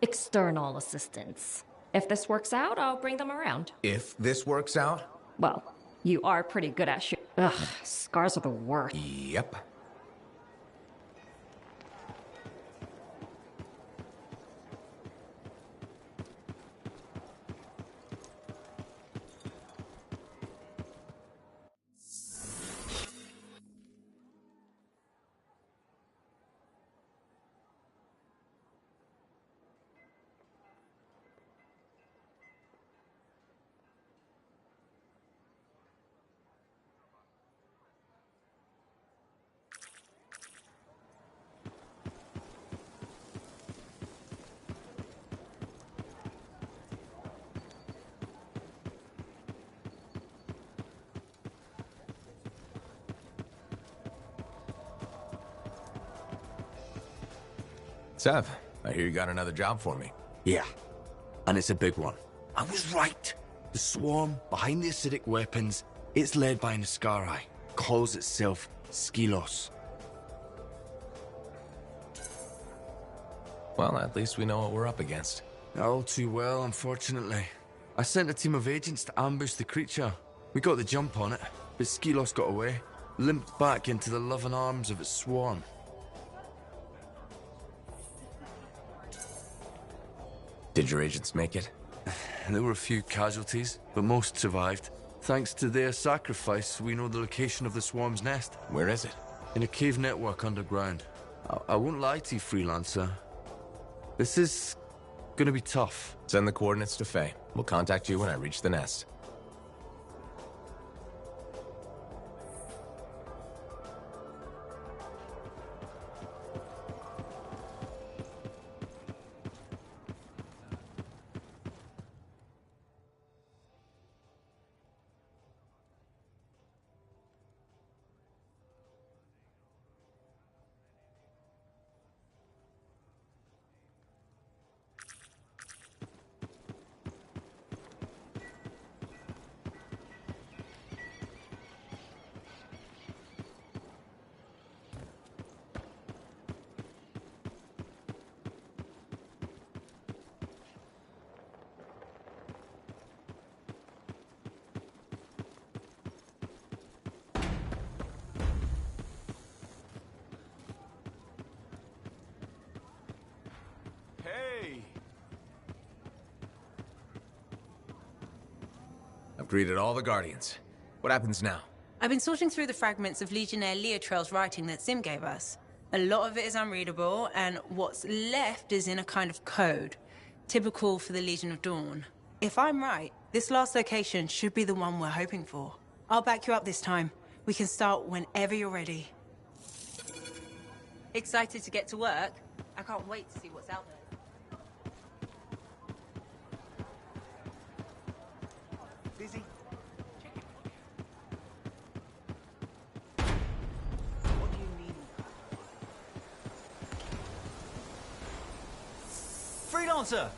external assistance. If this works out, I'll bring them around. If this works out? Well, you are pretty good at shooting. Ugh, scars are the worst. Yep. Sev, I hear you got another job for me. Yeah, and it's a big one. I was right. The swarm behind the acidic weapons, it's led by an Ascari. Calls itself Skilos. Well, at least we know what we're up against. All too well, unfortunately. I sent a team of agents to ambush the creature. We got the jump on it, but Skelos got away, limped back into the loving arms of its swarm. Did your agents make it? There were a few casualties, but most survived. Thanks to their sacrifice, we know the location of the swarm's nest. Where is it? In a cave network underground. I won't lie to you, Freelancer. This is gonna be tough. Send the coordinates to Faye. We'll contact you when I reach the nest. I've greeted all the Guardians. What happens now? I've been sorting through the fragments of Legionnaire Leotrell's writing that Sim gave us. A lot of it is unreadable, and what's left is in a kind of code, typical for the Legion of Dawn. If I'm right, this last location should be the one we're hoping for. I'll back you up this time. We can start whenever you're ready. Excited to get to work? I can't wait to see what's out there. Busy? Freelancer!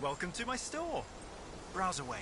Welcome to my store. Browse away.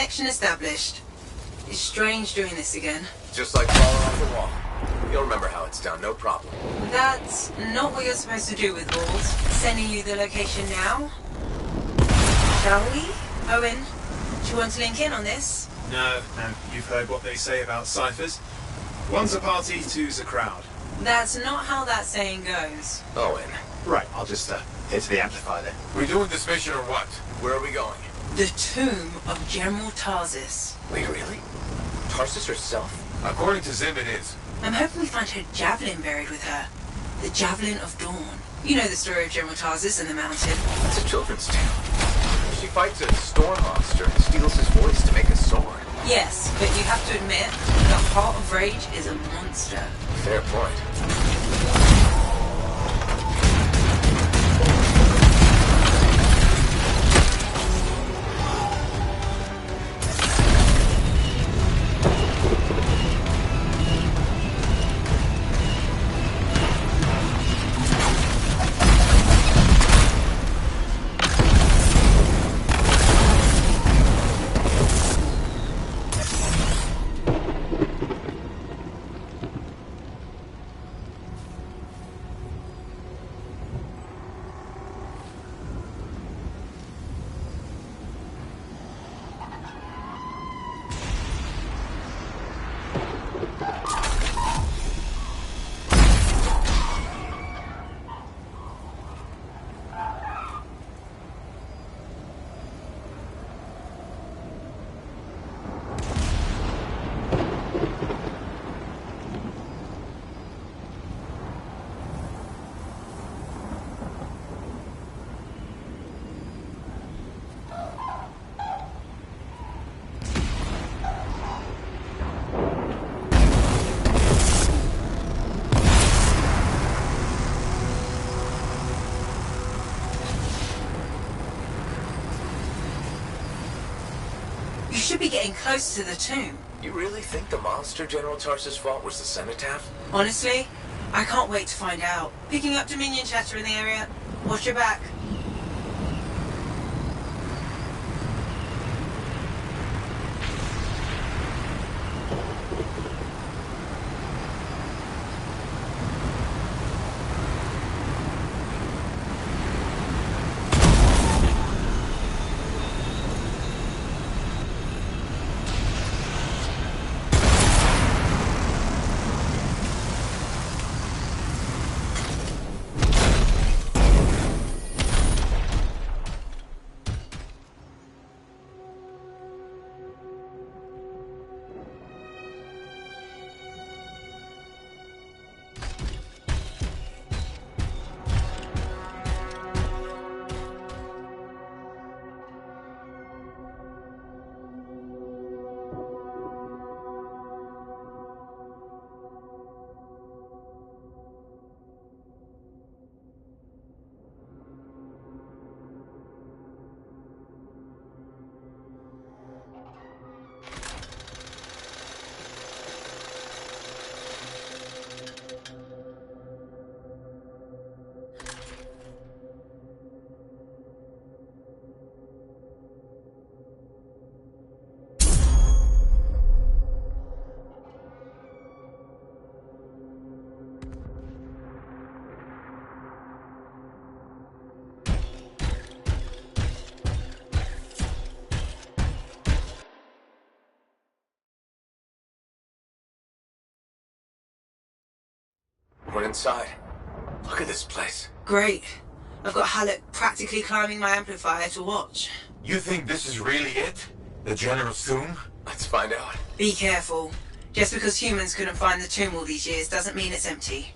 Connection established. It's strange doing this again. Just like falling off the wall. You'll remember how it's done, no problem. That's not what you're supposed to do with balls. Sending you the location now? Shall we? Owen, do you want to link in on this? No, you've heard what they say about ciphers. One's a party, two's a crowd. That's not how that saying goes. Owen. Right, I'll just hit the amplifier then. We doing this mission or what? Where are we going? The tomb of General Tarsus. Wait, really? Tarsus herself? According to Zim, it is. I'm hoping we find her javelin buried with her. The Javelin of Dawn. You know the story of General Tarsus and the mountain. It's a children's tale. She fights a storm monster and steals his voice to make a sword. Yes, but you have to admit, the Heart of Rage is a monster. Fair point. You should be getting close to the tomb. You really think the monster General Tarsus fought was the cenotaph? Honestly, I can't wait to find out. Picking up Dominion chatter in the area. Watch your back. We're inside. Look at this place. Great. I've got Halleck practically climbing my amplifier to watch. You think this is really it? The General's tomb? Let's find out. Be careful. Just because humans couldn't find the tomb all these years doesn't mean it's empty.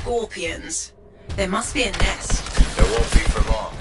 scorpions. There must be a nest. There won't be for long.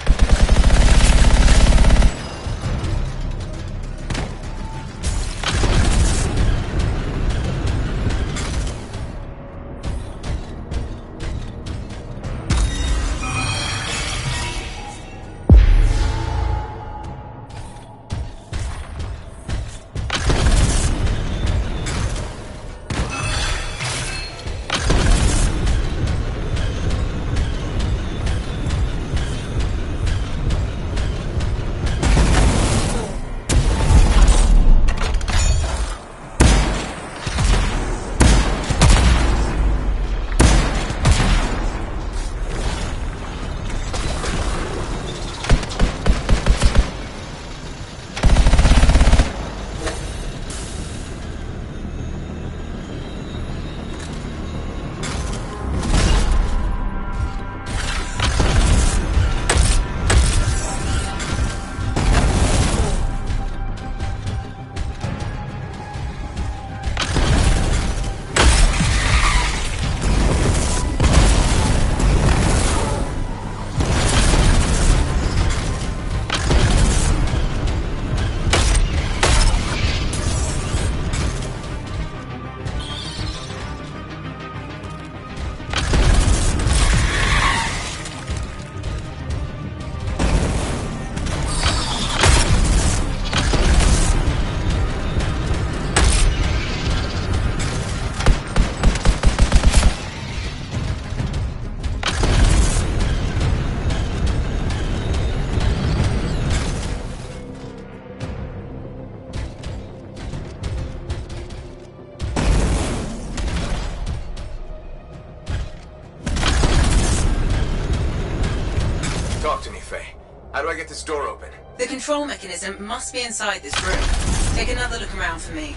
Talk to me, Faye. How do I get this door open? The control mechanism must be inside this room. Take another look around for me.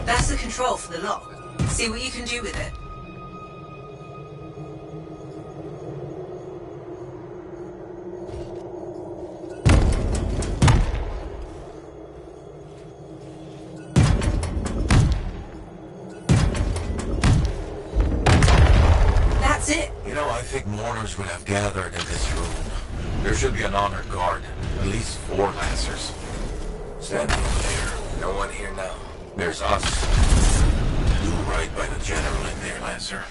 That's the control for the lock. See what you can do with it. That's it. You know, I think mourners would have gathered in this room. There should be an honored guard. At least 4 Lancers. Standing over there. No one here now. There's us. Do right by the general in there, Lancer.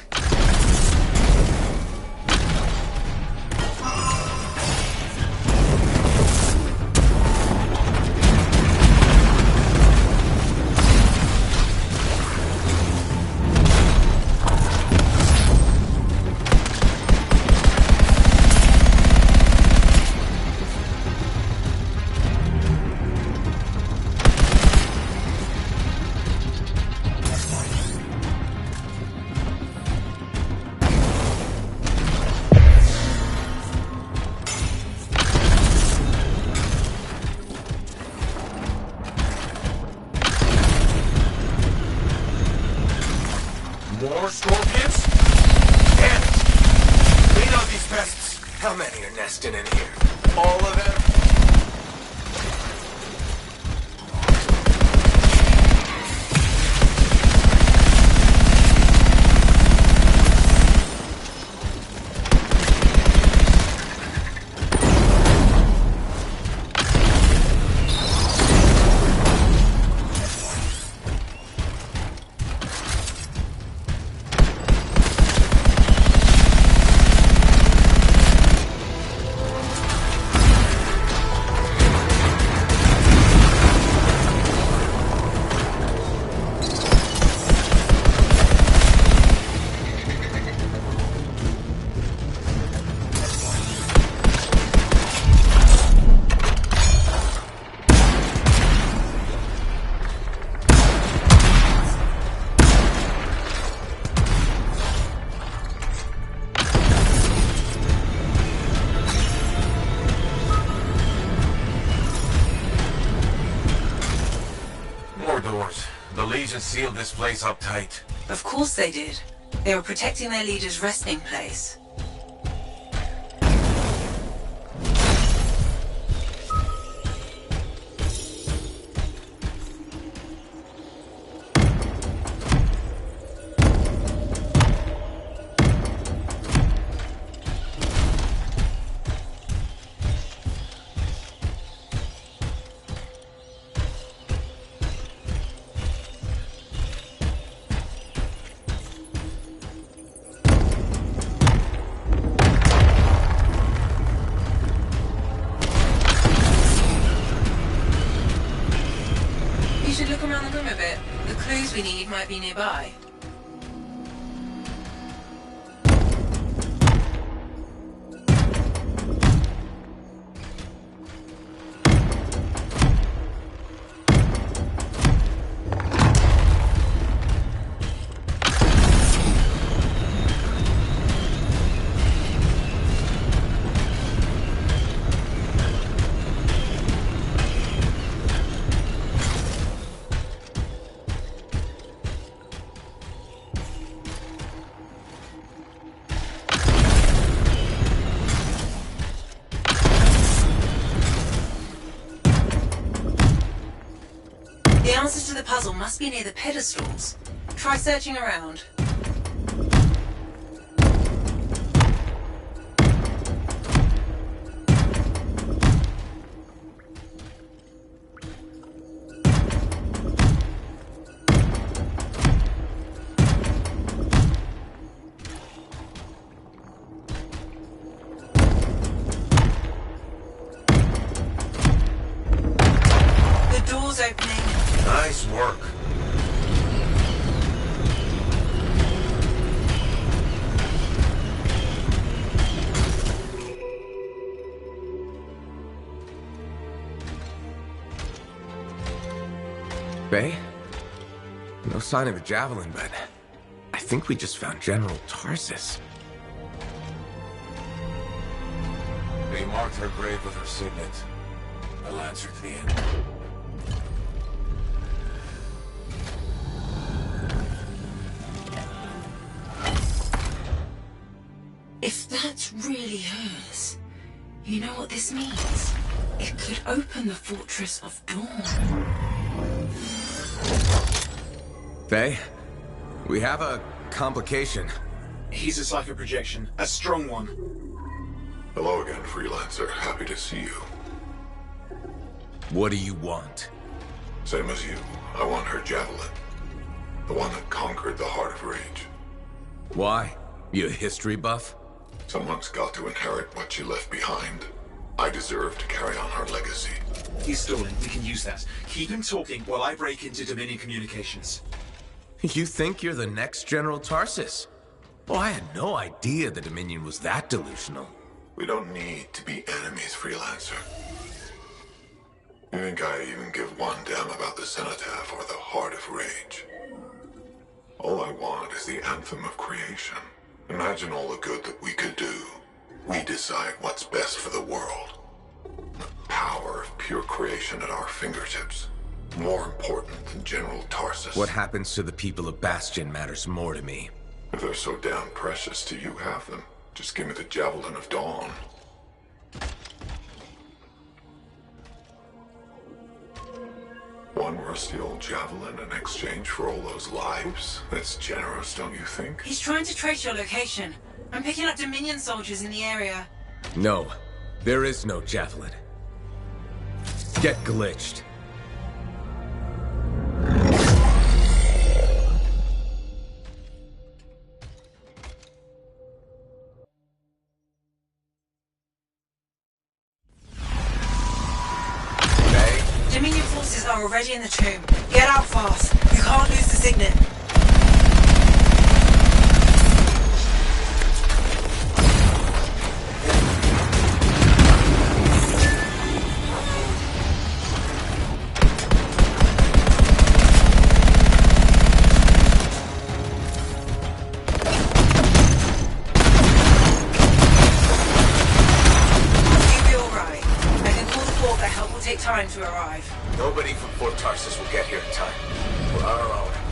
More scorpions? Damn it! Clean out these pests! How many are nesting in here? All of them? Legion sealed this place up tight. Of course they did. They were protecting their leader's resting place. We need might be nearby. The answer to the puzzle must be near the pedestals. Try searching around. The door's opening. Nice work. Bay? No sign of a javelin, but I think we just found General Tarsus. They marked her grave with her signet. A lancer to the end. If that's really hers, you know what this means? It could open the Fortress of Dawn. Bay, we have a complication. He's a psycho projection, a strong one. Hello again, Freelancer. Happy to see you. What do you want? Same as you. I want her javelin. The one that conquered the Heart of Rage. Why? You a history buff? Someone's got to inherit what she left behind. I deserve to carry on her legacy. He's stalling. We can use that. Keep him talking while I break into Dominion communications. You think you're the next General Tarsus? Well, I had no idea the Dominion was that delusional. We don't need to be enemies, Freelancer. You think I even give one damn about the cenotaph or the Heart of Rage? All I want is the anthem of creation. Imagine all the good that we could do. We decide what's best for the world. The power of pure creation at our fingertips. More important than General Tarsus. What happens to the people of Bastion matters more to me. If they're so damn precious to you, have them. Just give me the Javelin of Dawn. One rusty old javelin in exchange for all those lives? That's generous, don't you think? He's trying to trace your location. I'm picking up Dominion soldiers in the area. No, there is no javelin. Get glitched. Dominion forces are already in the tomb. Get out fast. You can't lose the signet. Time to arrive. Nobody from Fort Tarsus will get here in time. We're on our own.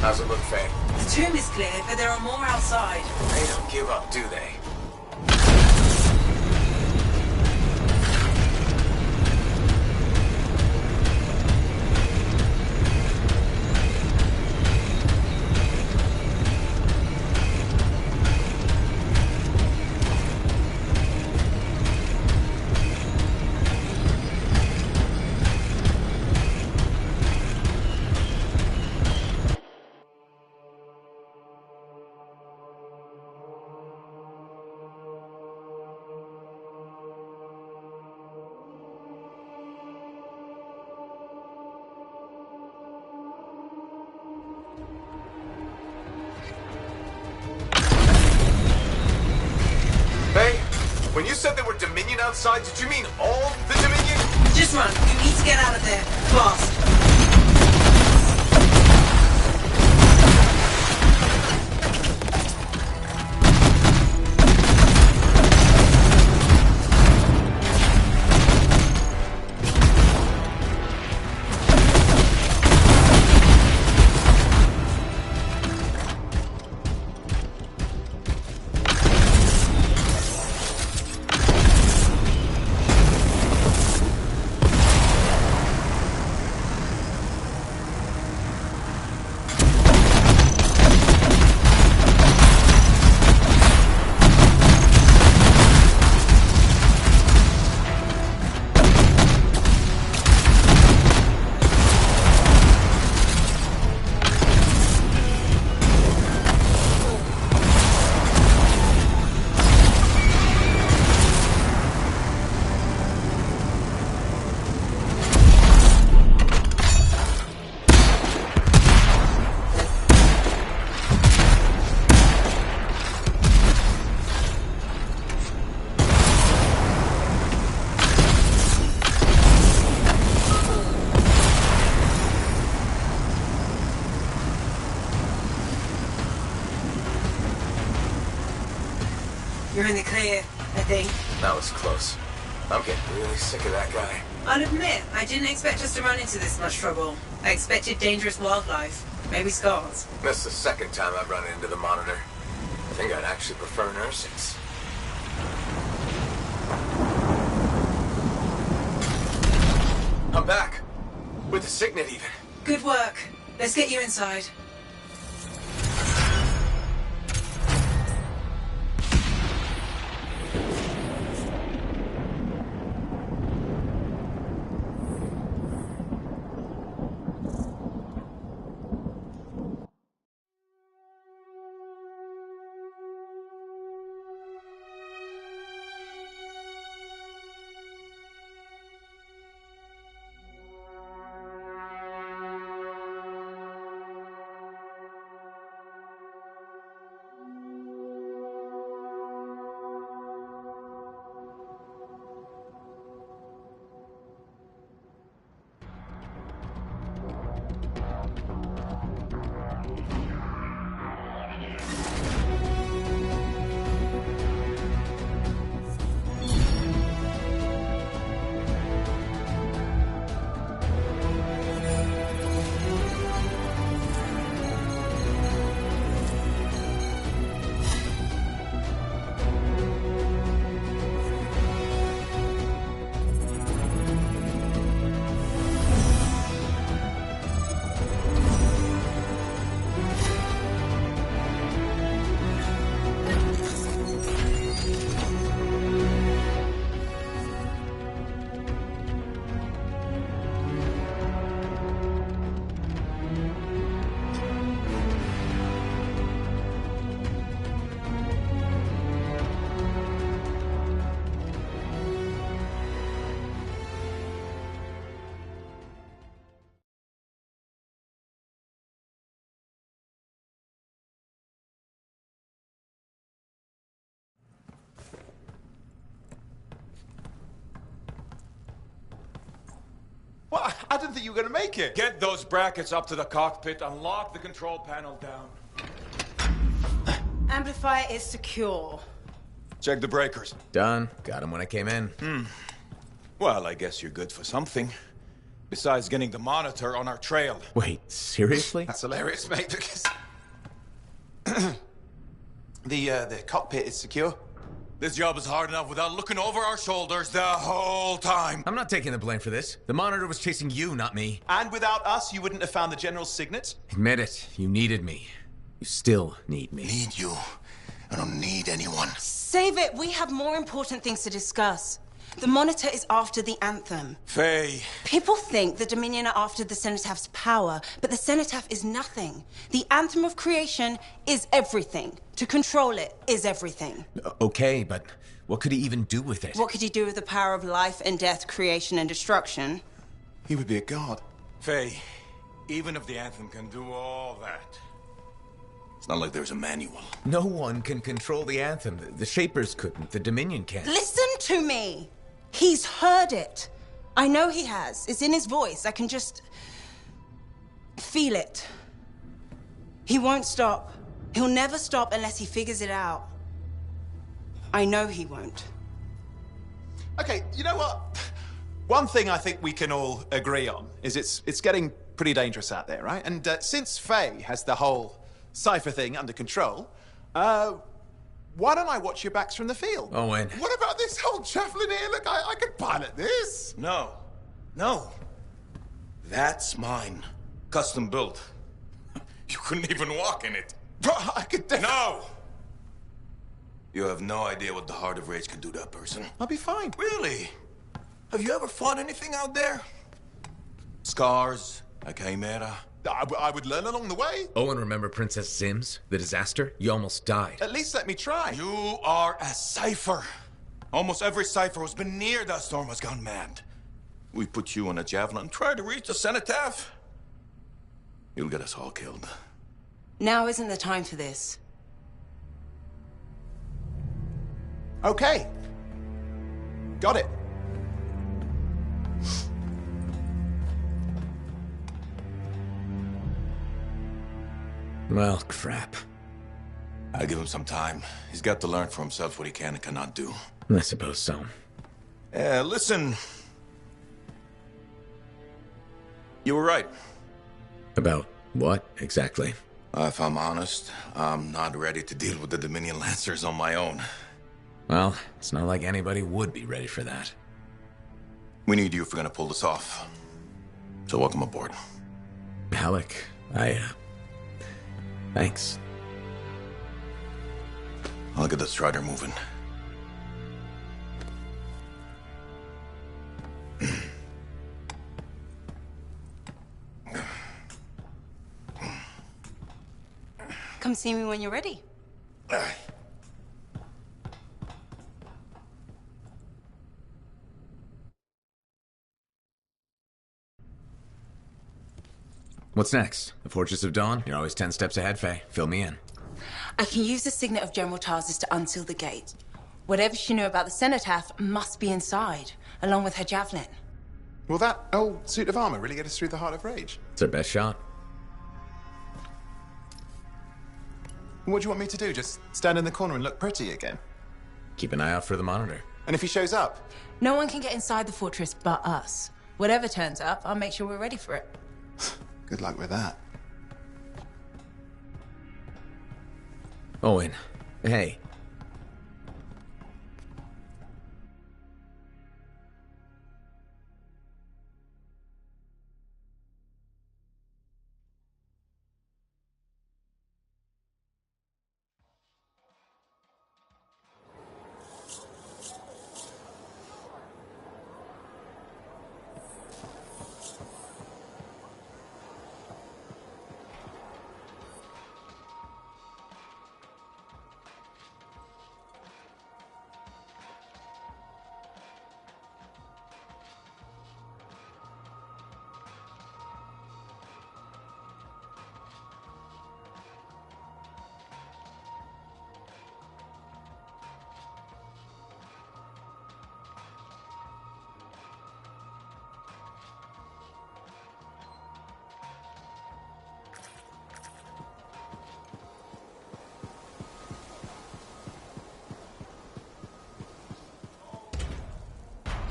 How's it look, Faye? The tomb is clear, but there are more outside. They don't give up, do they? When you said there were Dominion outside, did you mean all the Dominion? Just run. You need to get out of there. Fast. You're in the clear, I think. That was close. I'm getting really sick of that guy. I'll admit, I didn't expect us to run into this much trouble. I expected dangerous wildlife. Maybe scars. That's the second time I've run into the Monitor. I think I'd actually prefer nursings. I'm back. With the Signet even. Good work. Let's get you inside. Well, I didn't think you were going to make it. Get those brackets up to the cockpit and lock the control panel down. Amplifier is secure. Check the breakers. Done. Got him when I came in. Well, I guess you're good for something. Besides getting the monitor on our trail. Wait, seriously? That's hilarious, mate, because... the cockpit is secure. This job is hard enough without looking over our shoulders the whole time. I'm not taking the blame for this. The monitor was chasing you, not me. And without us, you wouldn't have found the General's signet? Admit it. You needed me. You still need me. Need you. I don't need anyone. Save it. We have more important things to discuss. The Monitor is after the Anthem. Faye. People think the Dominion are after the Cenotaph power, but the Cenotaph is nothing. The Anthem of Creation is everything. To control it is everything. Okay, but what could he even do with it? What could he do with the power of life and death, creation and destruction? He would be a god. Faye, even if the Anthem can do all that, it's not like there's a manual. No one can control the Anthem. The Shapers couldn't. The Dominion can't. Listen to me! He's heard it. I know he has. It's in his voice. I can just feel it. He won't stop. He'll never stop unless he figures it out. I know he won't. Okay, you know what? One thing I think we can all agree on is it's getting pretty dangerous out there, right? And since Faye has the whole cipher thing under control, why don't I watch your backs from the field? Owen. What about this whole javelin here? Look, I could pilot this. No. No. That's mine. Custom built. You couldn't even walk in it. But I could No! You have no idea what the Heart of Rage can do to a person. I'll be fine. Really? Have you ever fought anything out there? Scars, a chimera. I would learn along the way. Owen, remember Princess Sims? The disaster? You almost died. At least let me try. You are a cipher. Almost every cipher who's been near that storm has gone mad. We put you on a javelin, try to reach the cenotaph. You'll get us all killed. Now isn't the time for this. Okay. Got it. Well, crap. I give him some time. He's got to learn for himself what he can and cannot do. I suppose so. Listen. You were right. About what, exactly? If I'm honest, I'm not ready to deal with the Dominion Lancers on my own. Well, it's not like anybody would be ready for that. We need you if we're gonna pull this off. So welcome aboard. Alec, thanks. I'll get the Strider moving. Come see me when you're ready. What's next? The Fortress of Dawn? You're always 10 steps ahead, Faye. Fill me in. I can use the signet of General Tarsus to unseal the gate. Whatever she knew about the Cenotaph must be inside, along with her javelin. Will that old suit of armor really get us through the Heart of Rage? It's our best shot. What do you want me to do? Just stand in the corner and look pretty again? Keep an eye out for the monitor. And if he shows up? No one can get inside the fortress but us. Whatever turns up, I'll make sure we're ready for it. Good luck with that. Owen, hey.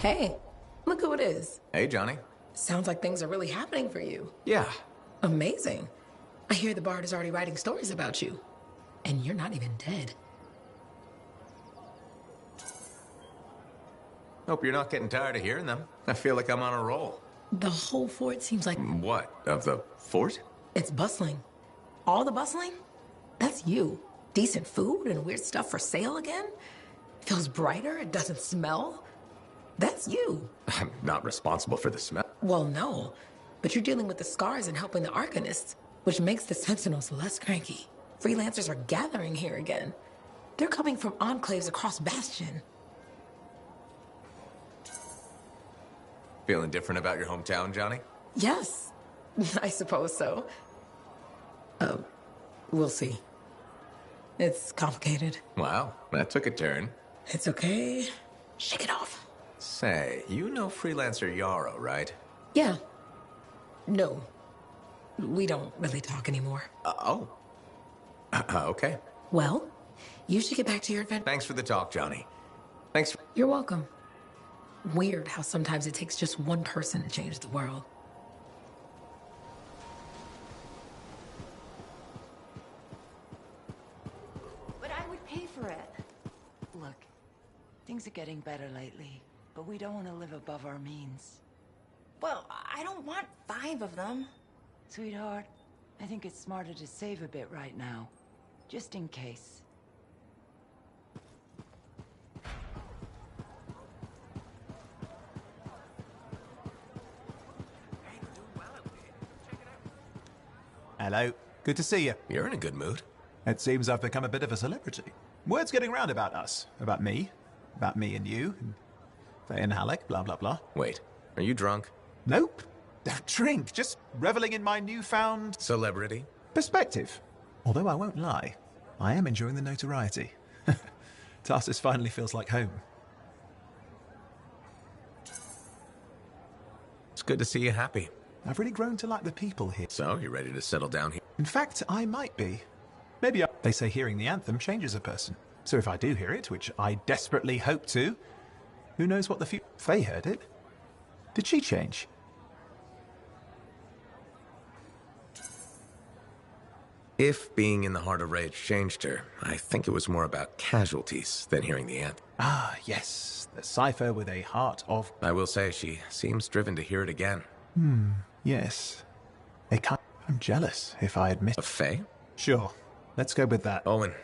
Hey, look who it is. Hey, Johnny. Sounds like things are really happening for you. Yeah. Amazing. I hear the Bard is already writing stories about you. And you're not even dead. Hope you're not getting tired of hearing them. I feel like I'm on a roll. The whole fort seems like... What? Of the fort? It's bustling. All the bustling? That's you. Decent food and weird stuff for sale again? Feels brighter, it doesn't smell. That's you. I'm not responsible for the smell. Well, no. But you're dealing with the scars and helping the Arcanists, which makes the Sentinels less cranky. Freelancers are gathering here again. They're coming from enclaves across Bastion. Feeling different about your hometown, Johnny? Yes, I suppose so. We'll see. It's complicated. Wow, that took a turn. It's okay. Shake it off. Say, you know Freelancer Yarrow, right? Yeah. No. We don't really talk anymore. Okay. Well, you should get back to your adventure. Thanks for the talk, Johnny. Thanks for... You're welcome. Weird how sometimes it takes just one person to change the world. But I would pay for it. Look, things are getting better lately, but we don't want to live above our means. Well, I don't want 5 of them. Sweetheart, I think it's smarter to save a bit right now, just in case. Hello. Good to see you. You're in a good mood. It seems I've become a bit of a celebrity. Word's getting round about us. About me and you, and Faye and Halleck, blah, blah, blah. Wait, are you drunk? Nope. Don't drink. Just reveling in my newfound... Celebrity? Perspective. Although I won't lie, I am enjoying the notoriety. Tarsus finally feels like home. It's good to see you happy. I've really grown to like the people here. So, you're ready to settle down here? In fact, I might be. Maybe They say hearing the anthem changes a person. So if I do hear it, which I desperately hope to, who knows what the future... Faye heard it. Did she change? If being in the Heart of Rage changed her, I think it was more about casualties than hearing the anthem. Ah, yes. The cipher with a heart of... I will say she seems driven to hear it again. Yes. I'm jealous, if I admit... Of Faye? Sure. Let's go with that. Owen,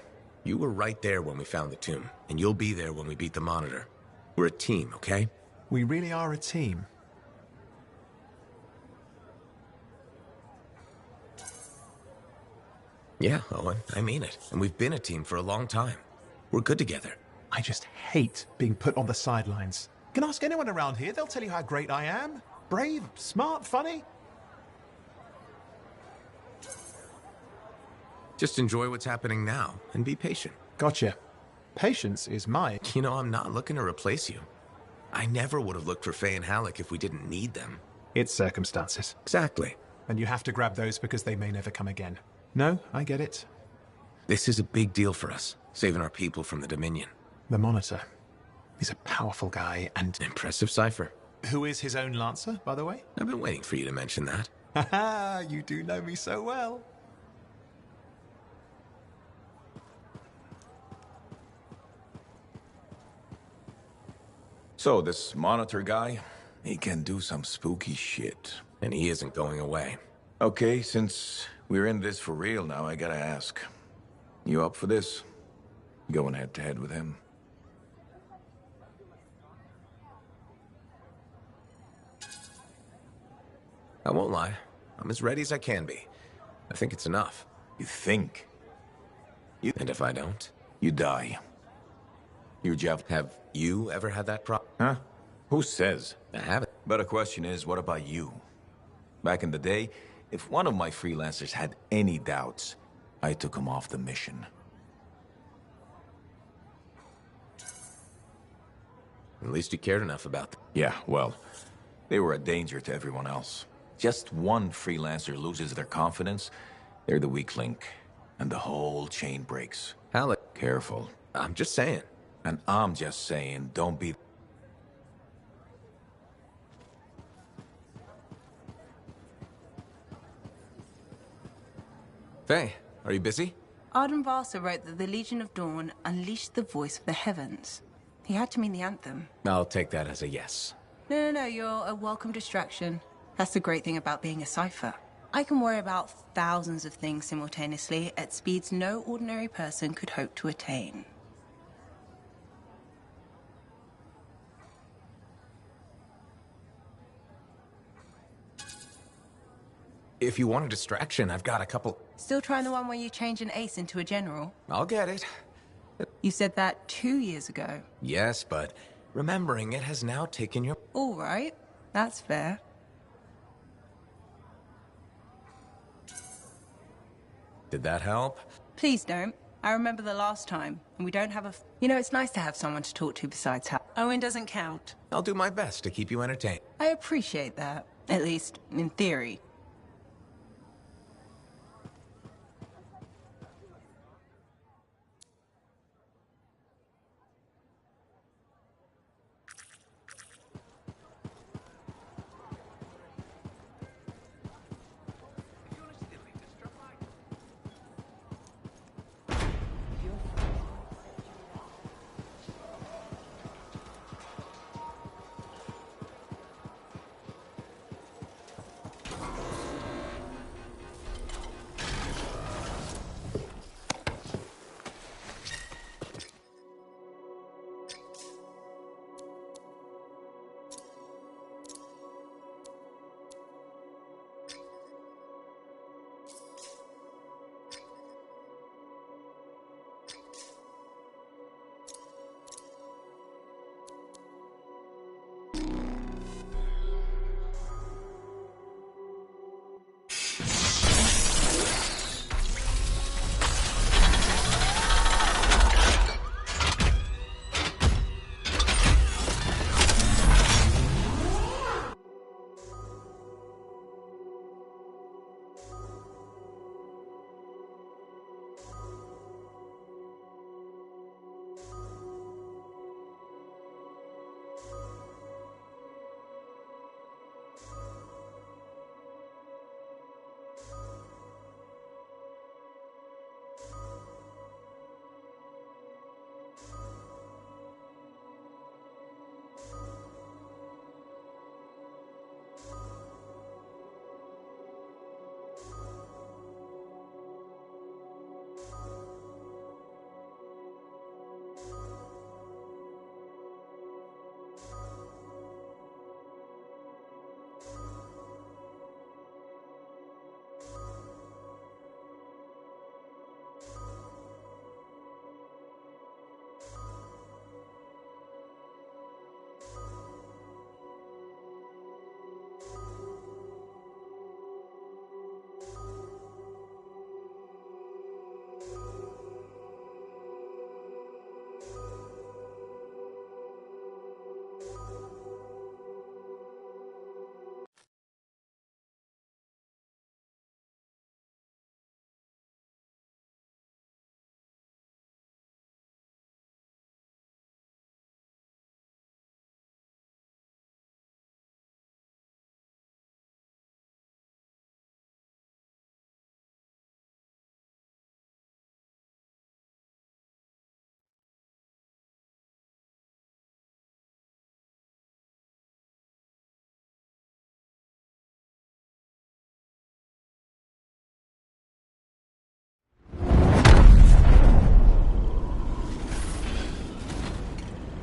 you were right there when we found the tomb, and you'll be there when we beat the Monitor. We're a team, okay? We really are a team. Yeah, Owen, I mean it. And we've been a team for a long time. We're good together. I just hate being put on the sidelines. You can ask anyone around here, they'll tell you how great I am. Brave, smart, funny. Just enjoy what's happening now, and be patient. Gotcha. Patience is my... You know, I'm not looking to replace you. I never would have looked for Faye and Halleck if we didn't need them. It's circumstances. Exactly. And you have to grab those because they may never come again. No, I get it. This is a big deal for us, saving our people from the Dominion. The Monitor. He's a powerful guy and... Impressive cipher. Who is his own Lancer, by the way? I've been waiting for you to mention that. Haha, you do know me so well. So, this Monitor guy, he can do some spooky shit. And he isn't going away. Okay, since we're in this for real now, I gotta ask. You up for this? Going head-to-head with him? I won't lie. I'm as ready as I can be. I think it's enough. You think? And if I don't? You die. Your job. Have you ever had that problem? Huh? Who says? I haven't. Better question is, what about you? Back in the day, if one of my freelancers had any doubts, I took him off the mission. At least you cared enough about them. Yeah, well, they were a danger to everyone else. Just one freelancer loses their confidence, they're the weak link, and the whole chain breaks. Halleck. Careful. I'm just saying. And I'm just saying, don't be... Faye, are you busy? Arden Varsa wrote that the Legion of Dawn unleashed the voice of the heavens. He had to mean the anthem. I'll take that as a yes. No, you're a welcome distraction. That's the great thing about being a cipher. I can worry about thousands of things simultaneously at speeds no ordinary person could hope to attain. If you want a distraction, I've got a couple... Still trying the one where you change an ace into a general? I'll get it. You said that 2 years ago. Yes, but remembering it has now taken your... All right, that's fair. Did that help? Please don't. I remember the last time, and we don't have a... You know, it's nice to have someone to talk to besides Hal. Owen doesn't count. I'll do my best to keep you entertained. I appreciate that. At least, in theory.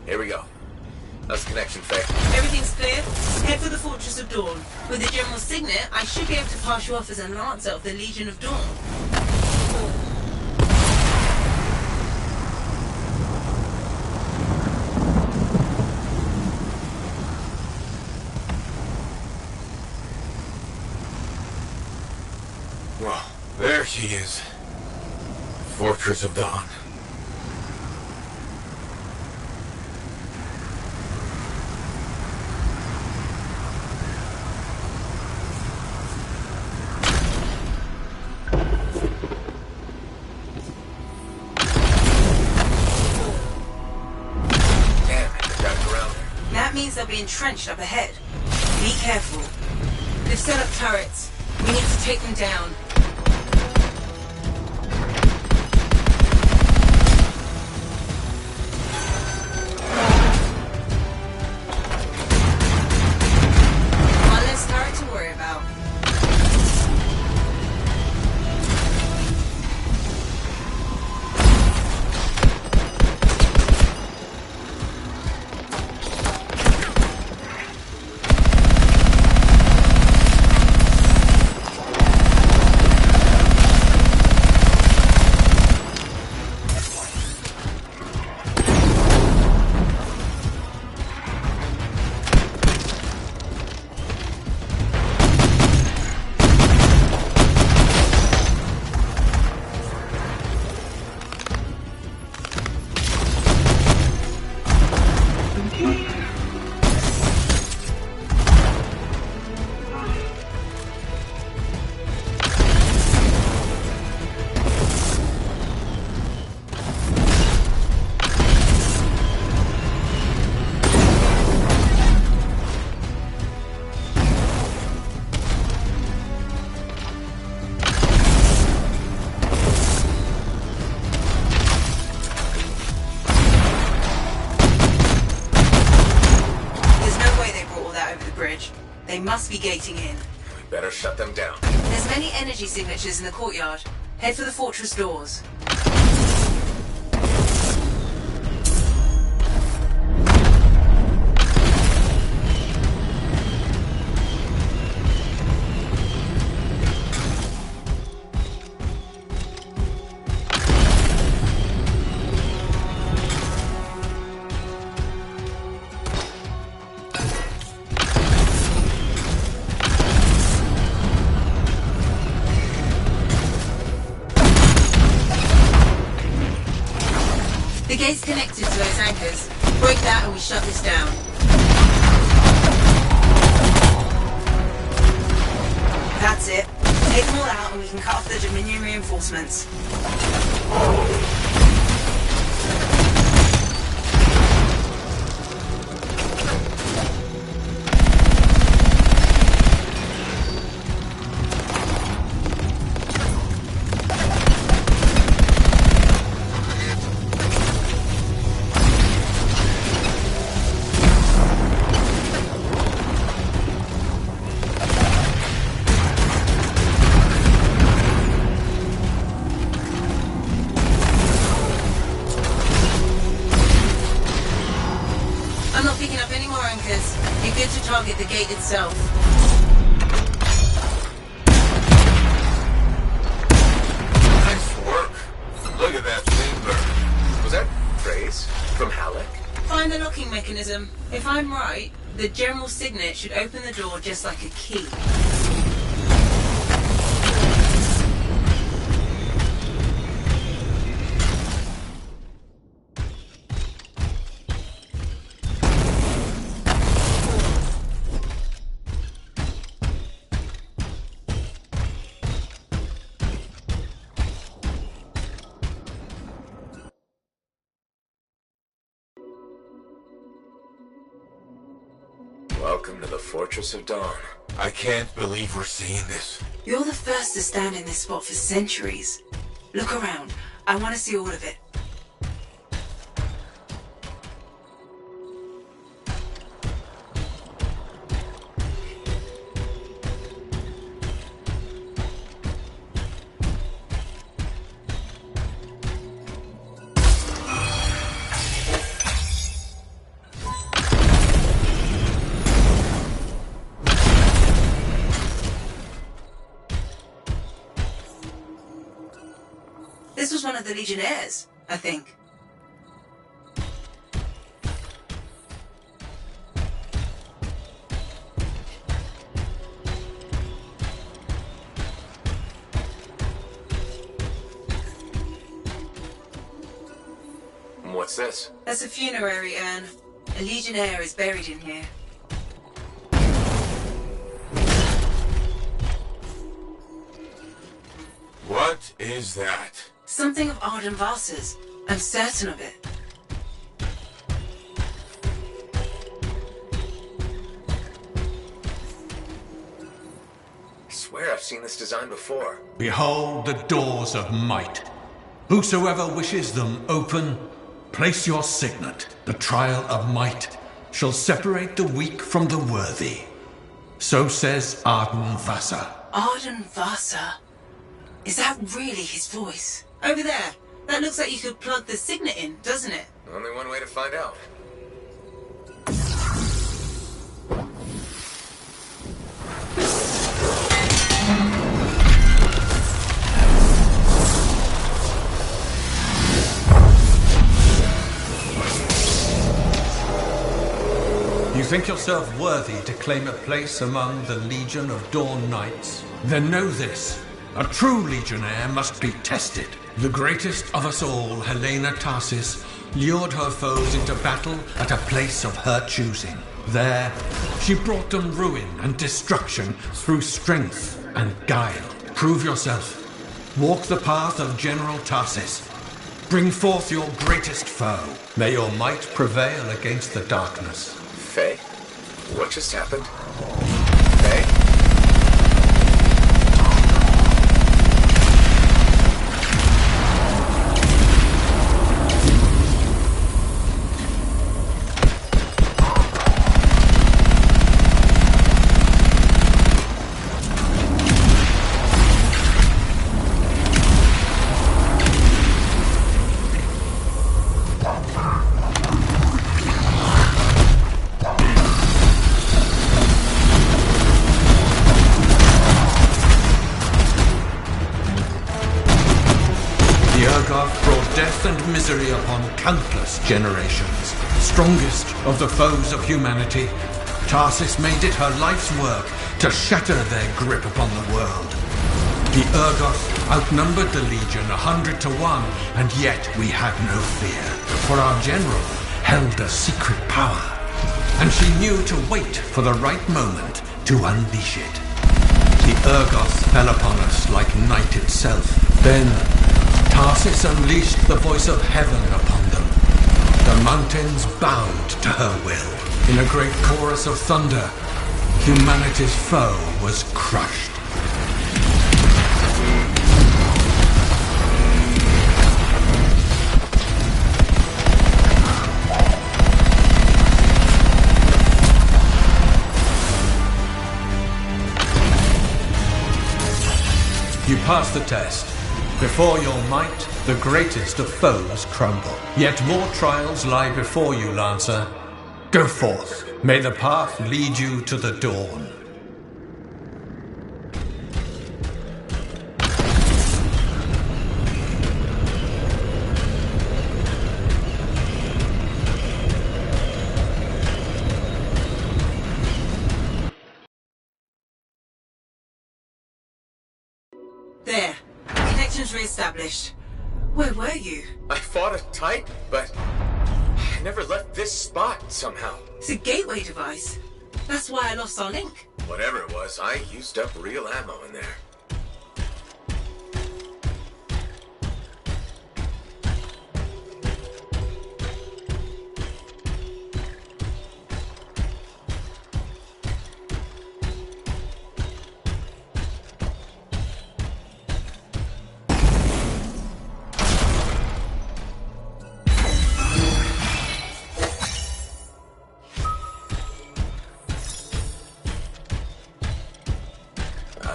Here we go. That's the connection, Faye. Everything's clear. Head for the Fortress of Dawn. With the General's signet, I should be able to pass you off as a Lancer of the Legion of Dawn. Well, there she is. Fortress of Dawn. They'll be entrenched up ahead. Be careful. They've set up turrets. We need to take them down. must be gating in. We better shut them down. There's many energy signatures in the courtyard. Head for the fortress doors. The gate's connected to those anchors. Break that and we shut this down. That's it. Take them all out and we can cut off the Dominion reinforcements. I'm not picking up any more anchors. You're good to target the gate itself. Nice work. Look at that thing burn. Was that praise from Halleck? Find the locking mechanism. If I'm right, the general signet should open the door just like a key. Welcome to the Fortress of Dawn. I can't believe we're seeing this. You're the first to stand in this spot for centuries. Look around. I want to see all of it. This was one of the Legionnaires, I think. What's this? That's a funerary urn. A Legionnaire is buried in here. What is that? Something of Arden Vasa's. I'm certain of it. I swear I've seen this design before. Behold the doors of might. Whosoever wishes them open, place your signet. The trial of might shall separate the weak from the worthy. So says Arden Vasa. Arden Vasa? Is that really his voice? Over there. That looks like you could plug the signet in, doesn't it? Only one way to find out. You think yourself worthy to claim a place among the Legion of Dawn Knights? Then know this. A true Legionnaire must be tested. The greatest of us all, Helena Tarsis, lured her foes into battle at a place of her choosing. There, she brought them ruin and destruction through strength and guile. Prove yourself. Walk the path of General Tarsis. Bring forth your greatest foe. May your might prevail against the darkness. Faye? What just happened? Faye? Urgoth brought death and misery upon countless generations. Strongest of the foes of humanity, Tarsis made it her life's work to shatter their grip upon the world. The Urgoth outnumbered the Legion 100 to 1, and yet we had no fear, for our general held a secret power, and she knew to wait for the right moment to unleash it. The Urgoth fell upon us like night itself. Then Tarsis unleashed the voice of heaven upon them. The mountains bowed to her will. In a great chorus of thunder, humanity's foe was crushed. You passed the test. Before your might, the greatest of foes crumble. Yet more trials lie before you, Lancer. Go forth. May the path lead you to the dawn. There. Connections re-established. Where were you? I fought a type, but I never left this spot somehow. It's a gateway device. That's why I lost our link. Whatever it was, I used up real ammo in there.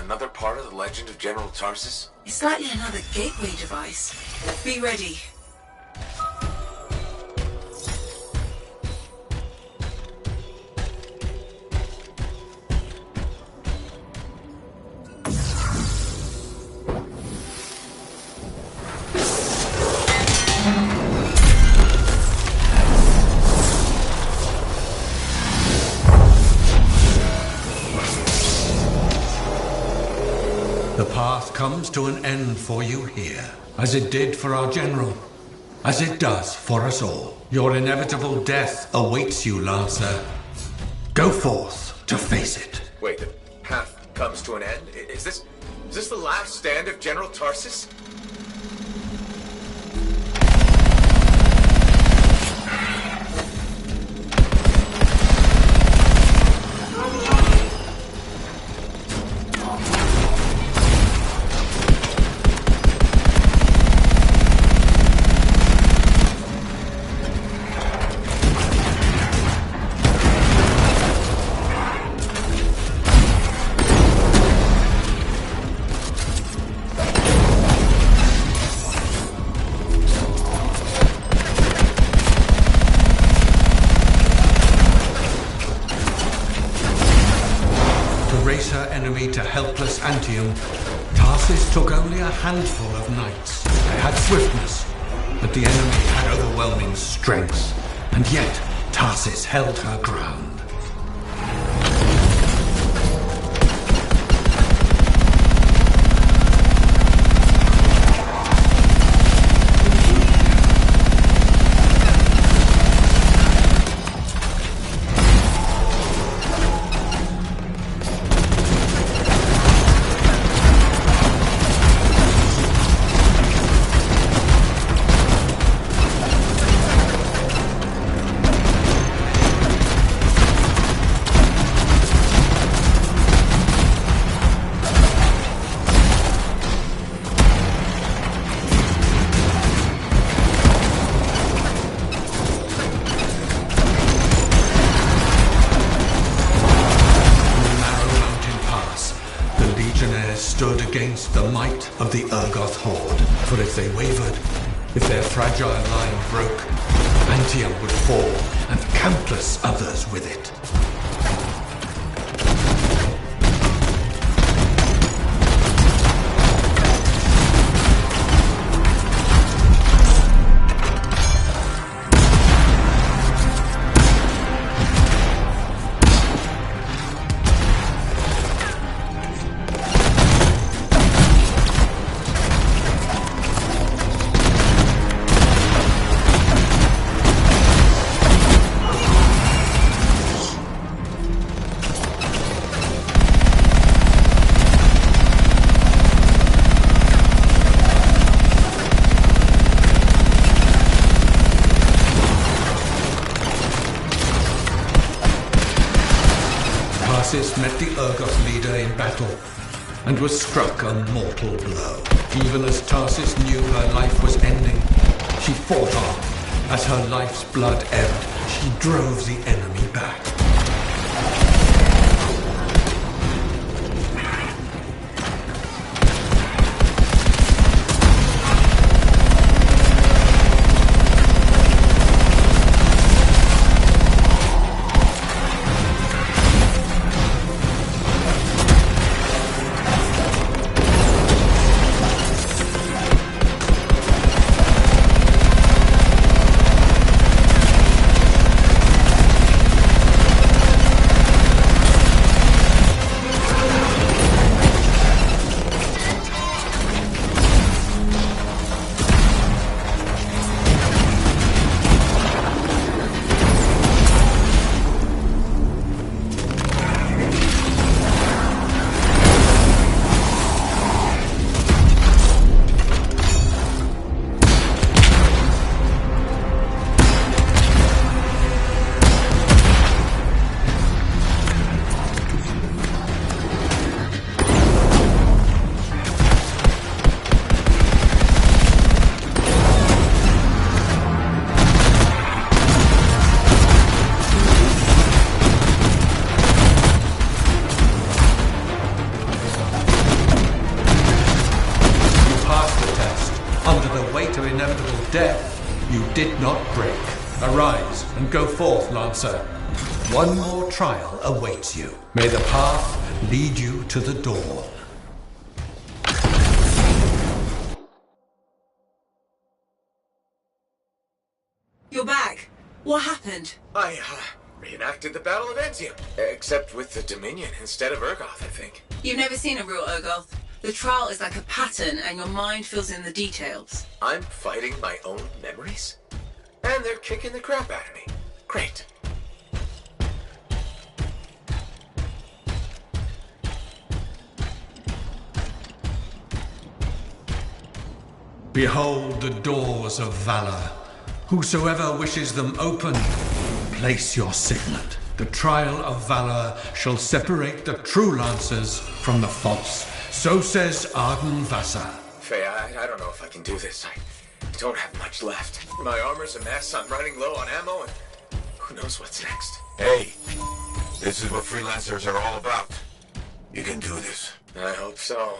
Another part of the legend of General Tarsis? It's likely another gateway device. Be ready. The path comes to an end for you here, as it did for our general, as it does for us all. Your inevitable death awaits you, Lancer. Go forth to face it. Wait, the path comes to an end? Is this the last stand of General Tarsis? Race her enemy to helpless Antium, Tarsis took only a handful of knights. They had swiftness, but the enemy had overwhelming strength, and yet Tarsis held her ground. Stood against the might of the Urgoth horde. For if they wavered, if their fragile line broke, Antium would fall, and countless others with it. met the Urgoth leader in battle and was struck a mortal blow. Even as Tarsis knew her life was ending, she fought on. As her life's blood ebbed, she drove the enemy back. You did not break. Arise and go forth, Lancer. One more trial awaits you. May the path lead you to the dawn. You're back. What happened? I, reenacted the Battle of Antium. Except with the Dominion instead of Urgoth, I think. You've never seen a real Urgoth. The trial is like a pattern, and your mind fills in the details. I'm fighting my own memories? And they're kicking the crap out of me. Great. Behold the doors of valor. Whosoever wishes them open, place your signet. The trial of valor shall separate the true lancers from the false. So says Arden Vassa. Faye, I don't know if I can do this. I don't have much left. My armor's a mess, I'm running low on ammo, and who knows what's next. Hey, this is what freelancers are all about. You can do this. I hope so.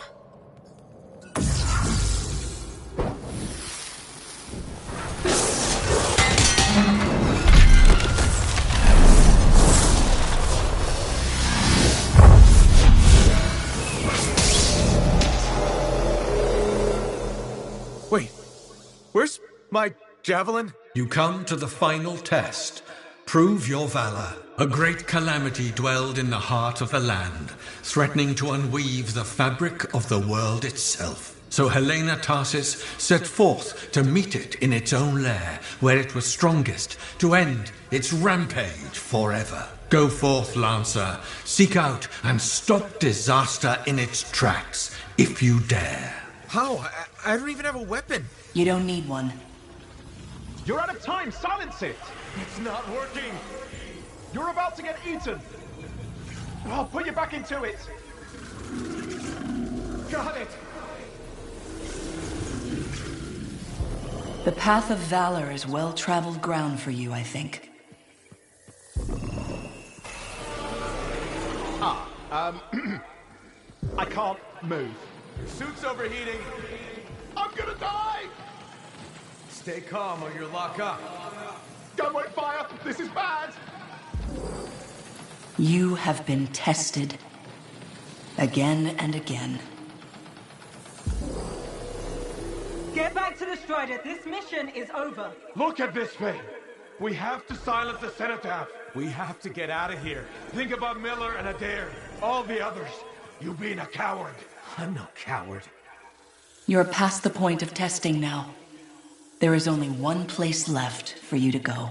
Wait, where's my javelin? You come to the final test. Prove your valor. A great calamity dwelled in the heart of the land, threatening to unweave the fabric of the world itself. So Helena Tarsis set forth to meet it in its own lair, where it was strongest, to end its rampage forever. Go forth, Lancer. Seek out and stop disaster in its tracks, if you dare. How? I don't even have a weapon. You don't need one. You're out of time! Silence it! It's not working! You're about to get eaten! I'll put you back into it! Got it! The path of valor is well-traveled ground for you, I think. I can't move. Your suit's overheating. I'm gonna die! Stay calm or you'll lock up. Gun won't fire! This is bad! You have been tested. Again and again. Get back to the Strider. This mission is over. Look at this thing! We have to silence the cenotaph. We have to get out of here. Think about Miller and Adair. All the others. You being a coward. I'm no coward. You're past the point of testing now. There is only one place left for you to go.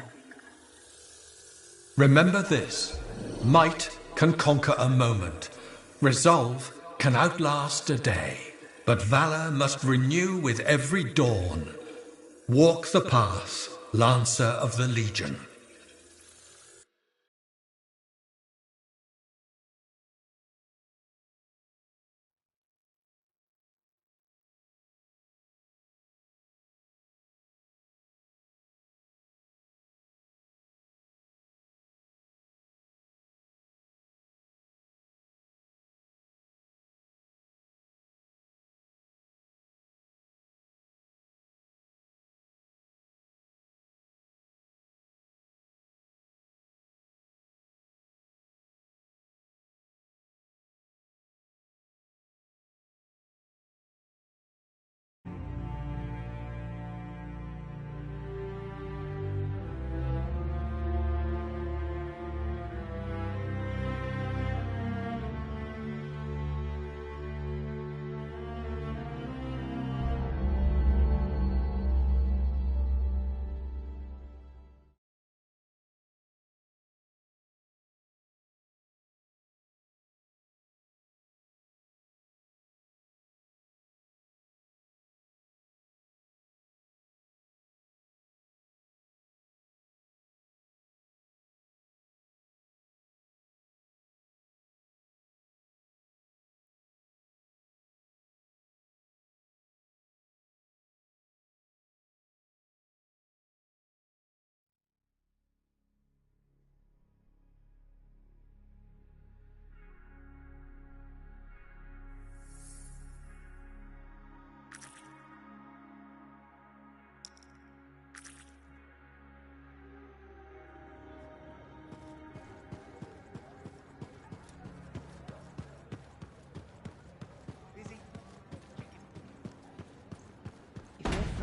Remember this. Might can conquer a moment. Resolve can outlast a day. But valor must renew with every dawn. Walk the path, Lancer of the Legion.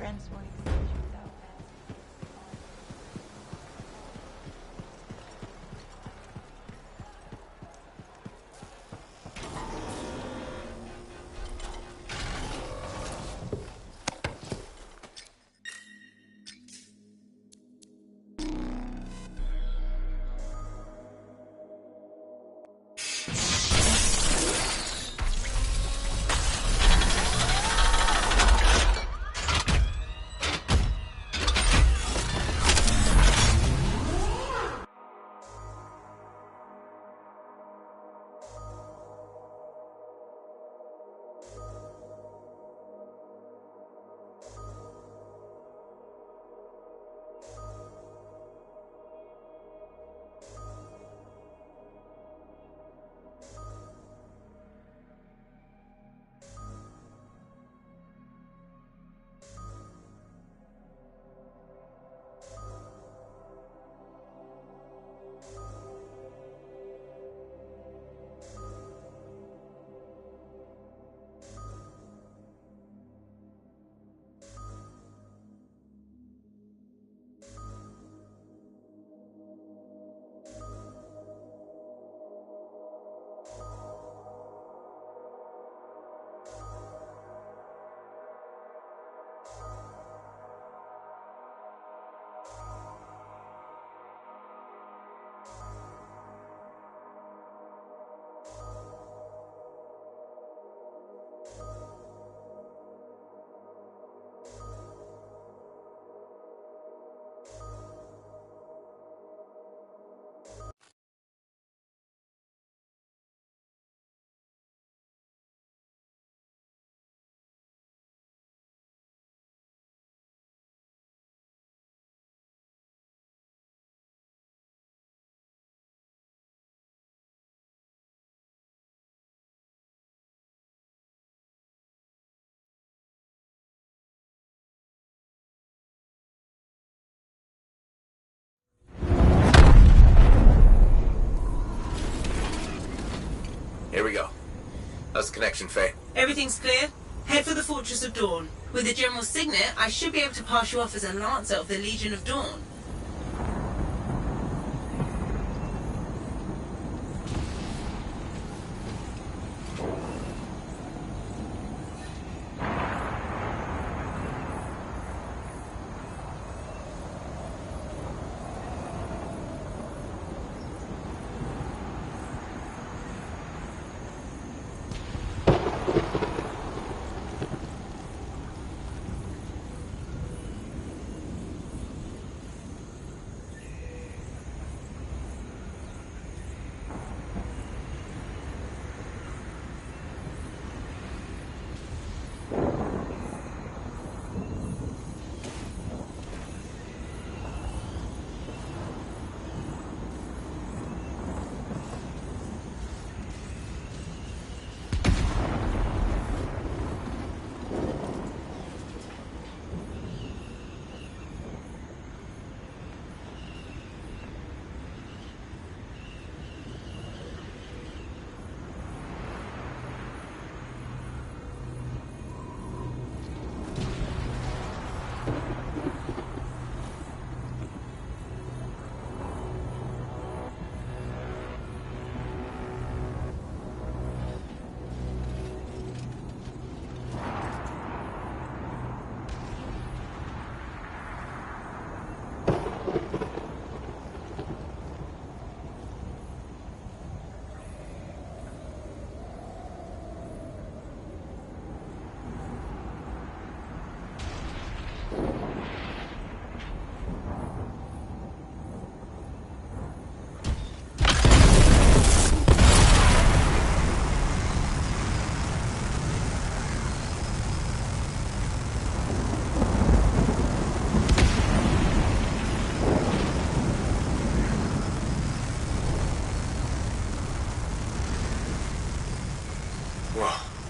friends won't accept you without that. Here we go. How's the connection, Faye? Everything's clear. Head for the Fortress of Dawn. With the General Signet, I should be able to pass you off as a Lancer of the Legion of Dawn.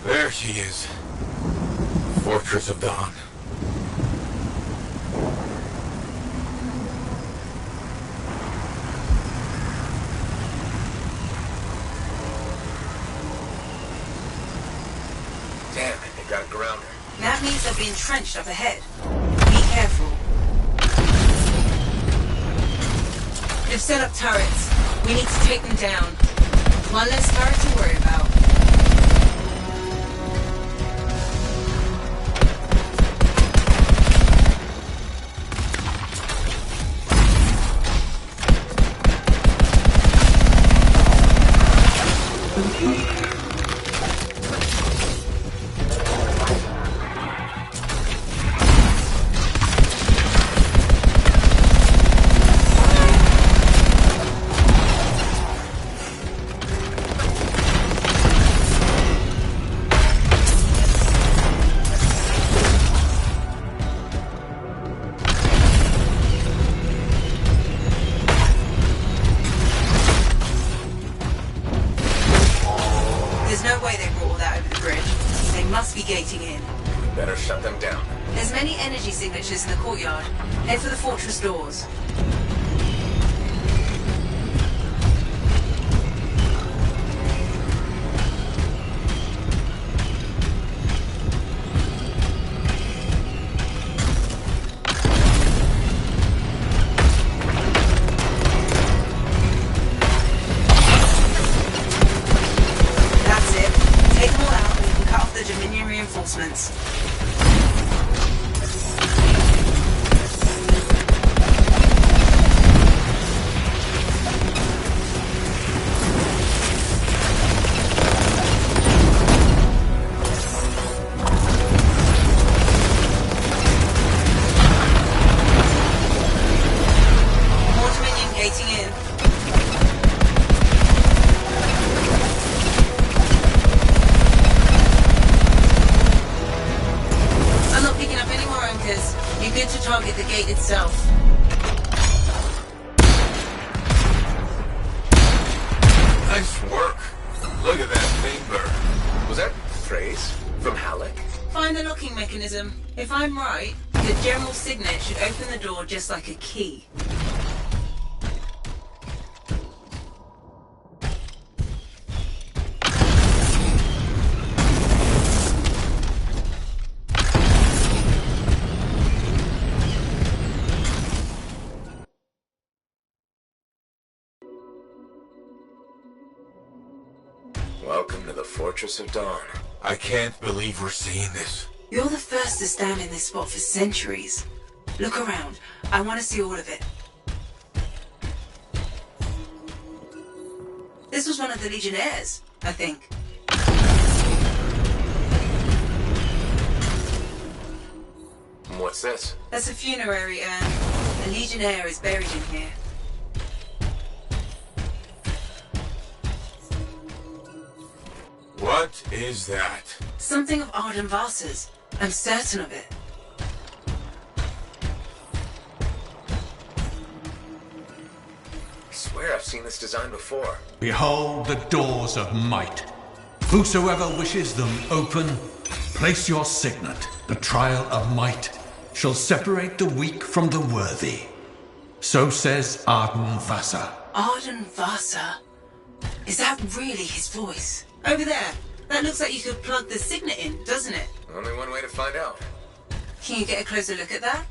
There she is. Fortress of Dawn. Damn it, they got a grounder. That means they'll be entrenched up ahead. careful. They've set up turrets. We need to take them down. One less turret to worry about. There's no way they brought all that over the bridge. They must be gating in. We better shut them down. There's many energy signatures in the courtyard. Head for the fortress doors. That's it. Take them all out and we can cut off the Dominion reinforcements. More Dominion gating in. I'm not picking up any more anchors. You're good to target the gate itself. Nice work. Look at that thing burn. Was that phrase from Halleck? Find the locking mechanism. If I'm right, the general signet should open the door just like a key. Welcome to the Fortress of Dawn. I can't believe we're seeing this. You're the first to stand in this spot for centuries. Look around. I want to see all of it. This was one of the Legionnaires, I think. What's this? That's a funerary urn. A Legionnaire is buried in here. What is that? Something of Arden Vasa's. I'm certain of it. I swear I've seen this design before. Behold the doors of might. Whosoever wishes them open, place your signet. The trial of might shall separate the weak from the worthy. So says Arden Vasa. Arden Vasa? Is that really his voice? Over there. That looks like you could plug the signet in, doesn't it? Only one way to find out. Can you get a closer look at that?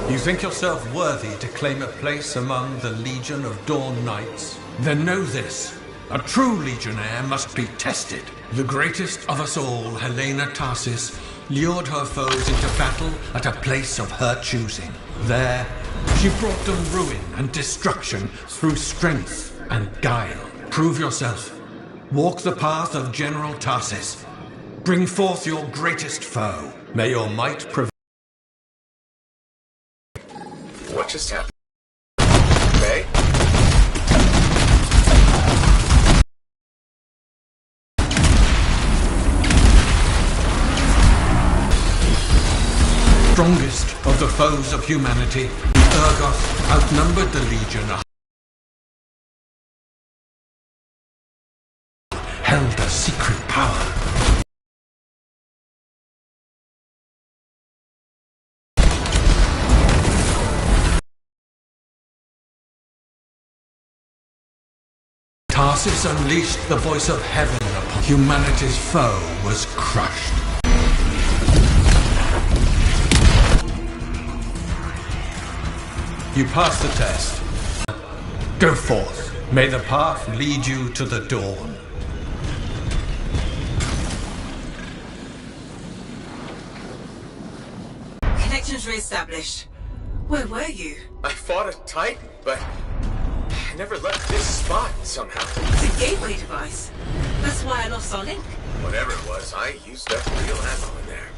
You think yourself worthy to claim a place among the Legion of Dawn Knights? Then know this. A true Legionnaire must be tested. The greatest of us all, Helena Tarsis, lured her foes into battle at a place of her choosing. There, she brought them ruin and destruction through strength and guile. Prove yourself. Walk the path of General Tarsis. Bring forth your greatest foe. May your might prevail. What just happened? Faye? Strongest of the foes of humanity, the Urgoth outnumbered the Legion. held a secret power. Tarsus unleashed the voice of heaven upon humanity's foe was crushed. You passed the test. Go forth. May the path lead you to the dawn. Connections re-established. Where were you? I fought a Titan, but I never left this spot somehow. It's a gateway device. That's why I lost our link. Whatever it was, I used up real ammo in there.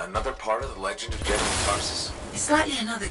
Another part of the legend of General Tarsus? It's likely another